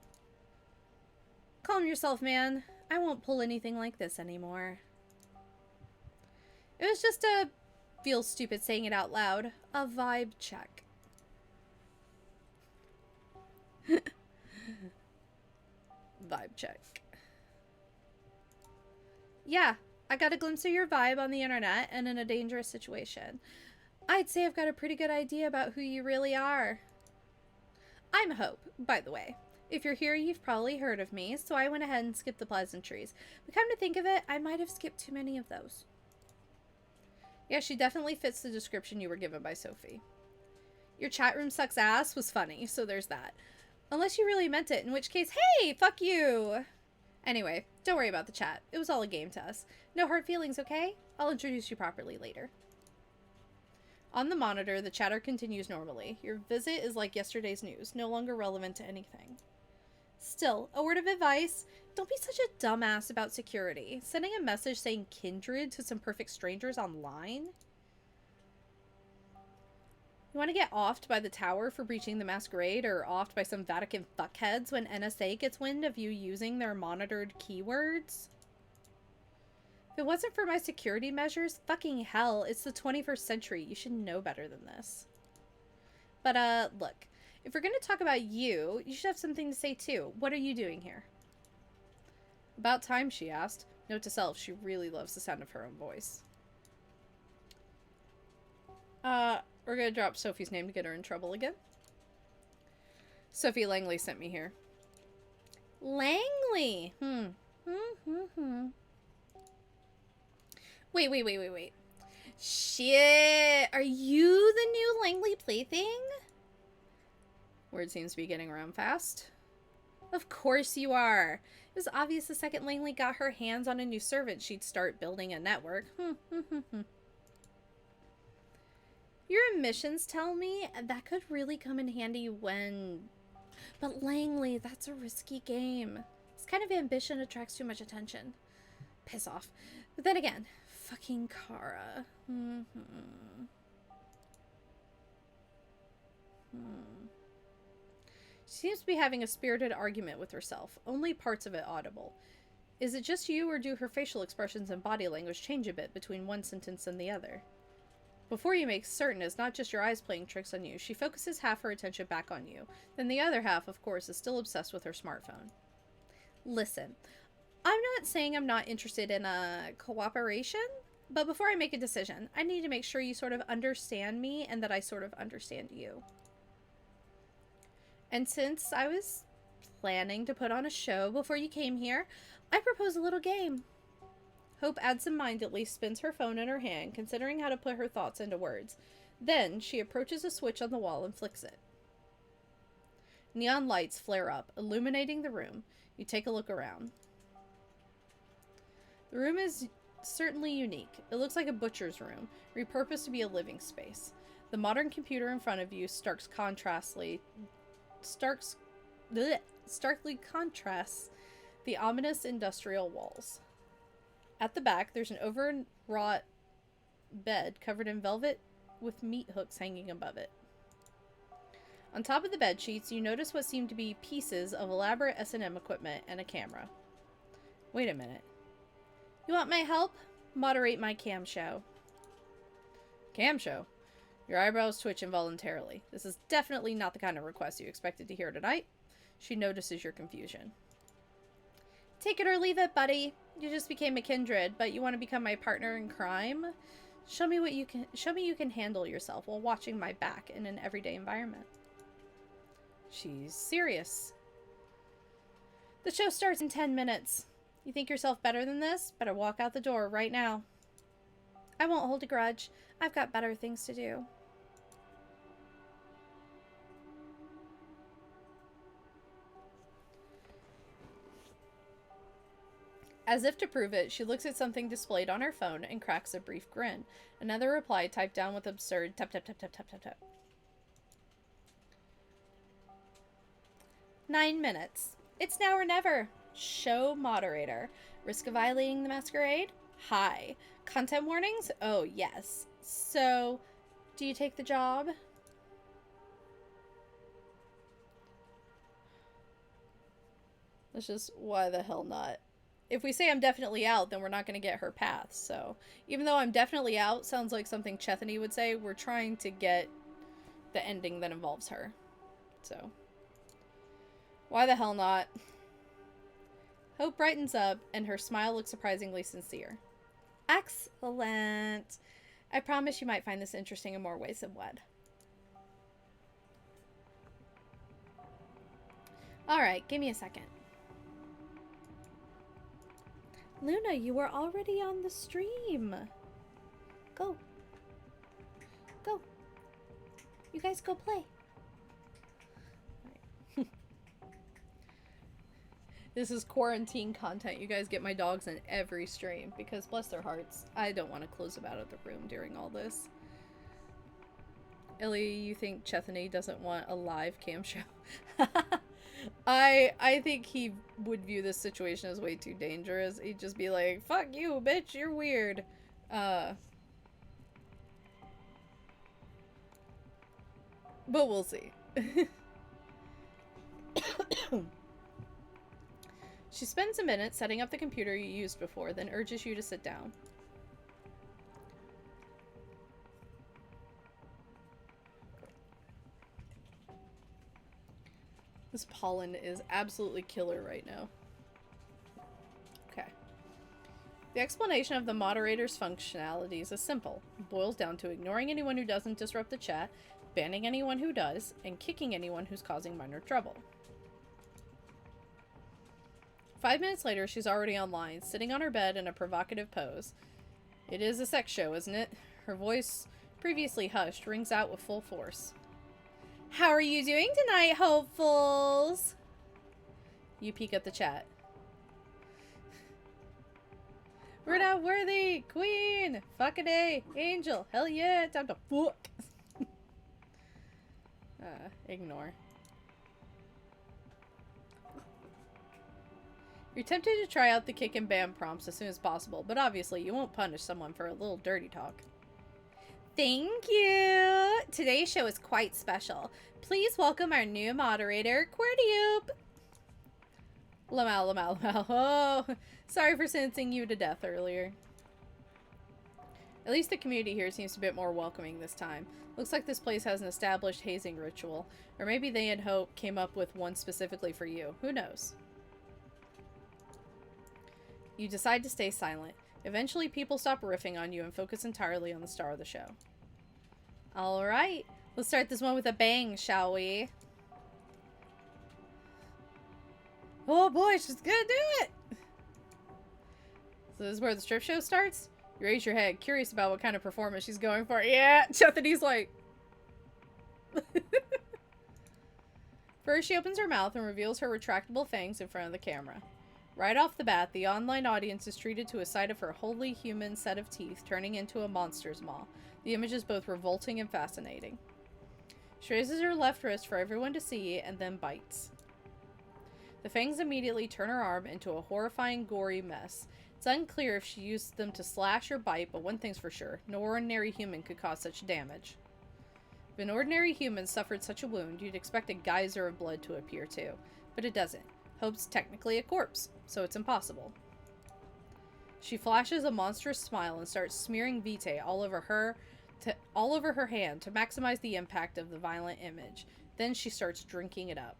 Calm yourself, man. I won't pull anything like this anymore. It was just a, feel stupid saying it out loud, a vibe check. Vibe check. Yeah, I got a glimpse of your vibe on the internet and in a dangerous situation. I'd say I've got a pretty good idea about who you really are. I'm Hope, by the way. If you're here, you've probably heard of me, so I went ahead and skipped the pleasantries. But come to think of it, I might have skipped too many of those. Yeah, she definitely fits the description you were given by Sophie. Your chat room sucks ass was funny, so there's that. Unless you really meant it, in which case, hey, fuck you! Anyway, don't worry about the chat. It was all a game to us. No hard feelings, okay? I'll introduce you properly later. On the monitor, the chatter continues normally. Your visit is like yesterday's news, no longer relevant to anything. Still, a word of advice, don't be such a dumbass about security. Sending a message saying kindred to some perfect strangers online? You want to get offed by the tower for breaching the Masquerade, or offed by some Vatican fuckheads when NSA gets wind of you using their monitored keywords? If it wasn't for my security measures, fucking hell, it's the 21st century. You should know better than this. But, look. If we're going to talk about you, you should have something to say too. What are you doing here? About time, she asked. Note to self, she really loves the sound of her own voice. We're going to drop Sophie's name to get her in trouble again. Sophie Langley sent me here. Langley! Wait. Shit! Are you the new Langley plaything? Word seems to be getting around fast. Of course you are. It was obvious the second Langley got her hands on a new servant, she'd start building a network. Your emissions tell me that could really come in handy when... But Langley, that's a risky game. This kind of ambition attracts too much attention. Piss off. But then again, fucking Kara. She seems to be having a spirited argument with herself, only parts of it audible. Is it just you, or do her facial expressions and body language change a bit between one sentence and the other? Before you make certain it's not just your eyes playing tricks on you, she focuses half her attention back on you. Then the other half, of course, is still obsessed with her smartphone. Listen, I'm not saying I'm not interested in a cooperation, but before I make a decision, I need to make sure you sort of understand me and that I sort of understand you. And since I was planning to put on a show before you came here, I propose a little game. Hope, absent-mindedly, spins her phone in her hand, considering how to put her thoughts into words. Then, she approaches a switch on the wall and flicks it. Neon lights flare up, illuminating the room. You take a look around. The room is certainly unique. It looks like a butcher's room, repurposed to be a living space. The modern computer in front of you starkly contrasts the ominous industrial walls. At the back, there's an overwrought bed covered in velvet with meat hooks hanging above it. On top of the bed sheets, you notice what seem to be pieces of elaborate S&M equipment and a camera. Wait a minute. You want my help? Moderate my cam show. Cam show? Your eyebrows twitch involuntarily. This is definitely not the kind of request you expected to hear tonight. She notices your confusion. Take it or leave it, buddy. You just became a kindred, but you want to become my partner in crime? Show me you can handle yourself while watching my back in an everyday environment. She's serious. The show starts in 10 minutes. You think yourself better than this? Better walk out the door right now. I won't hold a grudge. I've got better things to do. As if to prove it, she looks at something displayed on her phone and cracks a brief grin. Another reply typed down with absurd tap tap tap tap tap tap tap. 9 minutes. It's now or never. Show moderator. Risk of violating the masquerade? High. Content warnings? Oh, yes. So, do you take the job? That's just, why the hell not? If we say I'm definitely out, then we're not going to get her path. So, even though I'm definitely out sounds like something Chethany would say, we're trying to get the ending that involves her. So, why the hell not? Hope brightens up, and her smile looks surprisingly sincere. Excellent. I promise you might find this interesting in more ways than one. Alright, give me a second. Luna, you were already on the stream. Go. Go. You guys go play. This is quarantine content. You guys get my dogs in every stream because bless their hearts, I don't want to close them out of the room during all this. Ellie, you think Chethany doesn't want a live cam show? I think he would view this situation as way too dangerous. He'd just be like, fuck you, bitch, you're weird. But we'll see. She spends a minute setting up the computer you used before, then urges you to sit down. This pollen is absolutely killer right now. Okay. The explanation of the moderator's functionalities is simple. It boils down to ignoring anyone who doesn't disrupt the chat, banning anyone who does, and kicking anyone who's causing minor trouble. 5 minutes later, she's already online, sitting on her bed in a provocative pose. It is a sex show, isn't it? Her voice, previously hushed, rings out with full force. How are you doing tonight, hopefuls? You peek at the chat. We're not worthy! Queen! Fuck a day! Angel! Hell yeah! Time to fuck! Ignore. You're tempted to try out the kick and bam prompts as soon as possible, but obviously you won't punish someone for a little dirty talk. Thank you! Today's show is quite special. Please welcome our new moderator, Quirtioop! Lamau. Oh, sorry for sentencing you to death earlier. At least the community here seems a bit more welcoming this time. Looks like this place has an established hazing ritual. Or maybe they and Hope came up with one specifically for you. Who knows? You decide to stay silent. Eventually, people stop riffing on you and focus entirely on the star of the show. Alright, let's start this one with a bang, shall we? Oh boy, she's gonna do it! So this is where the strip show starts? You raise your head, curious about what kind of performance she's going for. Yeah, Chethany's like... First, she opens her mouth and reveals her retractable fangs in front of the camera. Right off the bat, the online audience is treated to a sight of her wholly human set of teeth turning into a monster's maw. The image is both revolting and fascinating. She raises her left wrist for everyone to see and then bites. The fangs immediately turn her arm into a horrifying, gory mess. It's unclear if she used them to slash or bite, but one thing's for sure. No ordinary human could cause such damage. If an ordinary human suffered such a wound, you'd expect a geyser of blood to appear too. But it doesn't. Hope's technically a corpse, so it's impossible. She flashes a monstrous smile and starts smearing Vitae all over her hand to maximize the impact of the violent image. Then she starts drinking it up.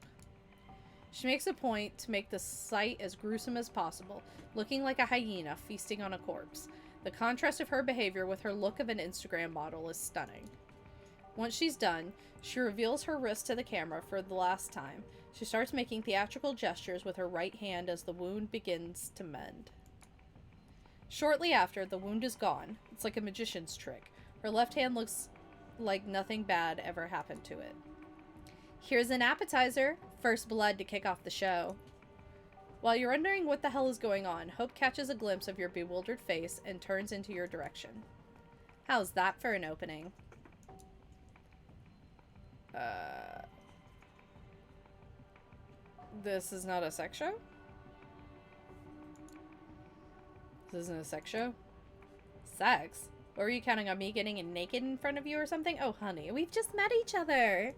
She makes a point to make the sight as gruesome as possible, looking like a hyena feasting on a corpse. The contrast of her behavior with her look of an Instagram model is stunning. Once she's done, she reveals her wrist to the camera for the last time. She starts making theatrical gestures with her right hand as the wound begins to mend. Shortly after, the wound is gone. It's like a magician's trick. Her left hand looks like nothing bad ever happened to it. Here's an appetizer. First blood to kick off the show. While you're wondering what the hell is going on, Hope catches a glimpse of your bewildered face and turns into your direction. How's that for an opening? This is not a sex show? This isn't a sex show? Sex? Or were you counting on me getting naked in front of you or something? Oh, honey, we've just met each other.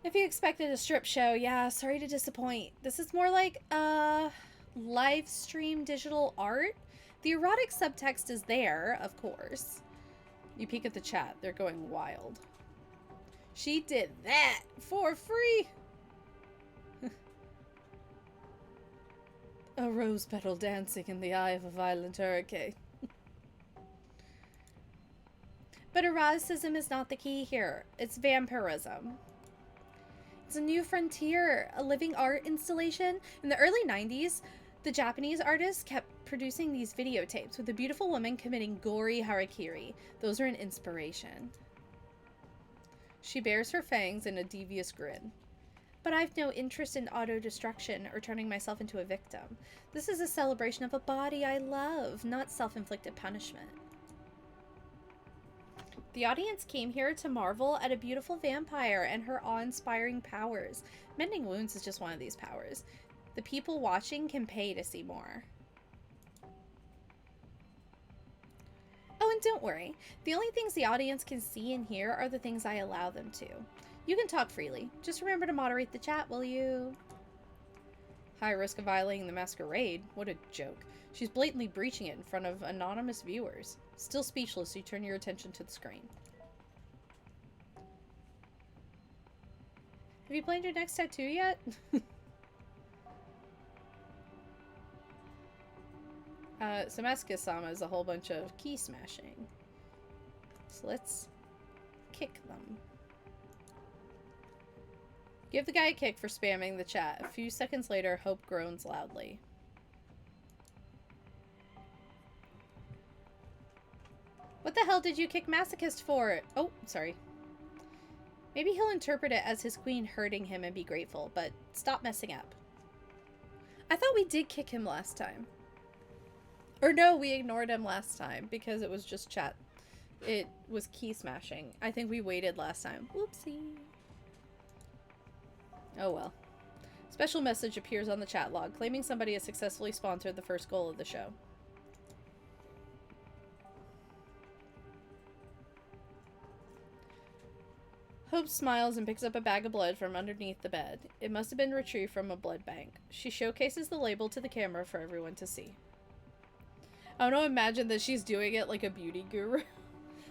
If you expected a strip show, yeah, sorry to disappoint. This is more like, live stream digital art. The erotic subtext is there, of course. You peek at the chat. They're going wild. She did that for free. A rose petal dancing in the eye of a violent hurricane. But eroticism is not the key here. It's vampirism. It's a new frontier, a living art installation. In the early 90s, the Japanese artists kept producing these videotapes with a beautiful woman committing gory harakiri. Those are an inspiration. She bares her fangs in a devious grin. But I've no interest in auto-destruction or turning myself into a victim. This is a celebration of a body I love, not self-inflicted punishment. The audience came here to marvel at a beautiful vampire and her awe-inspiring powers. Mending wounds is just one of these powers. The people watching can pay to see more. Oh, and don't worry. The only things the audience can see and hear are the things I allow them to. You can talk freely. Just remember to moderate the chat, will you? High risk of violating the Masquerade? What a joke. She's blatantly breaching it in front of anonymous viewers. Still speechless, you turn your attention to the screen. Have you planned your next tattoo yet? Samaska-sama is a whole bunch of key smashing. So let's kick them. Give the guy a kick for spamming the chat. A few seconds later, Hope groans loudly. What the hell did you kick Masochist for? Oh, sorry. Maybe he'll interpret it as his queen hurting him and be grateful, but stop messing up. I thought we did kick him last time. Or no, we ignored him last time because it was just chat. It was key smashing. I think we waited last time. Whoopsie. Oh well. Special message appears on the chat log claiming somebody has successfully sponsored the first goal of the show. Hope smiles and picks up a bag of blood from underneath the bed. It must have been retrieved from a blood bank. She showcases the label to the camera for everyone to see. I want to imagine that she's doing it like a beauty guru.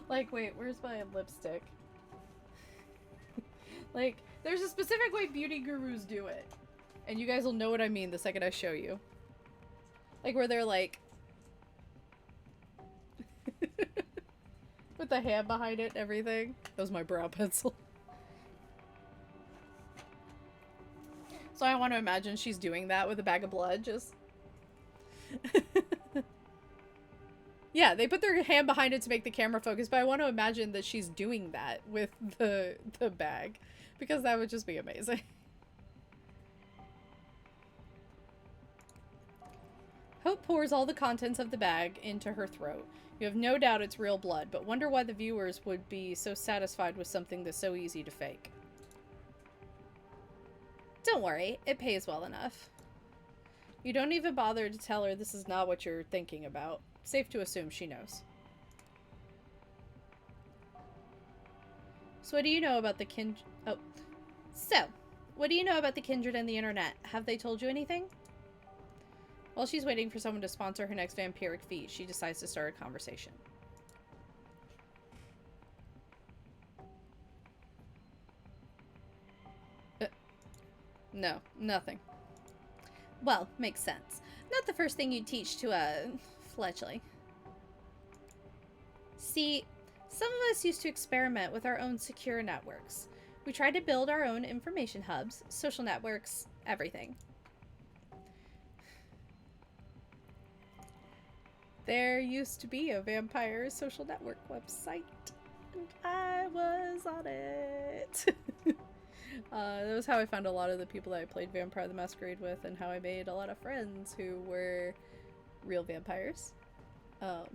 Like, wait, where's my lipstick? Like, there's a specific way beauty gurus do it. And you guys will know what I mean the second I show you. Like, where they're like... with the hand behind it and everything. That was my brow pencil. So I want to imagine she's doing that with a bag of blood, just... Yeah, they put their hand behind it to make the camera focus, but I want to imagine that she's doing that with the bag. Because that would just be amazing. Hope pours all the contents of the bag into her throat. You have no doubt it's real blood, but wonder why the viewers would be so satisfied with something that's so easy to fake. Don't worry, it pays well enough. You don't even bother to tell her this is not what you're thinking about. Safe to assume she knows. So what do you know about the what do you know about the kindred and the internet? Have they told you anything? While she's waiting for someone to sponsor her next vampiric feat, she decides to start a conversation. No, nothing. Well, makes sense. Not the first thing you'd teach to a fledgling. See, some of us used to experiment with our own secure networks. We tried to build our own information hubs, social networks, everything. There used to be a vampire social network website, and I was on it. That was how I found a lot of the people that I played Vampire the Masquerade with, and how I made a lot of friends who were real vampires. It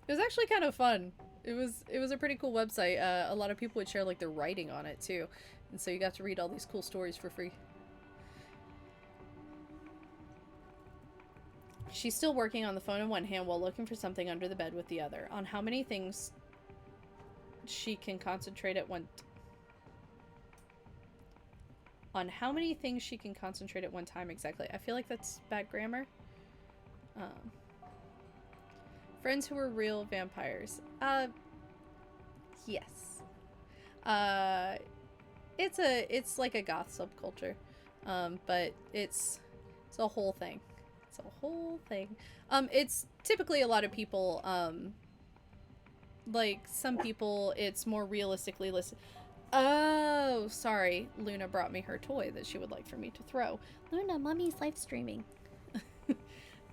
was actually kind of fun. It was a pretty cool website. A lot of people would share like their writing on it too, and so you got to read all these cool stories for free. She's still working on the phone in one hand while looking for something under the bed with the other. On how many things she can concentrate at one time exactly. I feel like that's bad grammar. Friends who were real vampires. Yes. It's like a goth subculture. But it's a whole thing. It's a whole thing. It's typically a lot of people, like some people it's more realistically listed. Oh, sorry. Luna brought me her toy that she would like for me to throw. Luna, mommy's live streaming.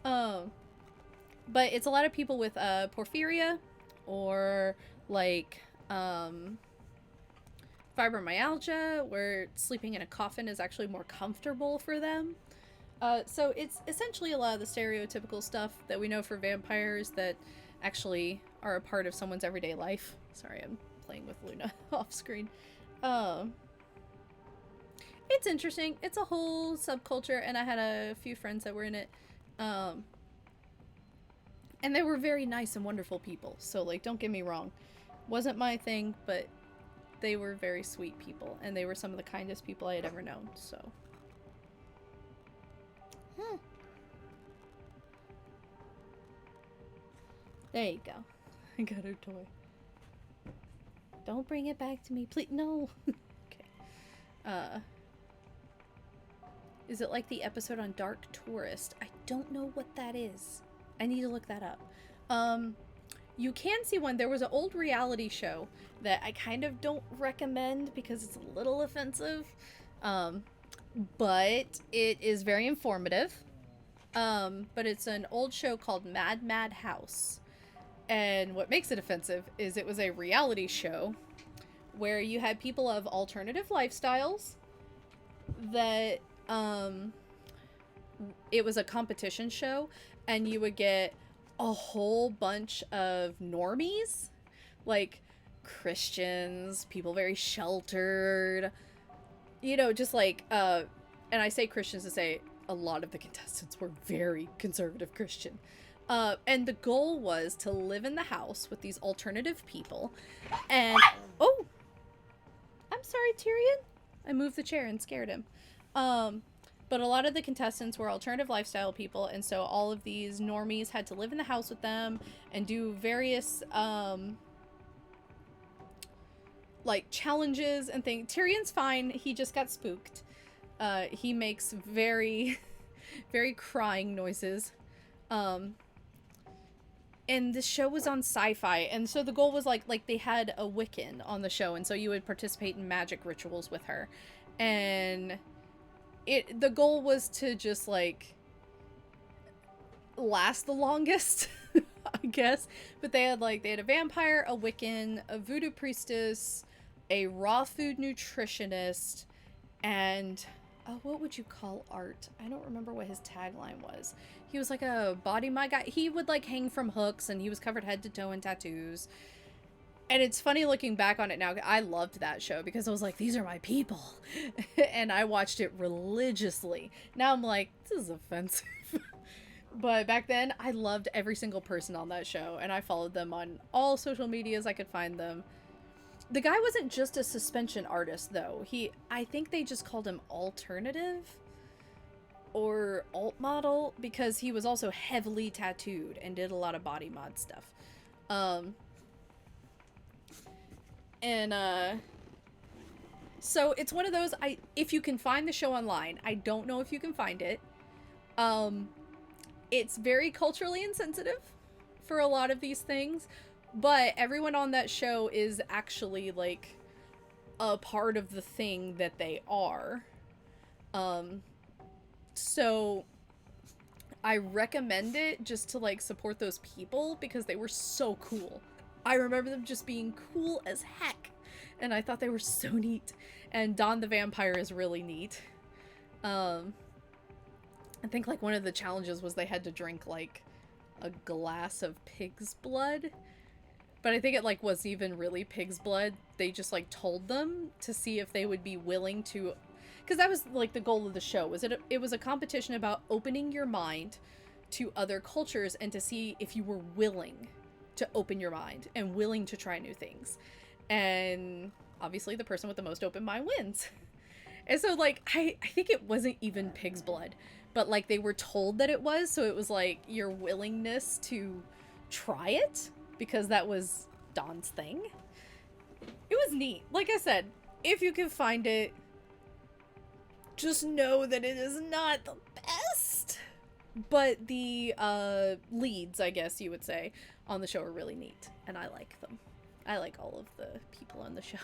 But it's a lot of people with porphyria or like fibromyalgia, where sleeping in a coffin is actually more comfortable for them. So it's essentially a lot of the stereotypical stuff that we know for vampires that actually are a part of someone's everyday life. Sorry, I'm playing with Luna off screen. It's interesting. It's a whole subculture, and I had a few friends that were in it. And they were very nice and wonderful people. So, like, don't get me wrong. Wasn't my thing, but they were very sweet people, and they were some of the kindest people I had ever known, so. There you go. I got her toy. Don't bring it back to me, please. No. Okay. Is it like the episode on Dark Tourist? I don't know what that is. I need to look that up. You can see one. There was an old reality show that I kind of don't recommend because it's a little offensive. But it is very informative. But it's an old show called Mad House. And what makes it offensive is it was a reality show where you had people of alternative lifestyles that, it was a competition show, and you would get a whole bunch of normies, like Christians, people very sheltered, you know, just like, and I say Christians to say a lot of the contestants were very conservative Christian. And the goal was to live in the house with these alternative people, and, oh, I'm sorry, Tyrion. I moved the chair and scared him. But a lot of the contestants were alternative lifestyle people, and so all of these normies had to live in the house with them and do various, like, challenges and things. Tyrion's fine. He just got spooked. He makes very, very crying noises. And the show was on Sci-Fi, and so the goal was like they had a Wiccan on the show, and so you would participate in magic rituals with her, and the goal was to just like last the longest, I guess. But they had a vampire, a Wiccan, a voodoo priestess, a raw food nutritionist, and what would you call Art? I don't remember what his tagline was. He was like a body my guy. He would like hang from hooks, and he was covered head to toe in tattoos. And it's funny looking back on it now. I loved that show because I was like, these are my people. And I watched it religiously. Now I'm like, this is offensive. But back then, I loved every single person on that show. And I followed them on all social medias I could find them. The guy wasn't just a suspension artist, though. I think they just called him alternative or alt model because he was also heavily tattooed and did a lot of body mod stuff. So it's one of those, if you can find the show online, I don't know if you can find it. It's very culturally insensitive for a lot of these things, but everyone on that show is actually, like, a part of the thing that they are. So I recommend it just to, like, support those people because they were so cool. I remember them just being cool as heck, and I thought they were so neat. And Dawn the Vampire is really neat. I think, like, one of the challenges was they had to drink, like, a glass of pig's blood. But I think it, like, wasn't even really pig's blood. They just, like, told them to see if they would be willing to... Because that was, like, the goal of the show. It was a competition about opening your mind to other cultures and to see if you were willing to open your mind and willing to try new things. And obviously the person with the most open mind wins. And so, like, I think it wasn't even pig's blood, but, like, they were told that it was, so it was, like, your willingness to try it, because that was Dawn's thing. It was neat. Like I said, if you can find it, just know that it is not the best. But the leads, I guess you would say, on the show are really neat, and I like them. I like all of the people on the show.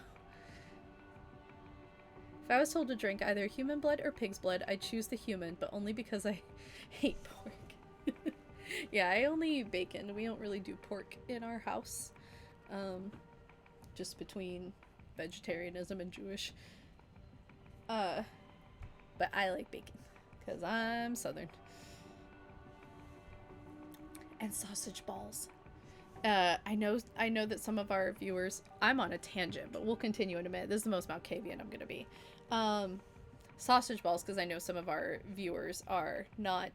If I was told to drink either human blood or pig's blood, I'd choose the human, but only because I hate pork. Yeah, I only eat bacon. We don't really do pork in our house. Just between vegetarianism and Jewish. But I like bacon, because I'm Southern. And sausage balls. I know that some of our viewers... I'm on a tangent, but we'll continue in a minute. This is the most Malkavian I'm going to be. Sausage balls, because I know some of our viewers are not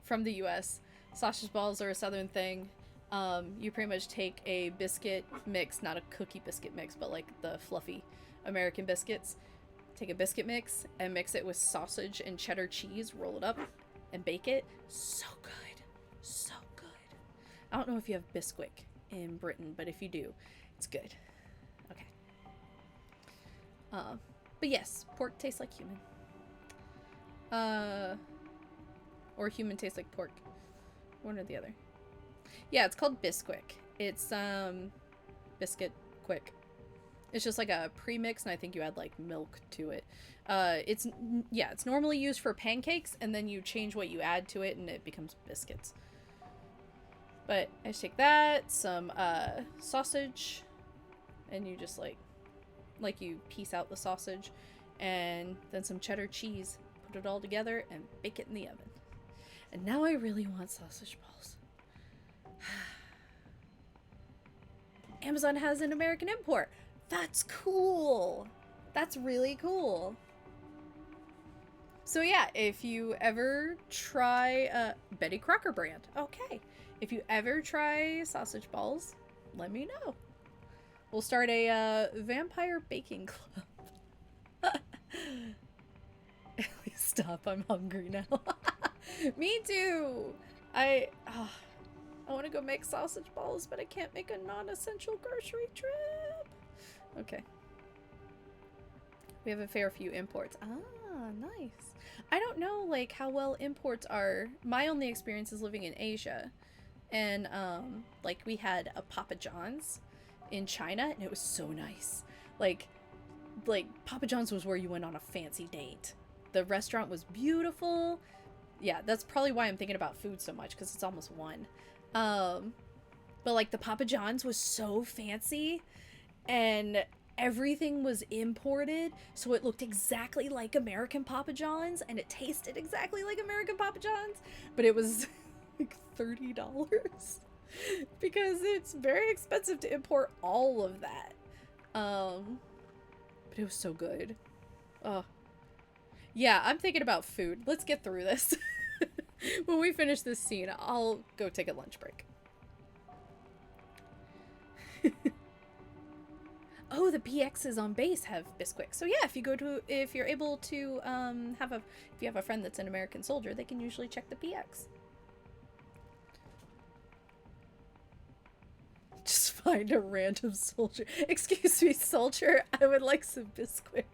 from the US. Sausage balls are a Southern thing. You pretty much take a biscuit mix, not a cookie biscuit mix, but like the fluffy American biscuits. Take a biscuit mix and mix it with sausage and cheddar cheese, roll it up, and bake it. So good. So good. I don't know if you have Bisquick in Britain, but if you do, it's good. Okay. But yes, pork tastes like human. Or human tastes like pork. One or the other. Yeah, it's called Bisquick. It's, biscuit quick. It's just like a premix, and I think you add, like, milk to it. It's normally used for pancakes, and then you change what you add to it, and it becomes biscuits. But I just take that, some, sausage, and you just, like, you piece out the sausage, and then some cheddar cheese, put it all together, and bake it in the oven. And now I really want sausage balls. Amazon has an American import. That's cool. That's really cool. So yeah, if you ever try Betty Crocker brand, okay. If you ever try sausage balls, let me know. We'll start a vampire baking club. Stop, I'm hungry now. Me too. I want to go make sausage balls, but I can't make a non-essential grocery trip. Okay. We have a fair few imports. Ah, nice. I don't know, like, how well imports are. My only experience is living in Asia. And, like, we had a Papa John's in China, and it was so nice. Like, Papa John's was where you went on a fancy date. The restaurant was beautiful. Yeah, that's probably why I'm thinking about food so much, because it's almost 1. But, like, the Papa John's was so fancy, and everything was imported, so it looked exactly like American Papa John's, and it tasted exactly like American Papa John's, but it was like $30. because it's very expensive to import all of that. But it was so good. Oh. Yeah, I'm thinking about food. Let's get through this. When we finish this scene, I'll go take a lunch break. Oh, the PXs on base have Bisquick. So yeah, if you're able to if you have a friend that's an American soldier, they can usually check the PX. Just find a random soldier. Excuse me, soldier. I would like some Bisquick.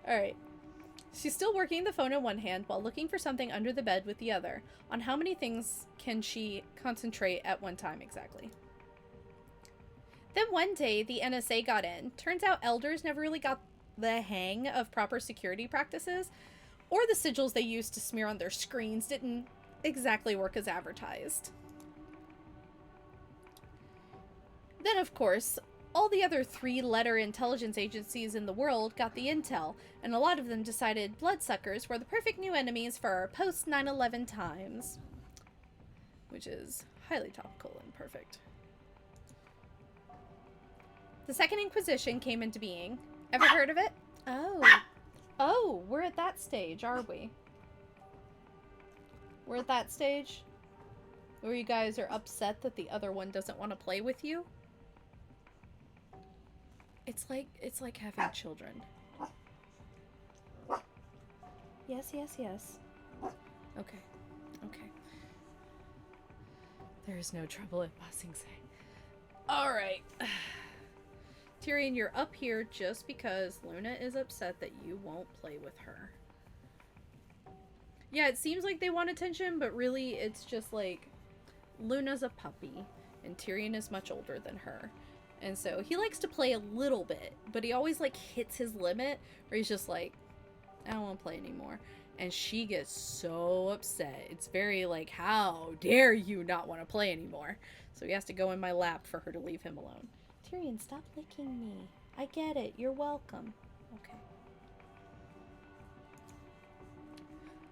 Alright. She's still working the phone in one hand while looking for something under the bed with the other. On how many things can she concentrate at one time exactly? Then one day, the NSA got in. Turns out elders never really got the hang of proper security practices, or the sigils they used to smear on their screens didn't exactly work as advertised. Then, of course, all the other 3-letter intelligence agencies in the world got the intel, and a lot of them decided bloodsuckers were the perfect new enemies for our post-9/11 times. Which is highly topical and perfect. The Second Inquisition came into being. Ever heard of it? Oh. Oh, we're at that stage, are we? We're at that stage where you guys are upset that the other one doesn't want to play with you? It's like having children. Yes, yes, yes. Okay. Okay. There is no trouble in Ba Sing Se. Alright. Tyrion, you're up here just because Luna is upset that you won't play with her. Yeah, it seems like they want attention, but really it's just like Luna's a puppy and Tyrion is much older than her. And so he likes to play a little bit, but he always like hits his limit where he's just like, I don't want to play anymore. And she gets so upset. It's very like, how dare you not want to play anymore? So he has to go in my lap for her to leave him alone. Tyrion, stop licking me. I get it. You're welcome. Okay.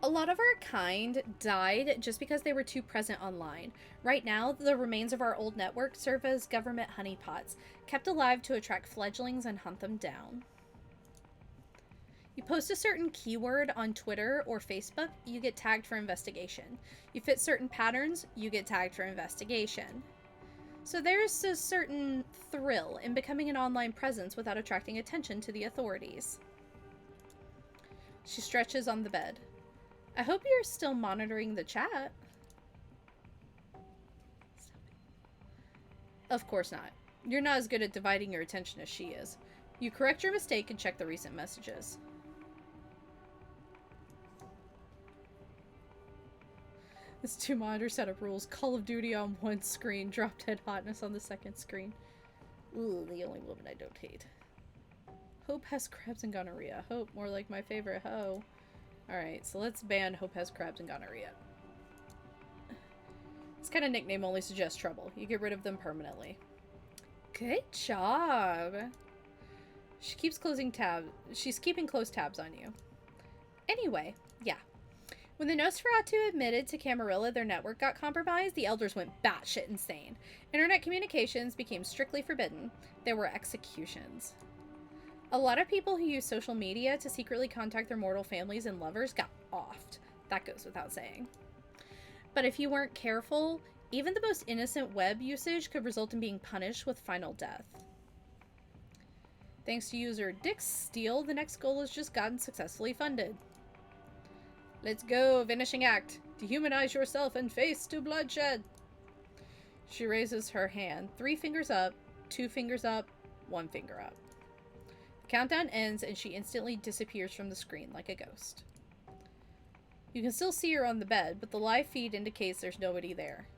A lot of our kind died just because they were too present online. Right now, the remains of our old network serve as government honeypots, kept alive to attract fledglings and hunt them down. You post a certain keyword on Twitter or Facebook, you get tagged for investigation. You fit certain patterns, you get tagged for investigation. So there's a certain thrill in becoming an online presence without attracting attention to the authorities. She stretches on the bed. I hope you're still monitoring the chat. Of course not. You're not as good at dividing your attention as she is. You correct your mistake and check the recent messages. This 2-monitor set of rules. Call of Duty on one screen, drop dead hotness on the second screen. Ooh, the only woman I don't hate. Hope has crabs and gonorrhea. Hope, more like my favorite hoe. Alright, so let's ban Hope has crabs and gonorrhea. This kind of nickname only suggests trouble. You get rid of them permanently. Good job. She keeps closing tabs. She's keeping close tabs on you. Anyway, yeah. When the Nosferatu admitted to Camarilla their network got compromised, the elders went batshit insane. Internet communications became strictly forbidden. There were executions. A lot of people who use social media to secretly contact their mortal families and lovers got offed. That goes without saying. But if you weren't careful, even the most innocent web usage could result in being punished with final death. Thanks to user Dick Steele, the next goal has just gotten successfully funded. Let's go, Vanishing Act. Dehumanize yourself and face to bloodshed. She raises her hand. 3 fingers up, 2 fingers up, 1 finger up. The countdown ends and she instantly disappears from the screen like a ghost. You can still see her on the bed, but the live feed indicates there's nobody there.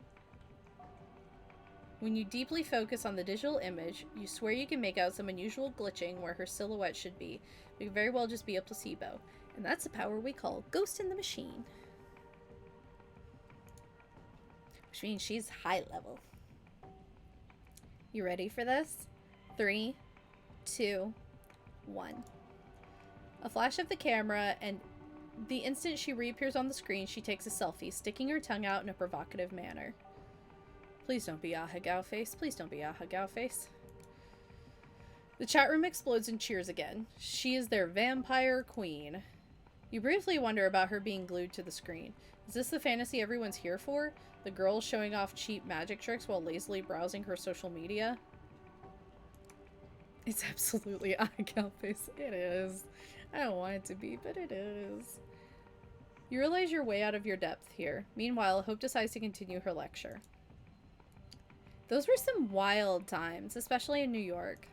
When you deeply focus on the digital image, you swear you can make out some unusual glitching where her silhouette should be. It could very well just be a placebo. And that's the power we call Ghost in the Machine. Which means she's high level. You ready for this? 3, 2, 1. A flash of the camera and The instant she reappears on the screen, she takes a selfie, sticking her tongue out in a provocative manner. Please don't be Ahagao face. Please don't be Ahagao face. The chat room explodes in cheers again. She is their vampire queen. You briefly wonder about her being glued to the screen. Is this the fantasy everyone's here for? The girl showing off cheap magic tricks while lazily browsing her social media? It's absolutely Ahagao face. It is. I don't want it to be, but it is. You realize you're way out of your depth here. Meanwhile, Hope decides to continue her lecture. Those were some wild times, especially in New York.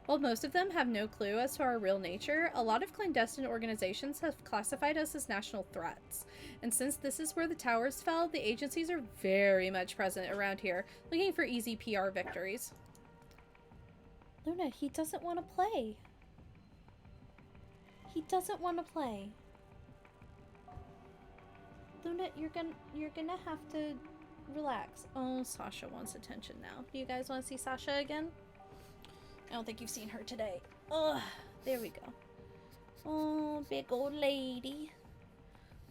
While most of them have no clue as to our real nature, a lot of clandestine organizations have classified us as national threats. And since this is where the towers fell, the agencies are very much present around here, looking for easy PR victories. Luna, he doesn't want to play. He doesn't want to play. Luna, you're gonna have to relax. Oh, Sasha wants attention now. Do you guys want to see Sasha again? I don't think you've seen her today. Ugh, there we go. Oh, big old lady.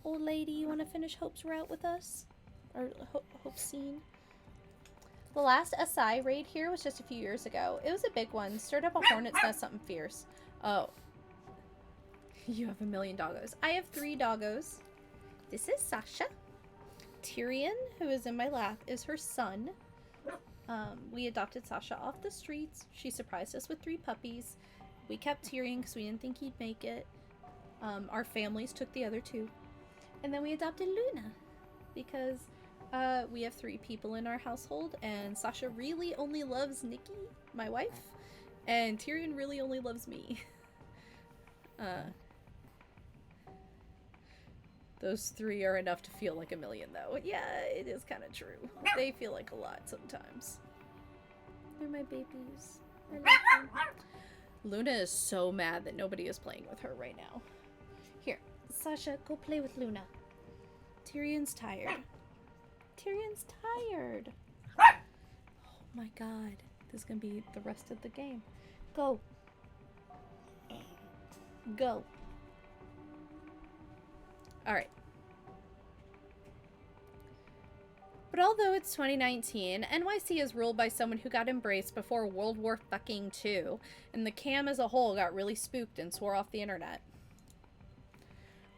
Old lady, you want to finish Hope's route with us? Or Hope's scene? The last SI raid here was just a few years ago. It was a big one. Stirred up a hornet's nest, something fierce. Oh. You have 1 million doggos. I have 3 doggos. This is Sasha. Tyrion, who is in my lap, is her son. We adopted Sasha off the streets. She surprised us with 3 puppies. We kept Tyrion because we didn't think he'd make it. Our families took the other 2. And then we adopted Luna because we have 3 people in our household, and Sasha really only loves Nikki, my wife, and Tyrion really only loves me. Those 3 are enough to feel like 1 million, though. Yeah, it is kind of true. They feel like a lot sometimes. They're my babies. I love them. Luna is so mad that nobody is playing with her right now. Here, Sasha, go play with Luna. Tyrion's tired. Tyrion's tired. Oh my god. This is gonna be the rest of the game. Go. Go. Alright. But although it's 2019, NYC is ruled by someone who got embraced before World War II, and the cam as a whole got really spooked and swore off the internet.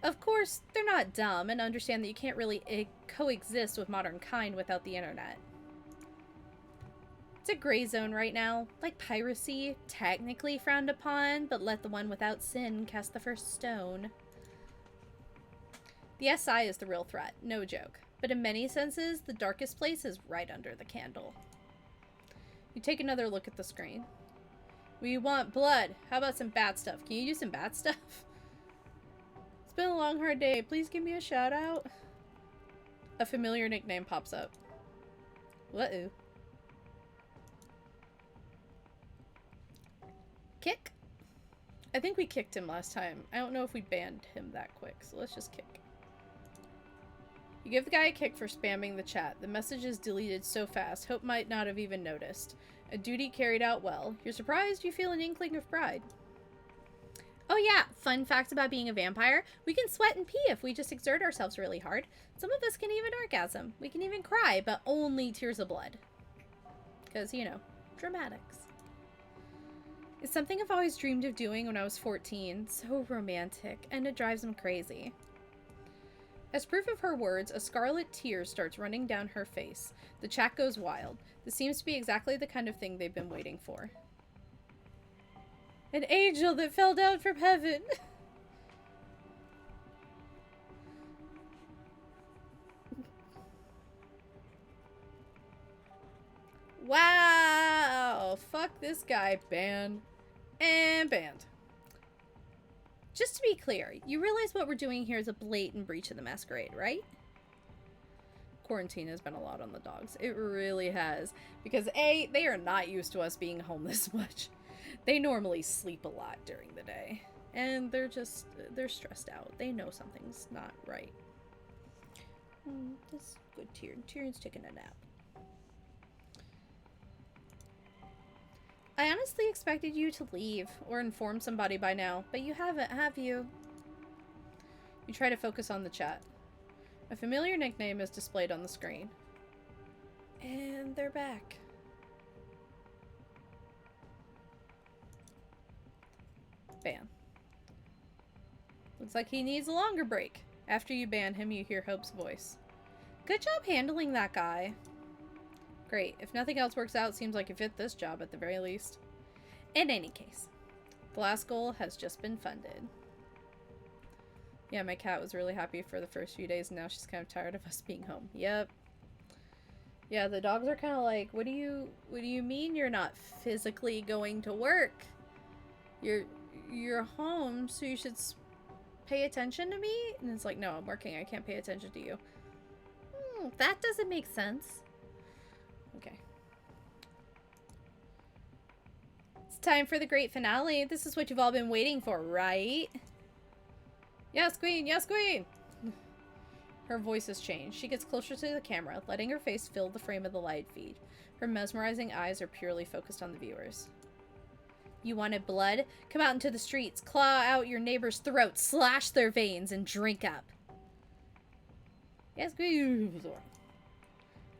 Of course, they're not dumb and understand that you can't really coexist with modern kind without the internet. It's a gray zone right now, like piracy, technically frowned upon, but let the one without sin cast the first stone. The SI is the real threat, no joke. But in many senses, the darkest place is right under the candle. You take another look at the screen. We want blood. How about some bad stuff? Can you use some bad stuff? It's been a long, hard day. Please give me a shout out. A familiar nickname pops up. Uh-oh. Kick? I think we kicked him last time. I don't know if we banned him that quick, so let's just kick. You give the guy a kick for spamming the chat. The message is deleted so fast, Hope might not have even noticed. A duty carried out well. You're surprised, you feel an inkling of pride. Oh yeah, fun fact about being a vampire. We can sweat and pee if we just exert ourselves really hard. Some of us can even orgasm. We can even cry, but only tears of blood. Because, you know, dramatics. It's something I've always dreamed of doing when I was 14. So romantic, and it drives him crazy. As proof of her words, a scarlet tear starts running down her face. The chat goes wild. This seems to be exactly the kind of thing they've been waiting for. An angel that fell down from heaven! Wow! Fuck this guy. Banned. And banned. Just to be clear, you realize what we're doing here is a blatant breach of the Masquerade, right? Quarantine has been a lot on the dogs. It really has. Because A, they are not used to us being home this much. They normally sleep a lot during the day. And they're stressed out. They know something's not right. This is good Tyrion. Tyrion's taking a nap. I honestly expected you to leave or inform somebody by now, but you haven't, have you? You try to focus on the chat. A familiar nickname is displayed on the screen. And they're back. Ban. Looks like he needs a longer break. After you ban him, you hear Hope's voice. Good job handling that guy. Great. If nothing else works out, seems like you fit this job at the very least. In any case, the last goal has just been funded. Yeah, my cat was really happy for the first few days, and now she's kind of tired of us being home. Yep. Yeah, the dogs are kind of like, what do you mean you're not physically going to work? You're home, so you should pay attention to me? And it's like, no, I'm working. I can't pay attention to you. That doesn't make sense. Okay. It's time for the great finale. This is what you've all been waiting for, right? Yes, queen! Yes, queen! Her voice has changed. She gets closer to the camera, letting her face fill the frame of the live feed. Her mesmerizing eyes are purely focused on the viewers. You wanted blood? Come out into the streets, claw out your neighbor's throats, slash their veins, and drink up. Yes, queen!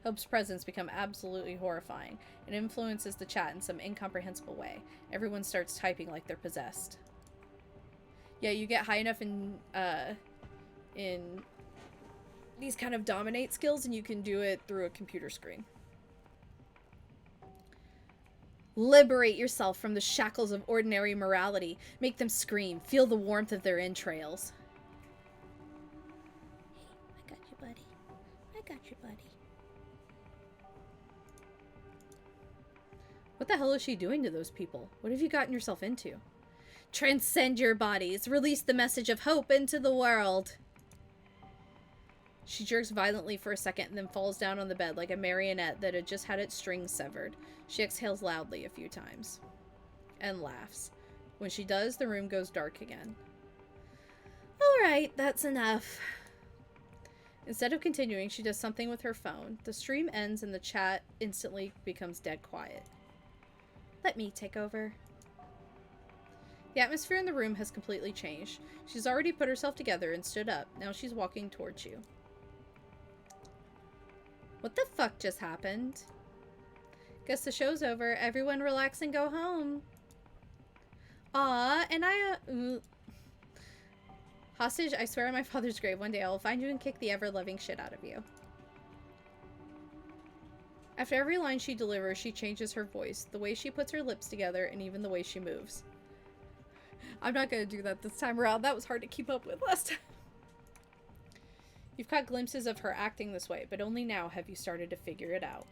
Hope's presence becomes absolutely horrifying. It influences the chat in some incomprehensible way. Everyone starts typing like they're possessed. Yeah, you get high enough in these kind of dominate skills and you can do it through a computer screen. Liberate yourself from the shackles of ordinary morality. Make them scream. Feel the warmth of their entrails. Hey, I got you, buddy. I got you, buddy. What the hell is she doing to those people? What have you gotten yourself into? Transcend your bodies. Release the message of hope into the world. She jerks violently for a second and then falls down on the bed like a marionette that had just had its strings severed. She exhales loudly a few times. And laughs. When she does, the room goes dark again. Alright, that's enough. Instead of continuing, she does something with her phone. The stream ends and the chat instantly becomes dead quiet. Let me take over. The atmosphere in the room has completely changed. She's already put herself together and stood up. Now she's walking towards you. What the fuck just happened? Guess the show's over. Everyone relax and go home. Aw, and Hostage, I swear on my father's grave, one day I will find you and kick the ever-loving shit out of you. After every line she delivers, she changes her voice, the way she puts her lips together, and even the way she moves. I'm not gonna do that this time around. That was hard to keep up with last time. You've caught glimpses of her acting this way, but only now have you started to figure it out.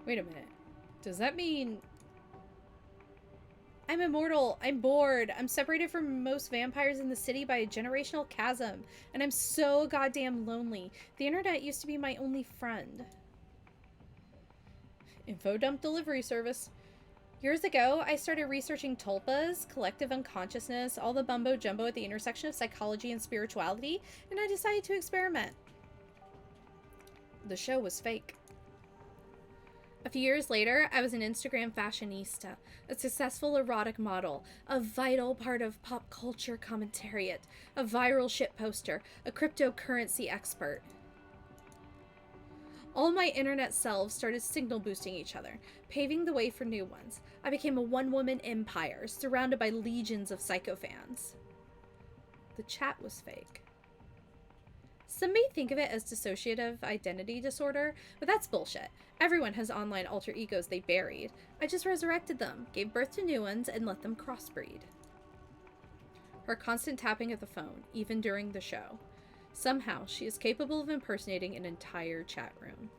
Wait a minute. Does that mean... I'm immortal. I'm bored. I'm separated from most vampires in the city by a generational chasm. And I'm so goddamn lonely. The internet used to be my only friend. Info dump delivery service. Years ago, I started researching tulpas, collective unconsciousness, all the bumbo jumbo at the intersection of psychology and spirituality, and I decided to experiment. The show was fake. A few years later, I was an Instagram fashionista, a successful erotic model, a vital part of pop culture commentariat, a viral shitposter, a cryptocurrency expert. All my internet selves started signal boosting each other, paving the way for new ones. I became a one-woman empire, surrounded by legions of psychofans. The chat was fake. Some may think of it as dissociative identity disorder, but that's bullshit. Everyone has online alter egos they buried. I just resurrected them, gave birth to new ones, and let them crossbreed. Her constant tapping at the phone, even during the show. Somehow, she is capable of impersonating an entire chat room.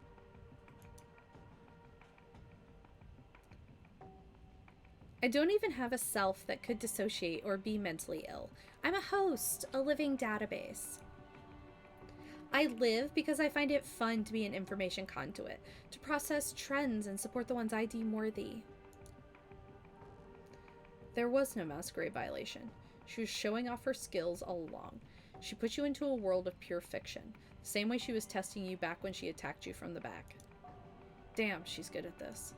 I don't even have a self that could dissociate or be mentally ill. I'm a host, a living database. I live because I find it fun to be an information conduit, to process trends and support the ones I deem worthy. There was no Masquerade violation. She was showing off her skills all along. She put you into a world of pure fiction, the same way she was testing you back when she attacked you from the back. Damn, she's good at this.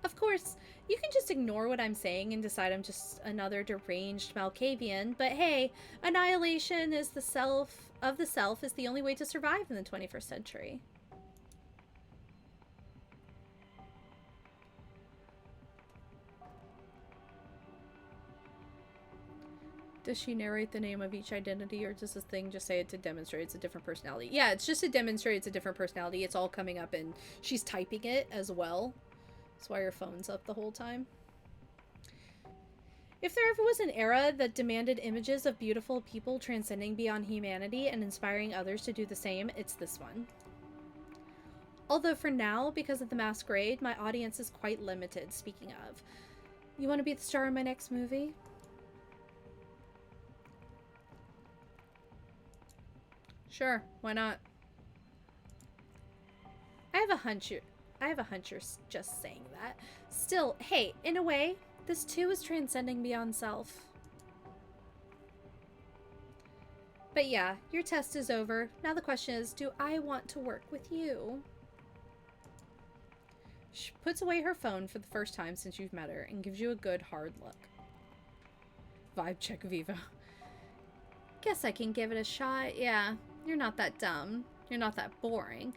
Of course, you can just ignore what I'm saying and decide I'm just another deranged Malkavian, but hey, annihilation is the self is the only way to survive in the 21st century. Does she narrate the name of each identity, or does this thing just say it to demonstrate it's a different personality? Yeah, it's just to demonstrate it's a different personality. It's all coming up, and she's typing it as well. That's why her phone's up the whole time. If there ever was an era that demanded images of beautiful people transcending beyond humanity and inspiring others to do the same, it's this one. Although for now, because of the Masquerade, my audience is quite limited, speaking of. You want to be the star of my next movie? Sure, why not? I have a hunch you're just saying that. Still, hey, in a way, this too is transcending beyond self. But yeah, your test is over. Now the question is, do I want to work with you? She puts away her phone for the first time since you've met her and gives you a good hard look. Vibe check, Viva. Guess I can give it a shot. Yeah, you're not that dumb. You're not that boring.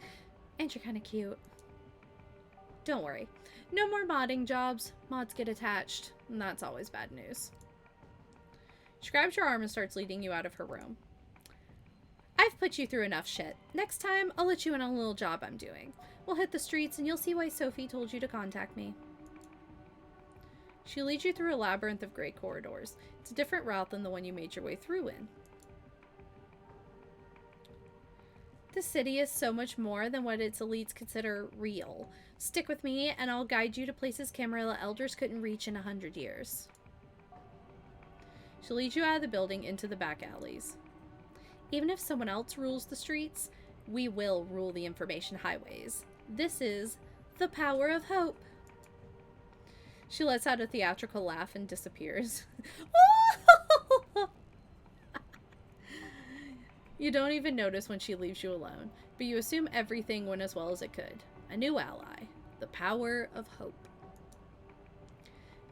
And you're kind of cute. Don't worry. No more modding jobs. Mods get attached. And that's always bad news. She grabs your arm and starts leading you out of her room. I've put you through enough shit. Next time, I'll let you in on a little job I'm doing. We'll hit the streets and you'll see why Sophie told you to contact me. She leads you through a labyrinth of gray corridors. It's a different route than the one you made your way through in. The city is so much more than what its elites consider real. Stick with me, and I'll guide you to places Camarilla elders couldn't reach in 100 years. She'll lead you out of the building into the back alleys. Even if someone else rules the streets, we will rule the information highways. This is the power of hope. She lets out a theatrical laugh and disappears. You don't even notice when she leaves you alone, but you assume everything went as well as it could. A new ally. The power of hope.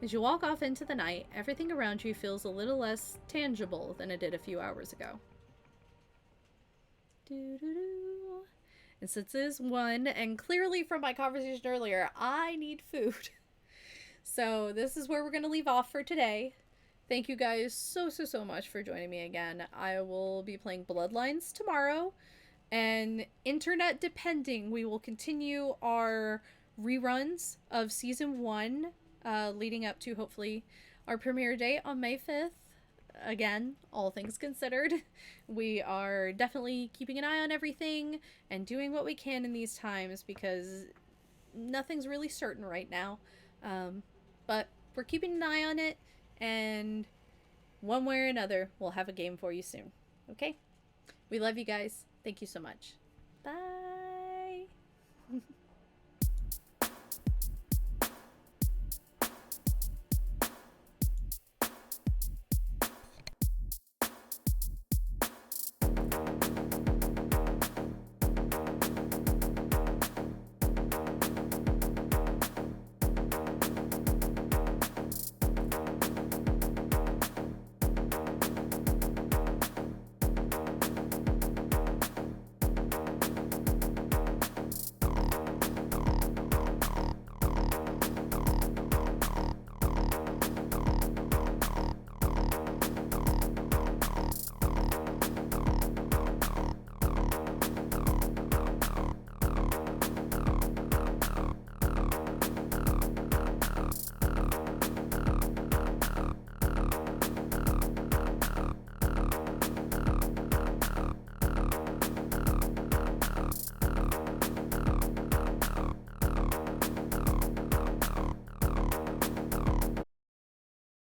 As you walk off into the night, everything around you feels a little less tangible than it did a few hours ago. Doo-doo-doo. And since it is 1, and clearly from my conversation earlier, I need food. So this is where we're going to leave off for today. Thank you guys so much for joining me again. I will be playing Bloodlines tomorrow. And internet depending, we will continue our reruns of Season 1, leading up to, hopefully, our premiere date on May 5th. Again, all things considered, we are definitely keeping an eye on everything and doing what we can in these times because nothing's really certain right now. But we're keeping an eye on it, and one way or another, we'll have a game for you soon. Okay? We love you guys. Thank you so much. Bye.